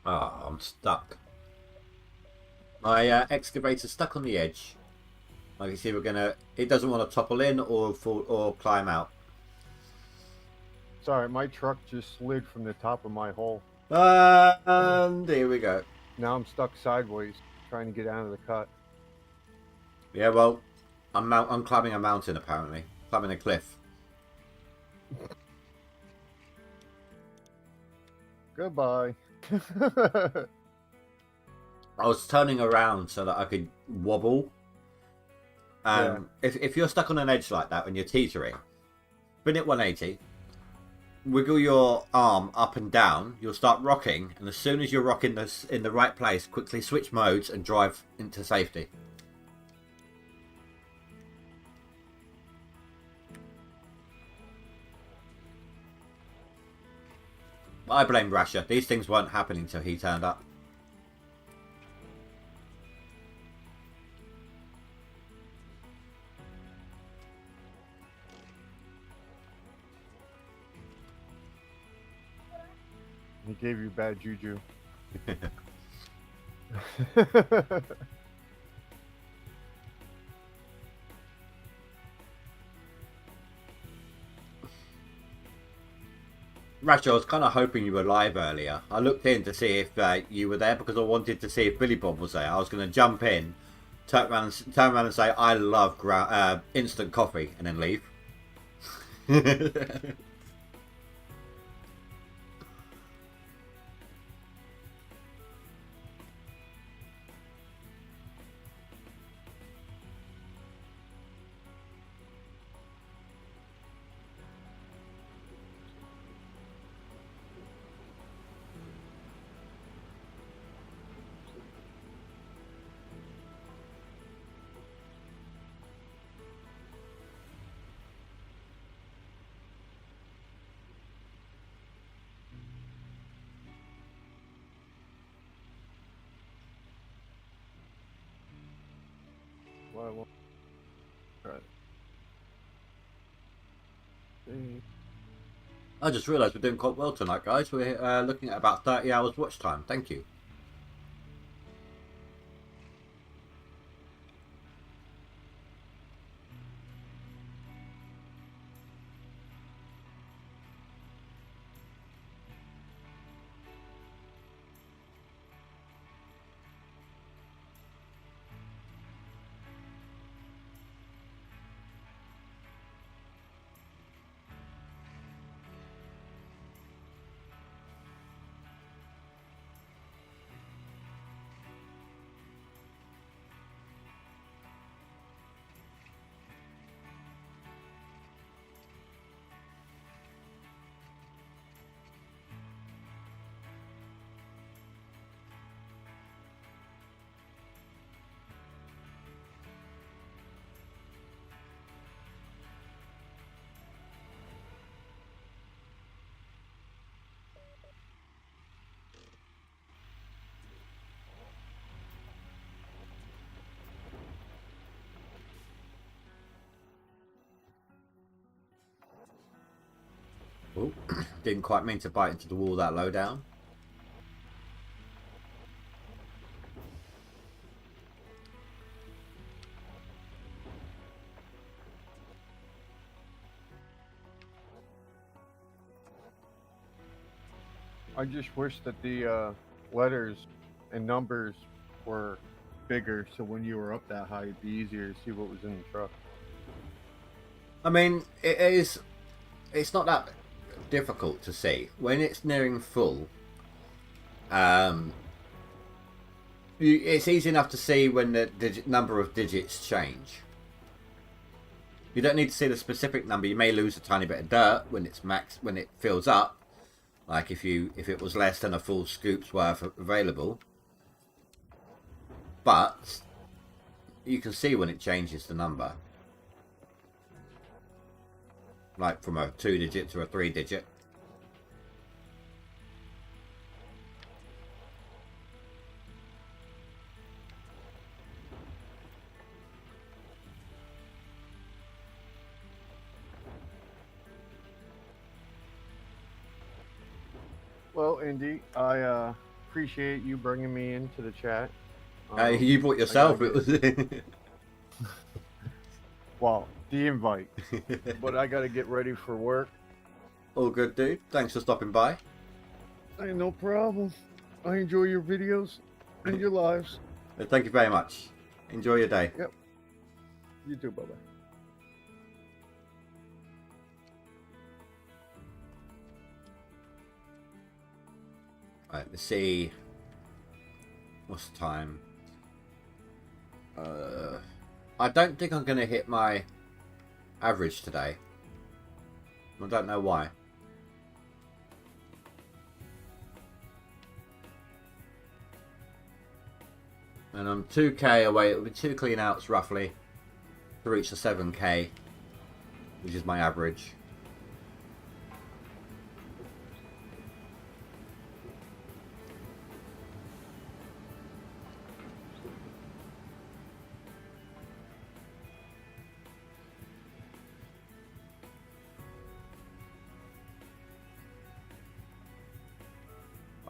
Oh, I'm stuck. My excavator's stuck on the edge. Like you see, it doesn't want to topple in or climb out. sorry. My truck just slid from the top of my hole. And here we go. Now I'm stuck sideways, trying to get out of the cut. Yeah, well, I'm climbing a mountain apparently. Climbing a cliff. Goodbye. I was turning around so that I could wobble. If you're stuck on an edge like that when you're teetering, spin it 180, wiggle your arm up and down, you'll start rocking, and as soon as you're rocking this in the right place, quickly switch modes and drive into safety. I blame Rasha. These things weren't happening until he turned up. He gave you bad juju. Rachel, I was kind of hoping you were live earlier. I looked in to see if you were there because I wanted to see if Billy Bob was there. I was going to jump in, turn around and say, I love instant coffee, and then leave. Well, I won't try it. See. I just realised we're doing quite well tonight, guys. We're looking at about 30 hours watch time. Thank you. Oh, didn't quite mean to bite into the wall that low down. I just wish that the letters and numbers were bigger, so when you were up that high, it'd be easier to see what was in the truck. I mean, it is. It's not that difficult to see when it's nearing full. It's easy enough to see when the number of digits change. You don't need to see the specific number. You may lose a tiny bit of dirt when it's when it fills up. Like if it was less than a full scoop's worth available. But you can see when it changes the number. Like from a 2-digit to a 3-digit. Well, Indy, I appreciate you bringing me into the chat. You brought yourself. It was. Well, the invite, but I got to get ready for work. All good, dude. Thanks for stopping by. Hey, no problem. I enjoy your videos and your lives. Thank you very much. Enjoy your day. Yep. You too. Bye-bye. Right, let's see. What's the time? I don't think I'm going to hit my average today. I don't know why. And I'm 2k away. It'll be 2 clean outs roughly to reach the 7k, which is my average.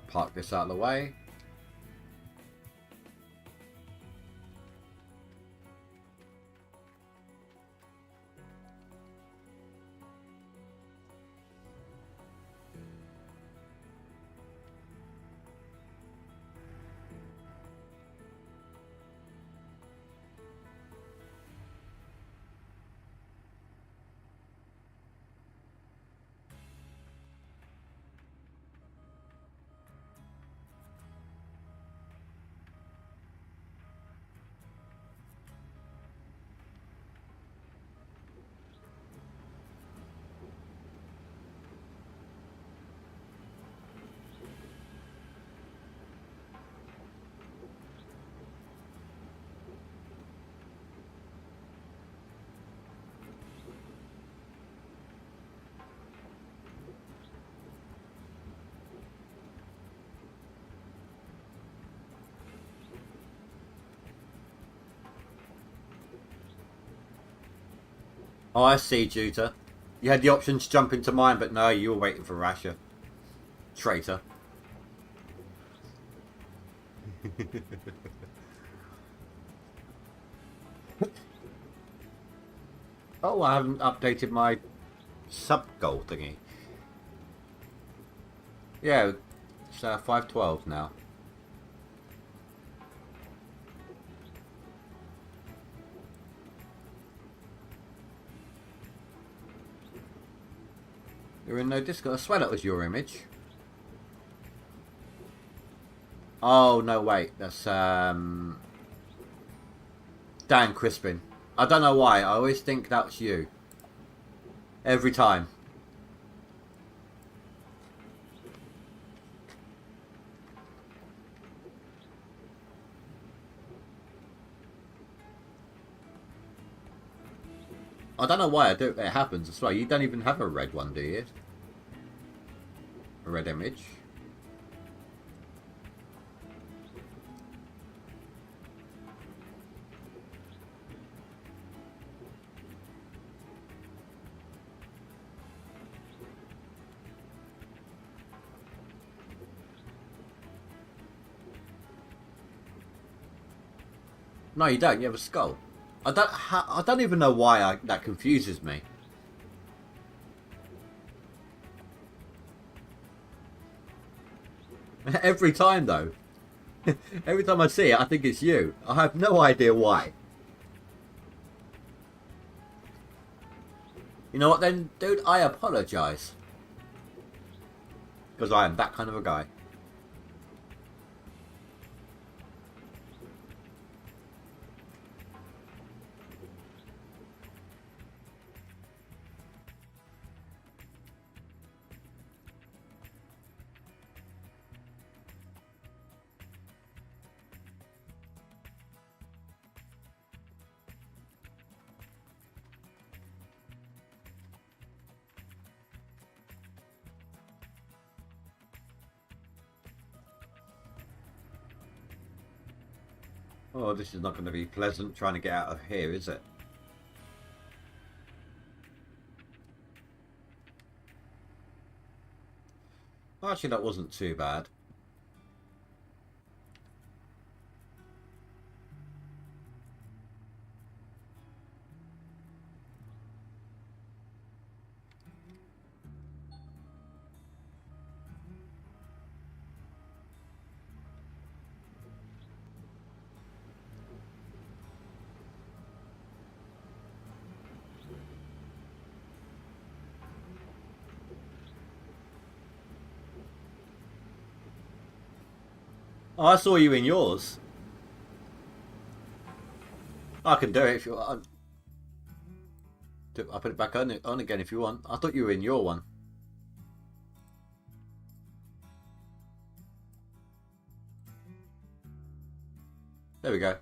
Park this out of the way. Oh, I see, Juta. You had the option to jump into mine, but no, you were waiting for Rasha. Traitor. Oh, I haven't updated my sub-goal thingy. Yeah, it's 512 now. You're in no Discord. I swear that was your image. Oh, no, wait. That's, Dan Crispin. I don't know why. I always think that's you. Every time. I don't know why it happens. I swear, you don't even have a red one, do you? A red image. No, you don't. You have a skull. I don't even know why that confuses me. Every time, though. Every time I see it, I think it's you. I have no idea why. You know what then, dude? I apologise. Because I am that kind of a guy. Oh, this is not going to be pleasant trying to get out of here, is it? Well, actually, that wasn't too bad. Oh, I saw you in yours. I can do it if you want. I'll put it back on again if you want. I thought you were in your one. There we go.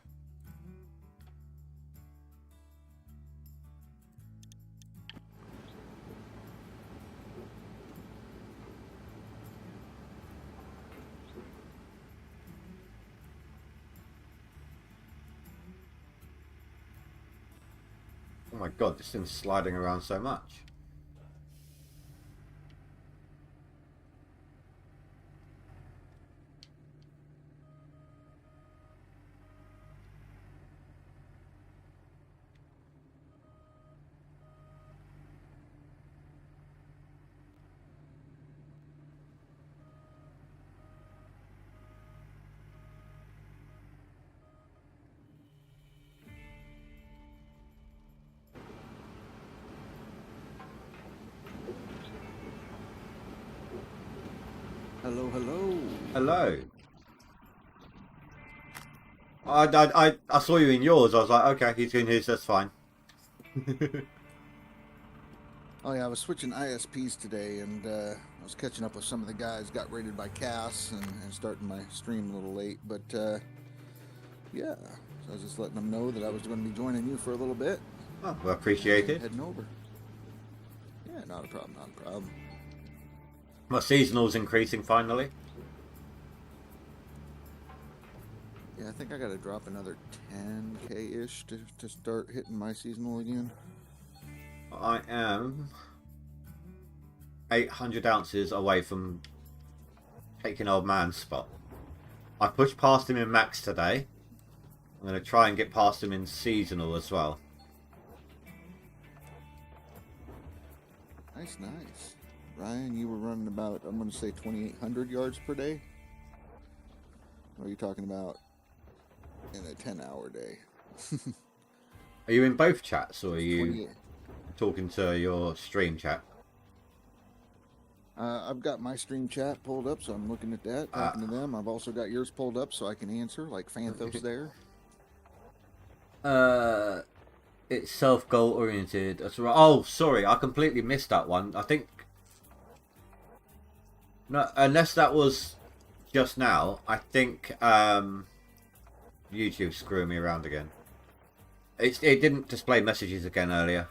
Oh my god, this thing's sliding around so much. Hello, hello. Hello. I saw you in yours. I was like, okay, he's in his. That's fine. Oh yeah, I was switching ISPs today, and I was catching up with some of the guys. Got rated by Cass, and starting my stream a little late. But yeah, so I was just letting them know that I was going to be joining you for a little bit. Oh, well, appreciate it. Heading over. Yeah, not a problem, not a problem. My seasonal's increasing finally. Yeah, I think I got to drop another 10k ish to start hitting my seasonal again. I am 800 ounces away from taking old man's spot. I pushed past him in max today. I'm going to try and get past him in seasonal as well. Nice, nice. Ryan, you were running about, I'm going to say 2,800 yards per day? Or are you talking about in a 10-hour day? Are you in both chats or are you 28. talking to your stream chat? I've got my stream chat pulled up, so I'm looking at that, talking to them. I've also got yours pulled up so I can answer, like Phanthos there. It's self-goal oriented. That's right. Oh, sorry, I completely missed that one. I think... No, unless that was just now, I think YouTube's screwing me around again. It didn't display messages again earlier.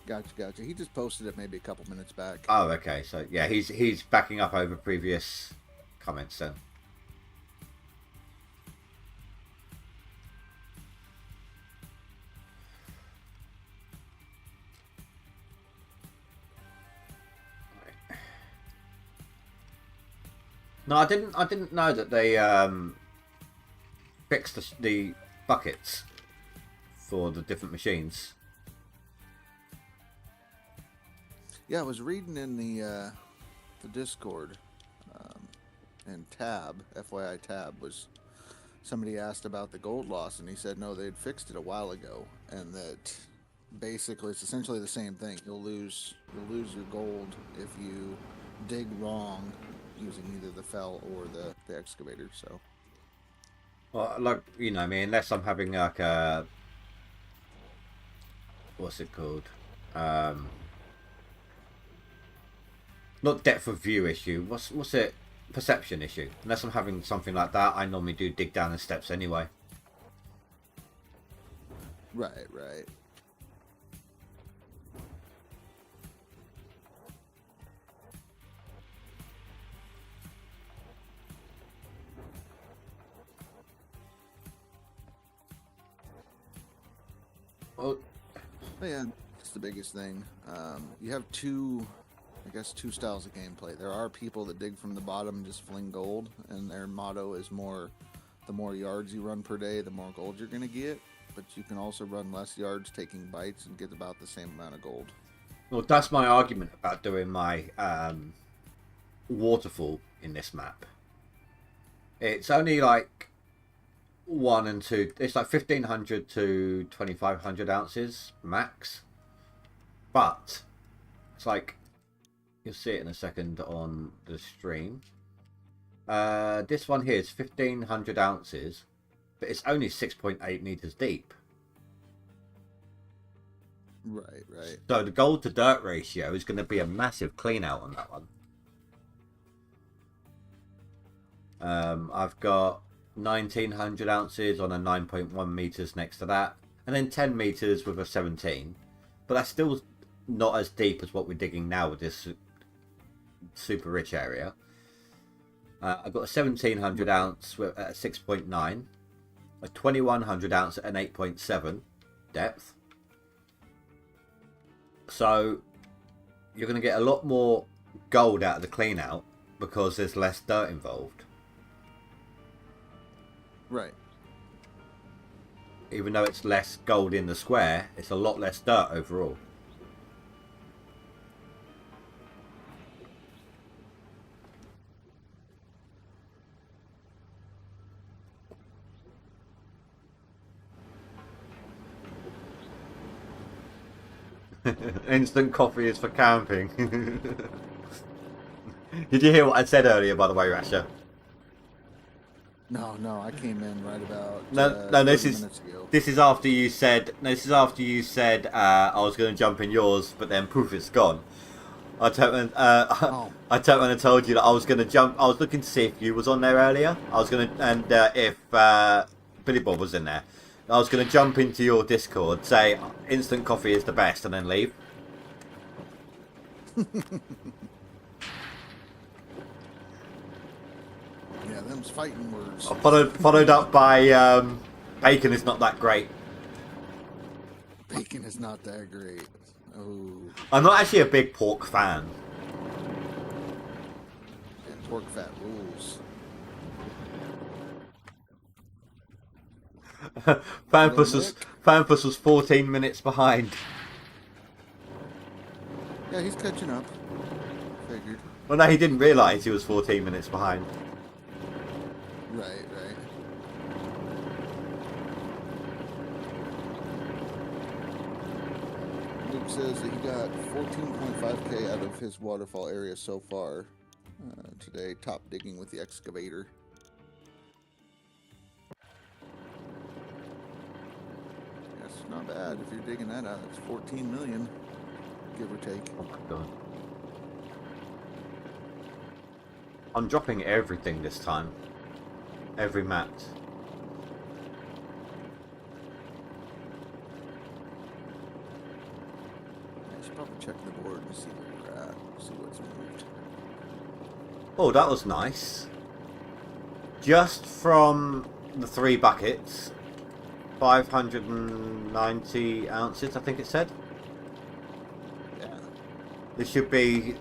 Gotcha. He just posted it maybe a couple minutes back. Oh, okay. So yeah, he's backing up over previous comments then. No, I didn't know that they fixed the buckets for the different machines. Yeah, I was reading in the Discord, and Tab, FYI Tab, was somebody asked about the gold loss, and he said no, they'd fixed it a while ago, and that basically it's essentially the same thing. You'll lose your gold if you dig wrong using either the fell or the excavator. So, Well, like, you know, I mean, unless I'm having like a, what's it called? Not depth of view issue. What's it? Perception issue. Unless I'm having something like that, I normally do dig down the steps anyway. right. Well, But yeah, that's the biggest thing. You have two styles of gameplay. There are people that dig from the bottom and just fling gold, and their motto is the more yards you run per day, the more gold you're going to get. But you can also run less yards taking bites and get about the same amount of gold. well, that's my argument about doing my waterfall in this map. It's only like 1 and 2. It's like 1,500 to 2,500 ounces max, but it's like, you'll see it in a second on the stream. This one here is 1,500 ounces, but it's only 6.8 meters deep. Right. So the gold to dirt ratio is going to be a massive clean out on that one. I've got 1,900 ounces on a 9.1 meters next to that, and then 10 meters with a 17. But that's still not as deep as what we're digging now with this super rich area. I've got a 1,700 ounce at 6.9, a 2,100 ounce at an 8.7 depth. So you're going to get a lot more gold out of the clean out because there's less dirt involved. Right. Even though it's less gold in the square, it's a lot less dirt overall. Instant coffee is for camping. Did you hear what I said earlier, by the way, Rasha? No, I came in right about No, 30 this minutes ago. is after you said. No, this is after you said I was going to jump in yours, but then poof, it's gone. I turned and told you that I was going to jump. I was looking to see if you was on there earlier. I was going to, and if Billy Bob was in there, I was going to jump into your Discord, say instant coffee is the best, and then leave. Yeah, them's fighting words. Followed up by bacon is not that great. Bacon bacon is not that great. Oh, I'm not actually a big pork fan. and pork fat rules. Fanpus was 14 minutes behind. Yeah, he's catching up. Figured. Well, no, he didn't realise he was 14 minutes behind. Right, right. Luke says that he got 14.5k out of his waterfall area so far today, top digging with the excavator. That's not bad. If you're digging that out, that's 14 million, give or take. Oh my god. I'm dropping everything this time. Every mat. I should probably check the board and see where we're at, see what's moved. Oh, that was nice. Just from the 3 buckets, 590 ounces, I think it said. Yeah. This should be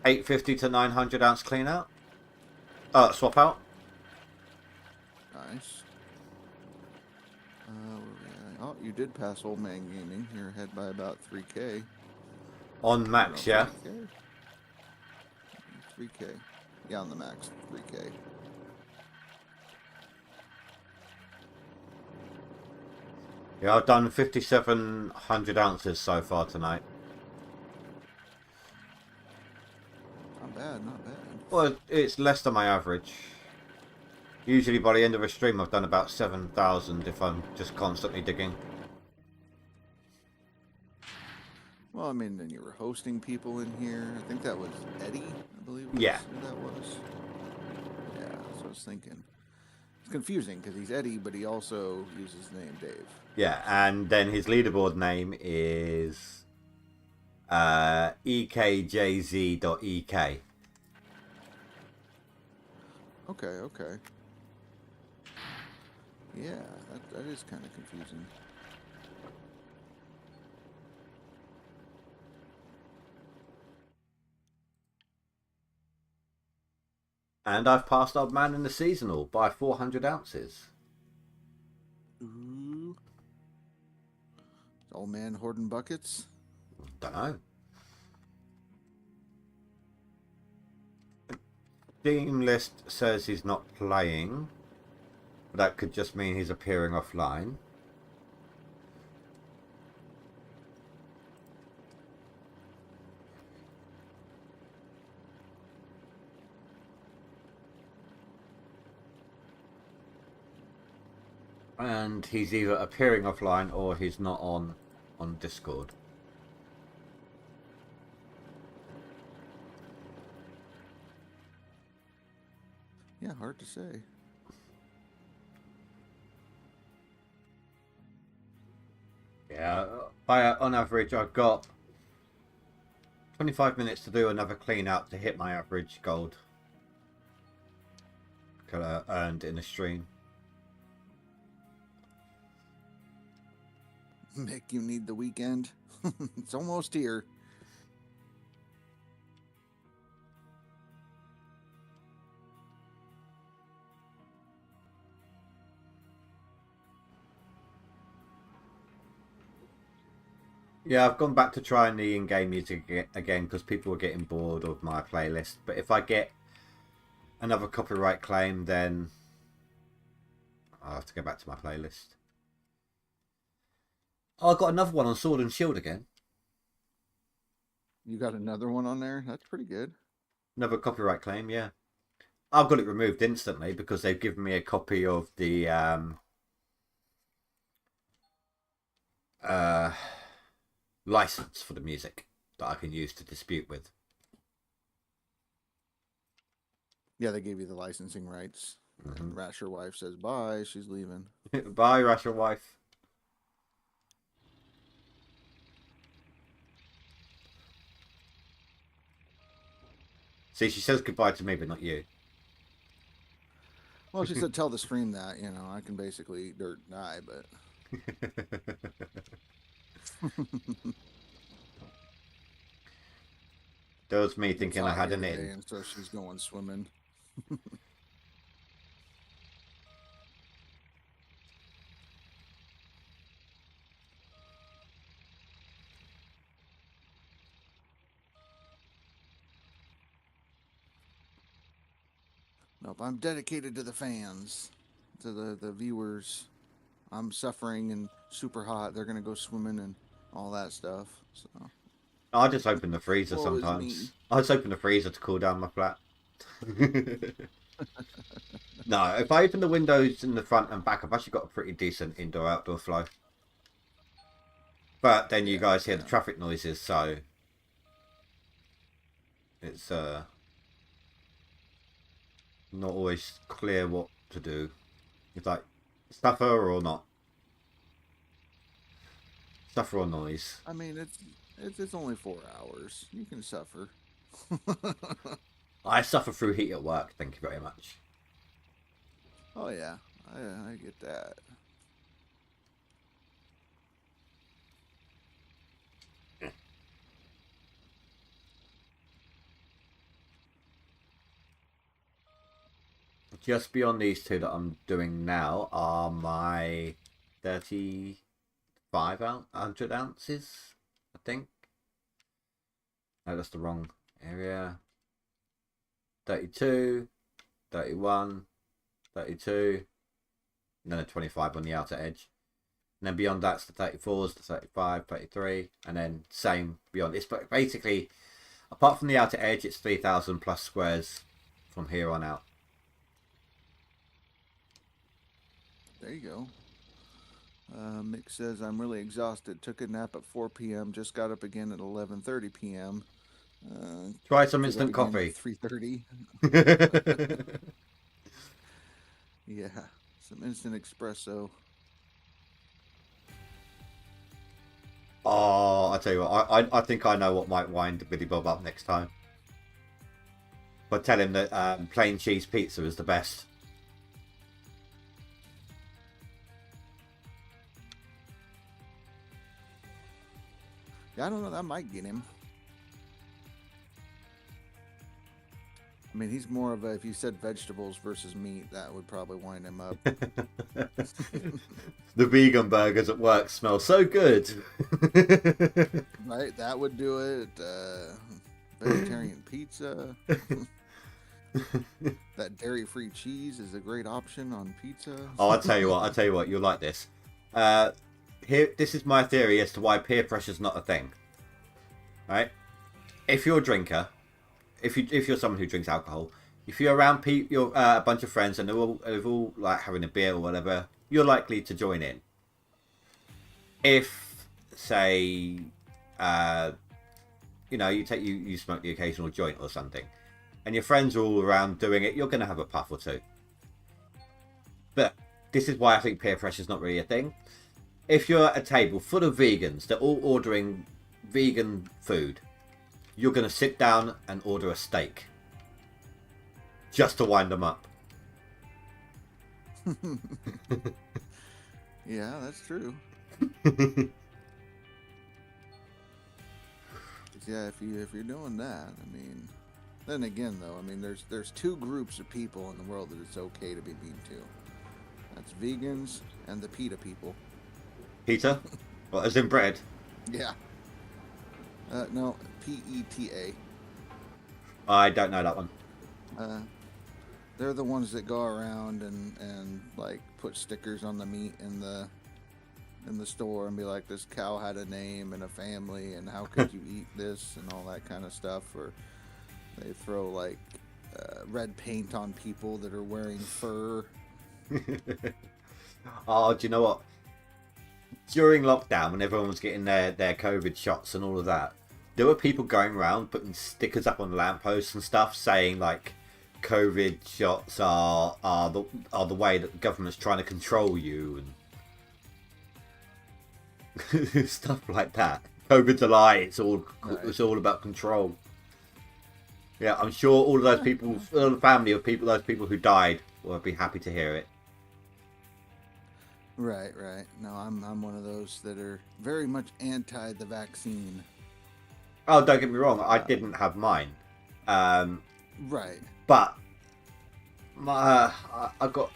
850 to 900 ounce clean out. Swap out. Nice. Where we at? Oh, you did pass Old Man Gaming. You're ahead by about 3k. On max, yeah. 3K? 3k. Yeah, on the max, 3k. Yeah, I've done 5,700 ounces so far tonight. Not bad, not bad. Well, it's less than my average. Usually by the end of a stream I've done about 7,000 if I'm just constantly digging. Well, I mean, then you were hosting people in here. I think that was Eddie, I believe. Yeah. Who that was. Yeah, that's what I was thinking. It's confusing because he's Eddie, but he also uses the name Dave. Yeah, and then his leaderboard name is ekjz.ek. Okay, okay. Yeah, that is kind of confusing. And I've passed Old Man in the seasonal by 400 ounces. Ooh. Old man hoarding buckets? Don't know. Team list says he's not playing. That could just mean he's appearing offline. And he's either appearing offline or he's not on Discord. Yeah, hard to say. Yeah, on average I've got 25 minutes to do another clean out to hit my average gold earned in a stream. Mick, you need the weekend. It's almost here. Yeah, I've gone back to trying the in-game music again because people were getting bored of my playlist. But if I get another copyright claim, then I'll have to go back to my playlist. Oh, I got another one on Sword and Shield again. You got another one on there? That's pretty good. Another copyright claim, yeah. I've got it removed instantly because they've given me a copy of the license for the music that I can use to dispute with. Yeah, they gave you the licensing rights. And Rasher wife says bye. She's leaving. Bye, Russia wife. See, she says goodbye to me, but not you. Well, she said tell the stream that, you know, I can basically eat dirt and die, but There was me It's thinking I hot had here an today, in. and so she's going swimming. Nope, I'm dedicated to the fans, to the viewers. I'm suffering and super hot. They're gonna go swimming and all that stuff. So I just open the freezer woe is me. sometimes. I just open the freezer to cool down my flat. No, if I open the windows in the front and back, I've actually got a pretty decent indoor-outdoor flow. But then you Yeah, guys hear the yeah. traffic noises, so it's not always clear what to do. It's like suffer or not. Suffer or noise. I mean, it's only 4 hours. You can suffer. I suffer through heat at work, thank you very much. Oh yeah, I get that. Just beyond these two that I'm doing now are my 100 ounces, I think. No, that's the wrong area. 32, 31, 32, and then a 25 on the outer edge. And then beyond that's the 34s, the 35, 33, and then same beyond. It's basically, apart from the outer edge, it's 3,000 plus squares from here on out. There you go. Mick says, I'm really exhausted. Took a nap at 4 p.m. Just got up again at 11:30 p.m. Try some Get up instant again coffee. at 3:30. Yeah, some instant espresso. Oh, I tell you what, I think I know what might wind Billy Bob up next time. But tell him that plain cheese pizza is the best. Yeah, I don't know. That might get him. I mean, he's more of a, if you said vegetables versus meat, that would probably wind him up. The vegan burgers at work smell so good. Right? That would do it. Vegetarian pizza. That dairy-free cheese is a great option on pizza. Oh, I tell you what, you'll like this. This is my theory as to why peer pressure is not a thing. Right? If you're a drinker, if you're someone who drinks alcohol, if you're around a bunch of friends and they're all like having a beer or whatever, you're likely to join in. If, say, you smoke the occasional joint or something, and your friends are all around doing it, you're going to have a puff or two. But this is why I think peer pressure is not really a thing. If you're at a table full of vegans, they're all ordering vegan food, you're going to sit down and order a steak. Just to wind them up. Yeah, that's true. Yeah, if you're doing that, I mean, then again though, I mean, there's two groups of people in the world that it's okay to be mean to. That's vegans and the PETA people. Peter? Well, as in bread? Yeah. No, PETA. I don't know that one. They're the ones that go around and like put stickers on the meat in the store and be like, this cow had a name and a family and how could you eat this and all that kind of stuff. Or they throw like red paint on people that are wearing fur. Oh, do you know what? During lockdown, when everyone was getting their COVID shots and all of that, there were people going around putting stickers up on lampposts and stuff saying like COVID shots are the way that the government's trying to control you and stuff like that. COVID's a lie. It's all about control. Yeah, I'm sure all of those people, all the family of people, those people who died, will be happy to hear it. Right, right. No, I'm one of those that are very much anti the vaccine. Oh, don't get me wrong, I Uh, didn't have mine. Um, right. but I got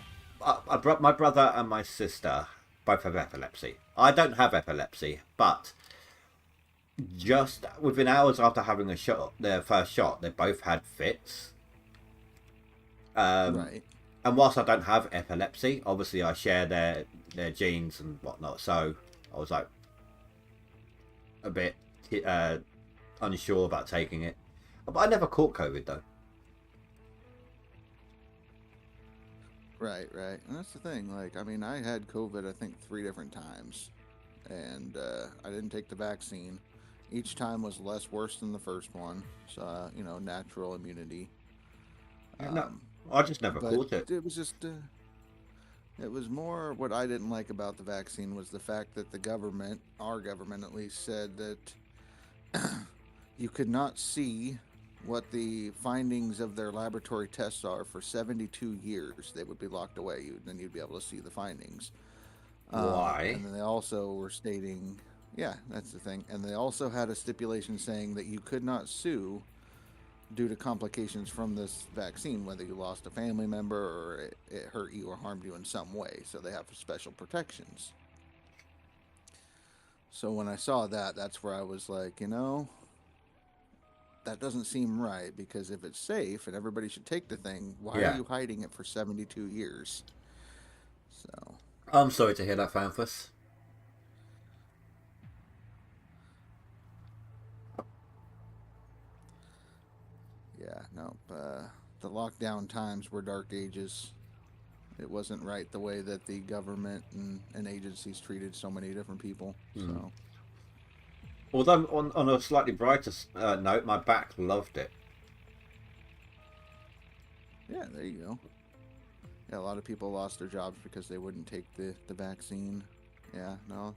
my brother and my sister both have epilepsy. I don't have epilepsy, but just within hours after having their first shot, they both had fits. Um, Right. and whilst I don't have epilepsy, obviously I share their genes and whatnot. So I was like a bit unsure about taking it. But I never caught COVID though. Right, right. And that's the thing. Like, I mean, I had COVID, I think, 3 different times. And I didn't take the vaccine. Each time was less worse than the first one. So, natural immunity. No, Um, I just never but caught it. it was just, it was more what I didn't like about the vaccine was the fact that the government, our government at least, said that you could not see what the findings of their laboratory tests are for 72 years. They would be locked away. Then you'd be able to see the findings. Why? And then they also were stating, yeah, that's the thing. And they also had a stipulation saying that you could not sue due to complications from this vaccine, whether you lost a family member or it hurt you or harmed you in some way. So they have special protections. So when I saw that, that's where I was like, that doesn't seem right, because if it's safe and everybody should take the thing, why Yeah. are you hiding it for 72 years? So, I'm sorry to hear that, Fanfus. yeah, no. The lockdown times were dark ages. It wasn't right the way that the government and agencies treated so many different people. So, Although on a slightly brighter note, my back loved it. yeah, there you go. Yeah, a lot of people lost their jobs because they wouldn't take the vaccine. Yeah, no.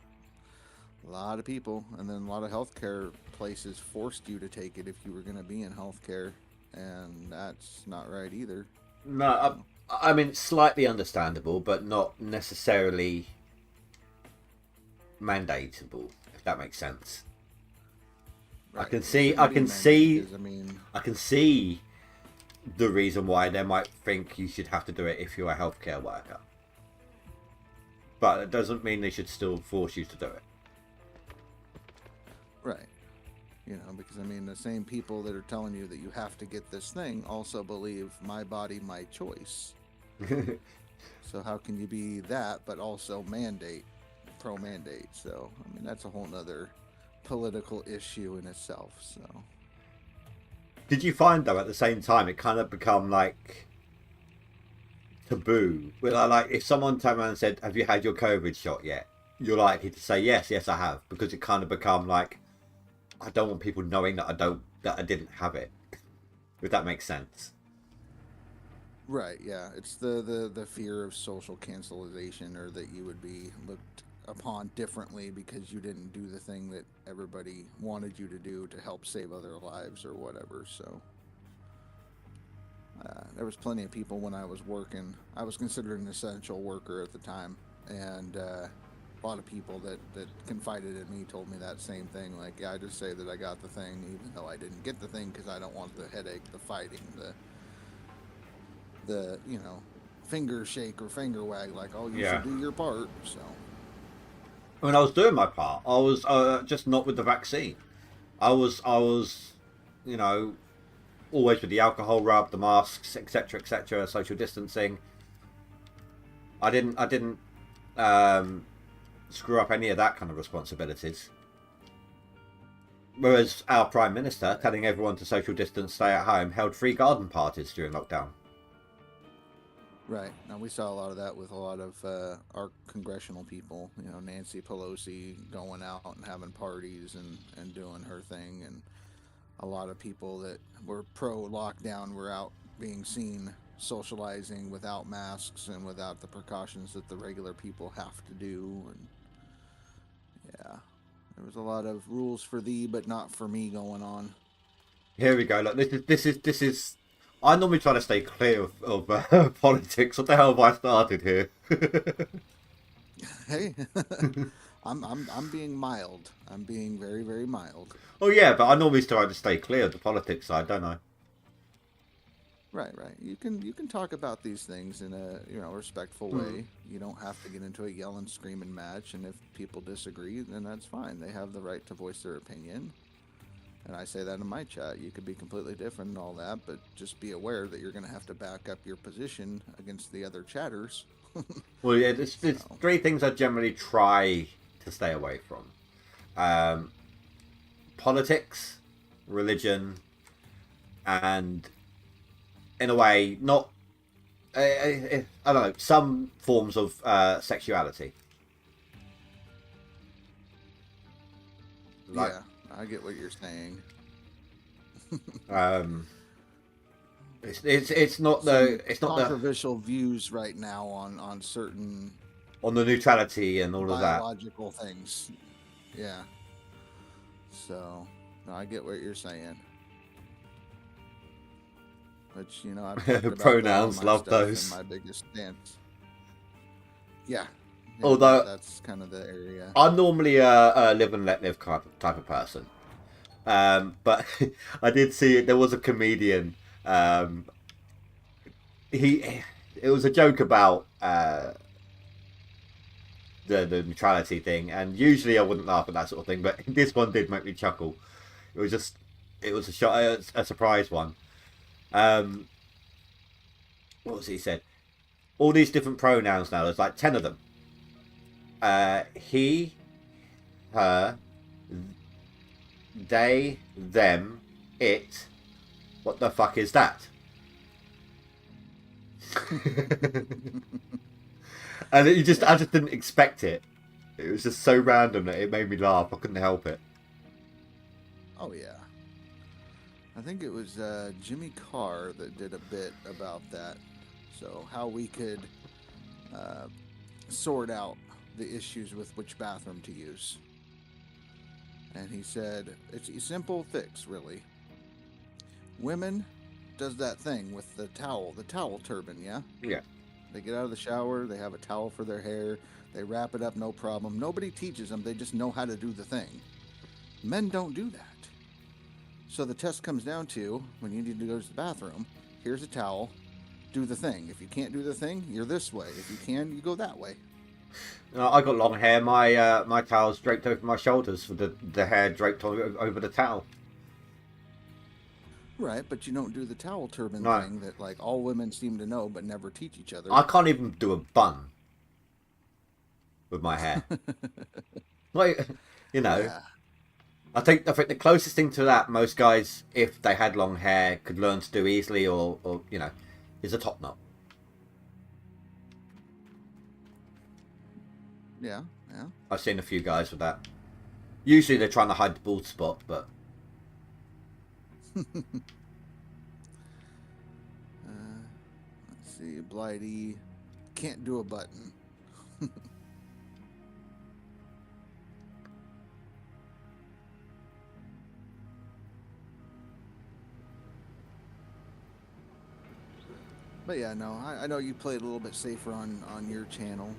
A lot of people, and then a lot of healthcare places forced you to take it if you were going to be in healthcare, and that's not right either. No, I mean, it's slightly understandable, but not necessarily mandatable, if that makes sense. Right. I can It see, shouldn't I be can mandated see, because, I mean, I can see the reason why they might think you should have to do it if you're a healthcare worker. But it doesn't mean they should still force you to do it. right. Because I mean, the same people that are telling you that you have to get this thing also believe my body, my choice. So how can you be that, but also pro mandate? So, I mean, that's a whole nother political issue in itself. So, Did you find though at the same time it kind of become like taboo? Well, like if someone turned around and said, "Have you had your COVID shot yet?" You're likely to say yes, yes, I have, because it kind of become like, I don't want people knowing that I didn't have it. If that makes sense. right, yeah, it's the fear of social cancellation, or that you would be looked upon differently because you didn't do the thing that everybody wanted you to do to help save other lives or whatever. So, there was plenty of people when I was working. I was considered an essential worker at the time, and a lot of people that confided in me told me that same thing. Like, yeah, I just say that I got the thing, even though I didn't get the thing, because I don't want the headache, the fighting, the finger shake or finger wag. Like, oh, you should do your part. So, When I was doing my part, I was just not with the vaccine. I was, you know, always with the alcohol rub, the masks, etc., social distancing. I didn't screw up any of that kind of responsibilities. Whereas our Prime Minister, telling everyone to social distance, stay at home, held free garden parties during lockdown. right. Now, we saw a lot of that with a lot of our congressional people. Nancy Pelosi going out and having parties and doing her thing. And a lot of people that were pro-lockdown were out being seen socializing without masks and without the precautions that the regular people have to do. And yeah, there was a lot of rules for thee, but not for me going on. Here we go. Look, this is. I normally try to stay clear of politics. What the hell have I started here? Hey, I'm being mild. I'm being very, very mild. Oh yeah, but I normally try to stay clear of the politics side, don't I? Right, right. You can talk about these things in a respectful Hmm. way. You don't have to get into a yelling, screaming match. And if people disagree, then that's fine. They have the right to voice their opinion. And I say that in my chat. You could be completely different and all that, but just be aware that you're going to have to back up your position against the other chatters. Well, yeah, there's So three things I generally try to stay away from: um, politics, religion, and in a way, not I don't know, some forms of sexuality. Like, yeah, I get what you're saying. um, it's not Some the controversial views right now on certain on the neutrality and all of that. biological things. Yeah. So, no, I get what you're saying. Which, I've talked about that on Pronouns, my love stuff and those. my biggest stance. Yeah. Yeah, Although that's kind of the area. I'm normally a live and let live type of person. But I did see there was a comedian. Um, he it was a joke about the neutrality thing, and usually I wouldn't laugh at that sort of thing, but this one did make me chuckle. It was just it was a surprise one. Um, what was it he said? All these different pronouns now. There's like 10 of them. He, her, they, them, it. What the fuck is that? And I just didn't expect it. It was just so random that it made me laugh. I couldn't help it. Oh, yeah. I think it was Jimmy Carr that did a bit about that. So, how we could uh, sort out the issues with which bathroom to use. And he said, it's a simple fix, really. Women does that thing with the towel turban, yeah? Yeah. They get out of the shower, they have a towel for their hair, they wrap it up, no problem. Nobody teaches them, they just know how to do the thing. Men don't do that. So the test comes down to when you need to go to the bathroom, here's a towel, do the thing. If you can't do the thing, you're this way. If you can, you go that way. I got long hair. My towel's draped over my shoulders with the hair draped over the towel. Right, but you don't do the towel turban No. thing that like all women seem to know but never teach each other. I can't even do a bun with my hair. Like, Yeah. I think the closest thing to that most guys, if they had long hair, could learn to do easily, or is a top knot. Yeah, yeah. I've seen a few guys with that. Usually they're trying to hide the bald spot, but Let's see, Blighty can't do a button. But yeah, no, I know you played a little bit safer on your channel.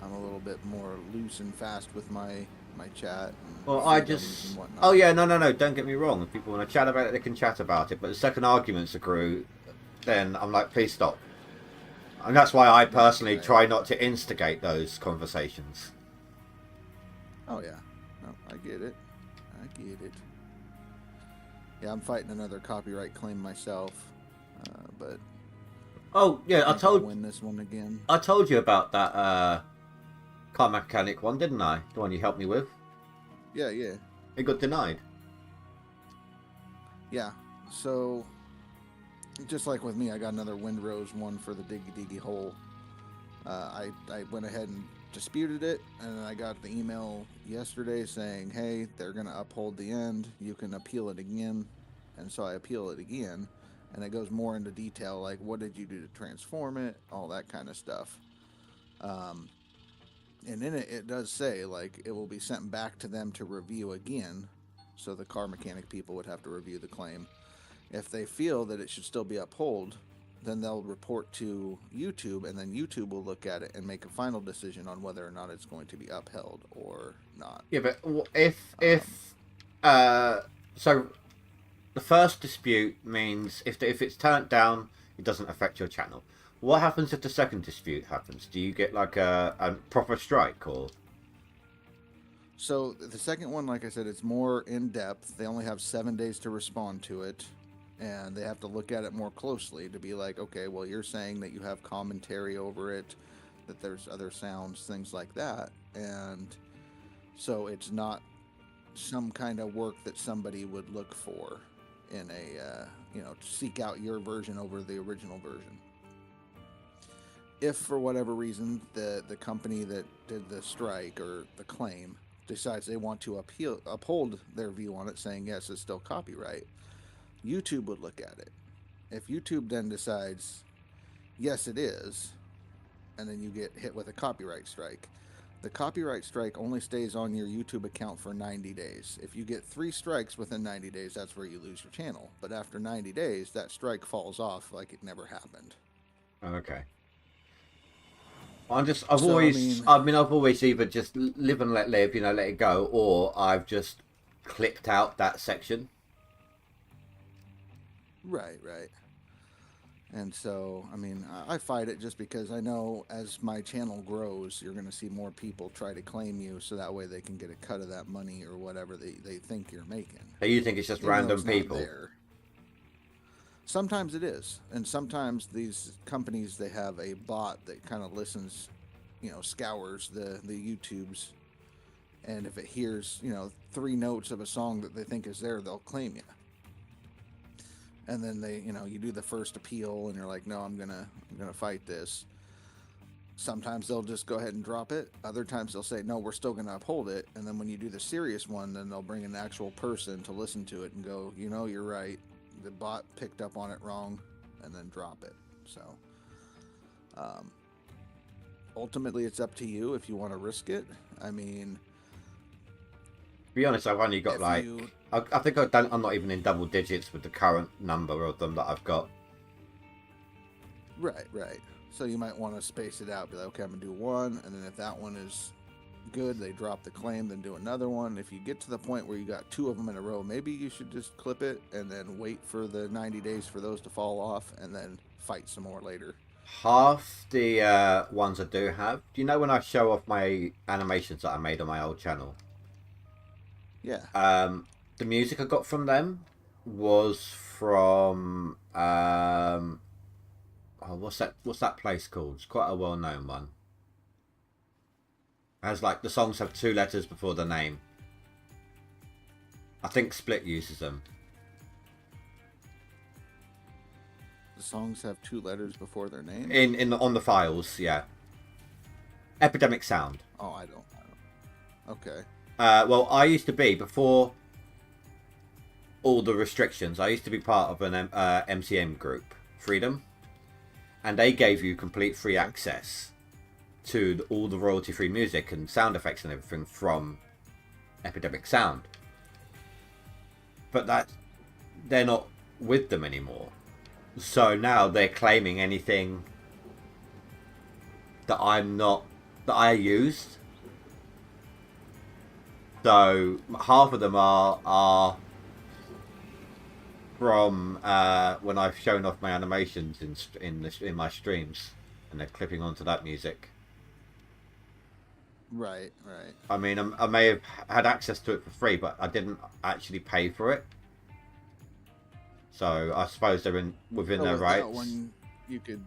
I'm a little bit more loose and fast with my chat. And well, I freedoms just and whatnot. oh yeah, no, don't get me wrong. If people want to chat about it, they can chat about it. But the second arguments accrue, then I'm like, please stop. And that's why I personally Right. try not to instigate those conversations. Oh yeah, no, I get it. I get it. Yeah, I'm fighting another copyright claim myself, but Oh yeah, I think I'll win this one again. I told you about that car mechanic one, didn't I? The one you helped me with. Yeah, yeah, It got denied. yeah. So, just like with me, I got another Windrose one for the diggy hole. I went ahead and disputed it, and I got the email yesterday saying, hey, they're going to uphold the end. You can appeal it again. And so I appeal it again, and it goes more into detail, like what did you do to transform it, all that kind of stuff. And in it does say, like, it will be sent back to them to review again. So the car mechanic people would have to review the claim. If they feel that it should still be upheld, then they'll report to YouTube, and then YouTube will look at it and make a final decision on whether or not it's going to be upheld or not. Yeah, but so the first dispute means if it's turned down, it doesn't affect your channel. What happens if the second dispute happens? Do you get like a proper strike or? So the second one, like I said, it's more in depth. They only have 7 days to respond to it, and they have to look at it more closely to be like, okay, well, you're saying that you have commentary over it, that there's other sounds, things like that, and so it's not some kind of work that somebody would look for in a to seek out your version over the original version. If for whatever reason the company that did the strike or the claim decides they want to uphold their view on it, saying yes, it's still copyright, YouTube would look at it. If YouTube then decides yes, it is, and then you get hit with a copyright strike, the copyright strike only stays on your YouTube account for 90 days. If you get 3 strikes within 90 days, that's where you lose your channel. But after 90 days, that strike falls off like it never happened. Okay. I've always either just live and let live, let it go, or I've just clipped out that section. Right. And so, I fight it just because I know as my channel grows, you're going to see more people try to claim you, so that way they can get a cut of that money or whatever they think you're making. So you think it's just random people? Sometimes it is, and sometimes these companies, they have a bot that kind of listens, scours the YouTubes, and if it hears 3 notes of a song that they think is there, they'll claim you. And then they, you do the first appeal, and you're like, no, I'm gonna fight this. Sometimes they'll just go ahead and drop it. Other times they'll say, no, we're still gonna uphold it. And then when you do the serious one, then they'll bring an actual person to listen to it and go, you're right. The bot picked up on it wrong, and then drop it. So, ultimately, it's up to you if you want to risk it. To be honest, I've only got I think I'm not even in double digits with the current number of them that I've got. Right. So you might want to space it out. Be like, okay, I'm gonna do one, and then if that one is good, they drop the claim, then do another one. If you get to the point where you got 2 of them in a row, maybe you should just clip it and then wait for the 90 days for those to fall off, and then fight some more later. Half the ones I do have. Do you know when I show off my animations that I made on my old channel? Yeah. The music I got from them was from what's that place called? It's quite a well-known one. As like the songs have 2 letters before the name. I think Split uses them. The songs have 2 letters before their name? On the files, yeah. Epidemic Sound. Oh, I don't. Okay. Well, I used to be, before all the restrictions, I used to be part of an MCM group, Freedom, and they gave you complete free access to all the royalty-free music and sound effects and everything from Epidemic Sound. But they're not with them anymore. So now they're claiming anything that I used. So half of them are from when I've shown off my animations in my streams, and they're clipping onto that music. Right. I may have had access to it for free, but I didn't actually pay for it. So I suppose they're within their rights. That one, you could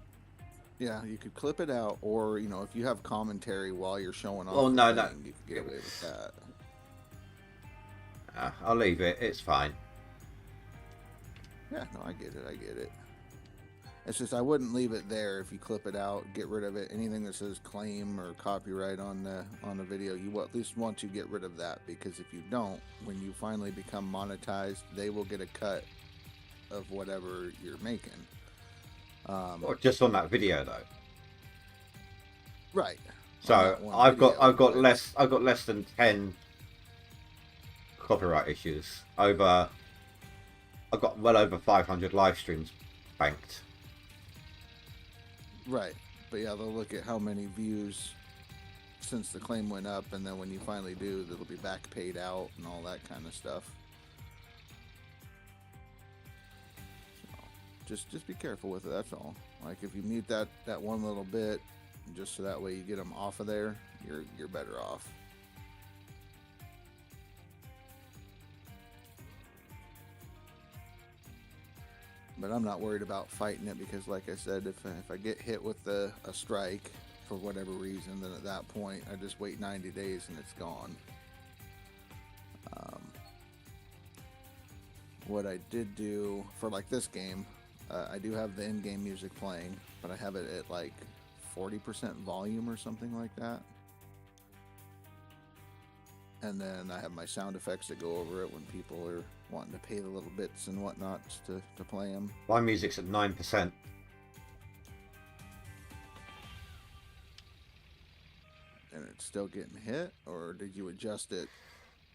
clip it out, or if you have commentary while you're showing off. Oh no, you could get away with that. I'll leave it. It's fine. Yeah, no, I get it. It's just I wouldn't leave it there. If you clip it out, get rid of it. Anything that says claim or copyright on the video, you at least want to get rid of that, because if you don't, when you finally become monetized, they will get a cut of whatever you're making. Or just on that video though. Right. So I've got less than 10 copyright issues. I've got well over 500 live streams banked. Right. But yeah, they'll look at how many views since the claim went up, and then when you finally do, it'll be back paid out and all that kind of stuff. So just be careful with it. That's all. Like if you need that one little bit, just so that way you get them off of there, you're better off. But I'm not worried about fighting it because, like I said, if I get hit with a strike for whatever reason, then at that point I just wait 90 days and it's gone. What I did do for like this game, I do have the in-game music playing, but I have it at like 40% volume or something like that. And then I have my sound effects that go over it when people are wanting to pay the little bits and whatnot to play them. My music's at 9%. And it's still getting hit, or did you adjust it?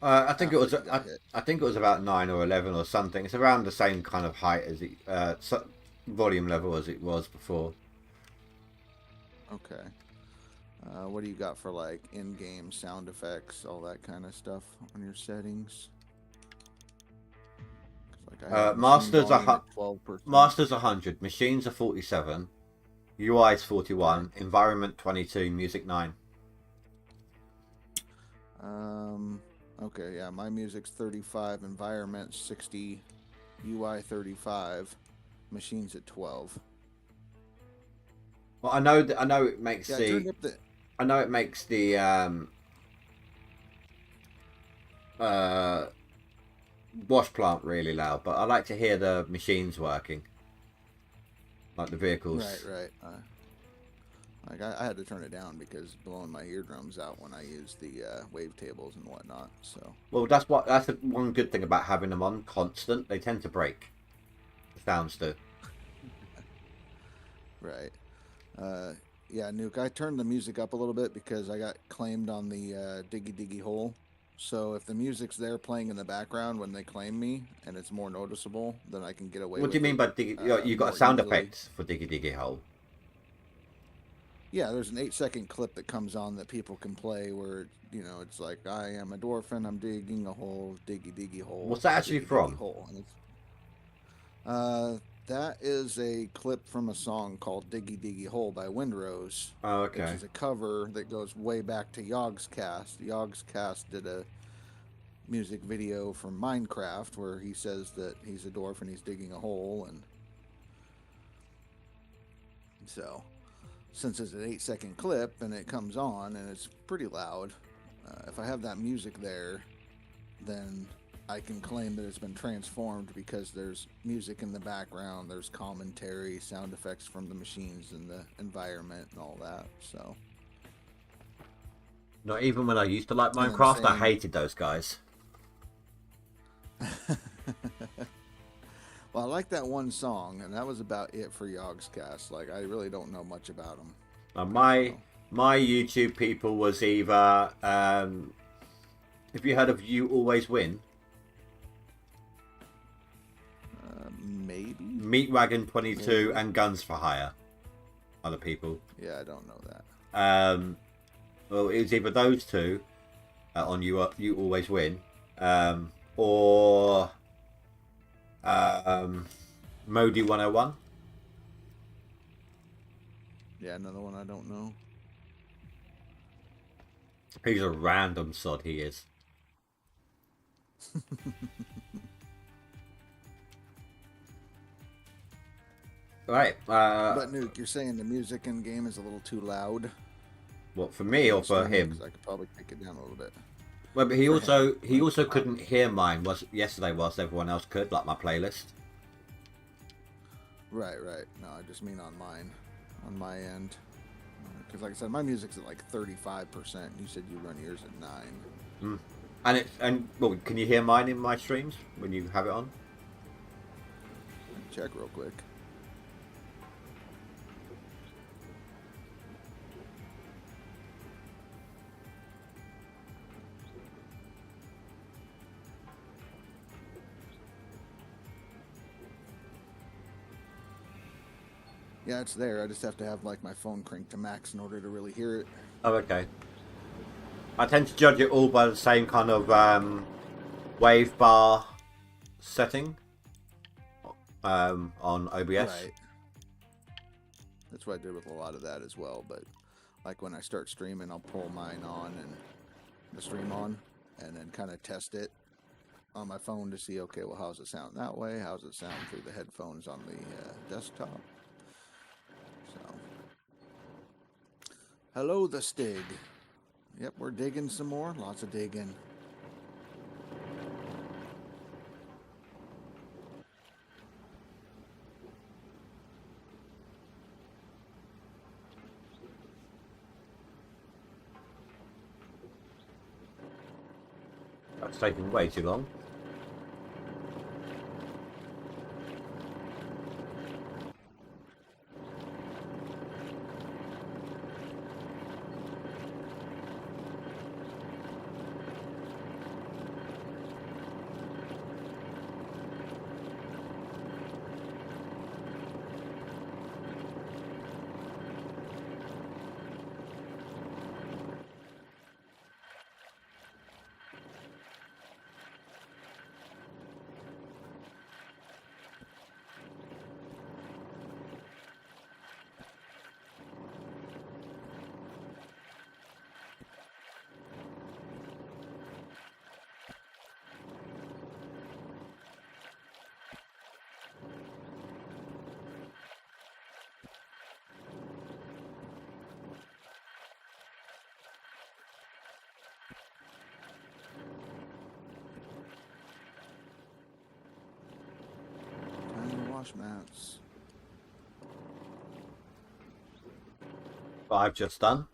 I think it was. after you got hit? I think it was about 9 or 11 or something. It's around the same kind of height as it, volume level as it was before. Okay. What do you got for like in-game sound effects, all that kind of stuff on your settings? 'Cause, like, I have Masters machine volume are at 12%. Masters 100, machines are 47, UI is 41, environment 22, music 9. Okay, yeah, my music's 35, environment 60, UI 35, machines at 12. Well, I know it makes Yeah, I turned up the. I know it makes the wash plant really loud, but I like to hear the machines working, like the vehicles. Right. Like I had to turn it down because blowing my eardrums out when I use the wavetables and whatnot. So Well, that's the one good thing about having them on constant. They tend to break. The sounds do. right, yeah, Nuke. I turned the music up a little bit because I got claimed on the Diggy Diggy Hole. So if the music's there playing in the background when they claim me and it's more noticeable, then I can get away. What do you mean by Diggy? You got more a sound easily. effect for Diggy Diggy Hole. Yeah, there's an 8-second clip that comes on that people can play where, it's like, I am a dwarf and I'm digging a hole, diggy diggy hole. What's that actually diggy, diggy from? hole. And that is a clip from a song called Diggy Diggy Hole by Windrose. Oh, Which okay. is a cover that goes way back to Yogscast. Yogscast did a music video for Minecraft where he says that he's a dwarf and he's digging a hole. And so, since it's an 8-second clip and it comes on and it's pretty loud, if I have that music there, then I can claim that it's been transformed because there's music in the background, there's commentary, sound effects from the machines and the environment and all that. So Not even when I used to like And then Minecraft, I same- hated those guys. well, I like that one song, and that was about it for Yogscast. Like, I really don't know much about them. My YouTube people was either have you heard of You Always Win? Maybe. Meat Wagon 22 Yeah. and Guns for Hire. Other people. Yeah, I don't know that. Well, it was either those two on You Always Win, or Modi 101. Yeah, another one I don't know. He's a random sod, he is. Right. But Nuke, you're saying the music in game is a little too loud. What, for me or for Streaming, him? 'cause I could probably take it down a little bit. Well, but he for also couldn't hear mine yesterday whilst everyone else could, like my playlist. Right. No, I just mean on mine, on my end. Because like I said, my music's at like 35%. You said you run yours at 9. And well, can you hear mine in my streams when you have it on? Check real quick. Yeah, it's there. I just have to have like my phone cranked to max in order to really hear it. Oh, okay. I tend to judge it all by the same kind of wave bar setting on OBS. Right. That's what I did with a lot of that as well. But like when I start streaming, I'll pull mine on and the stream on, and then kind of test it on my phone to see, okay, well, how's it sound that way? How's it sound through the headphones on the desktop? So, hello, the Stig. Yep, we're digging some more. Lots of digging. That's taking way too long. Wash mats. I've just done.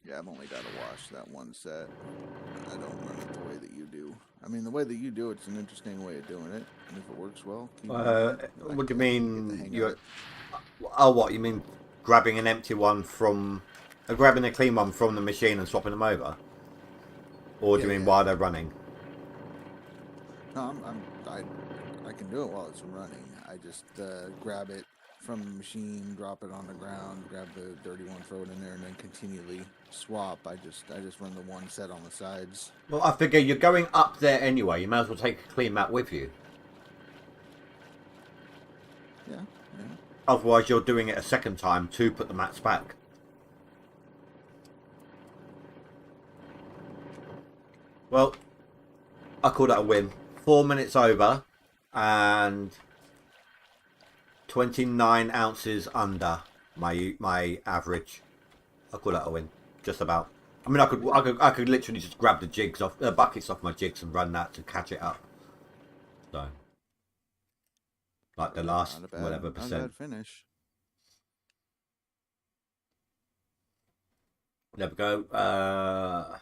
Yeah, I've only got to wash that one set. I don't run it the way that you do. I mean, the way that you do it's an interesting way of doing it, and if it works well, keep doing it. But What do you I can't get the mean? hang of You're it. what you mean? Grabbing an empty one from, grabbing a clean one from the machine and swapping them over, or do you Yeah, mean yeah. while they're running? No, I can do it while it's running. I just grab it from the machine, drop it on the ground, grab the dirty one, throw it in there, and then continually swap. I just run the one set on the sides. Well, I figure you're going up there anyway. You may as well take a clean mat with you. Yeah, yeah. Otherwise, you're doing it a second time to put the mats back. Well, I call that a win. 4 minutes over and 29 ounces under my average. I call that a win. Just about. I mean, I could literally just grab the jigs off buckets off my jigs and run that to catch it up. So, like the last Not a bad, whatever not a percent. bad finish. There we go.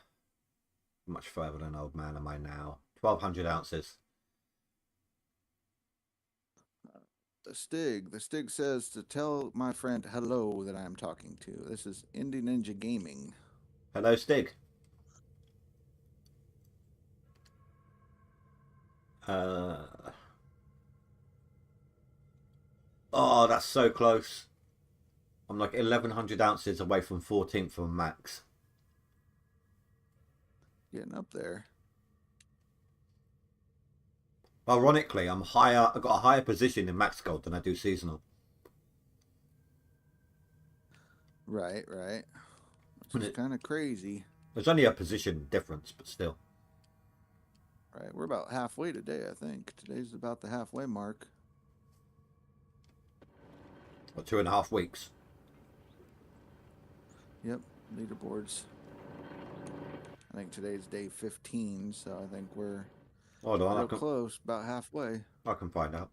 Much further than old man am I now? 1,200 ounces. The Stig says to tell my friend hello that I am talking to. This is Indie Ninja Gaming. Hello, Stig. Oh, that's so close. I'm like 1,100 ounces away from 14th from max. Getting up there. Ironically, I'm higher. I've got a higher position in max gold than I do seasonal. Right. Which is kind of crazy. There's only a position difference, but still. Right, we're about halfway today, I think. Today's about the halfway mark. Or 2.5 weeks. Yep, leaderboards. I think today's day 15, so I think we're Hold on, real close, about halfway. I can find out.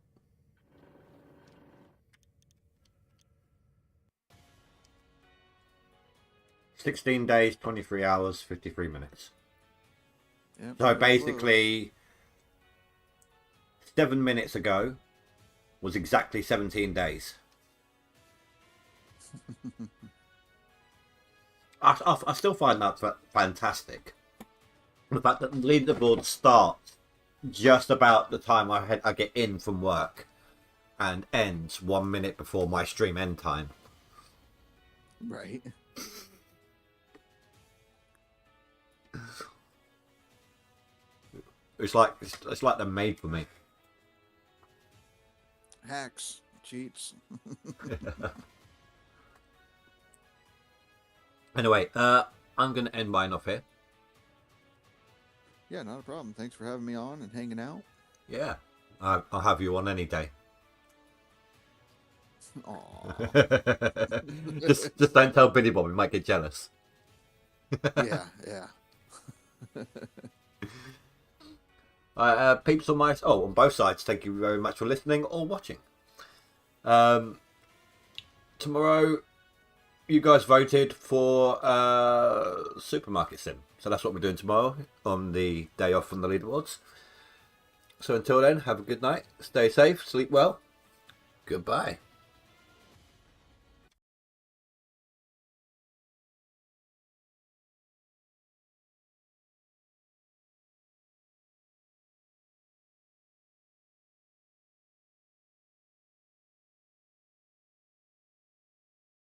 "16 days, 23 hours, 53 minutes. Yep, So real basically, 7 minutes ago was exactly 17 days. I still find that fantastic. The fact that the leaderboard starts just about the time I get in from work and ends 1 minute before my stream end time. Right. It's like they're made for me. Hacks, cheats. Anyway, I'm going to end mine off here. Yeah, not a problem. Thanks for having me on and hanging out. Yeah, I'll have you on any day. Aw. just don't tell Billy Bob, he might get jealous. Yeah, yeah. Peeps on on both sides, thank you very much for listening or watching. Tomorrow, you guys voted for Supermarket Sim, so that's what we're doing tomorrow on the day off from the leaderboards. So until then, have a good night, stay safe, sleep well, goodbye.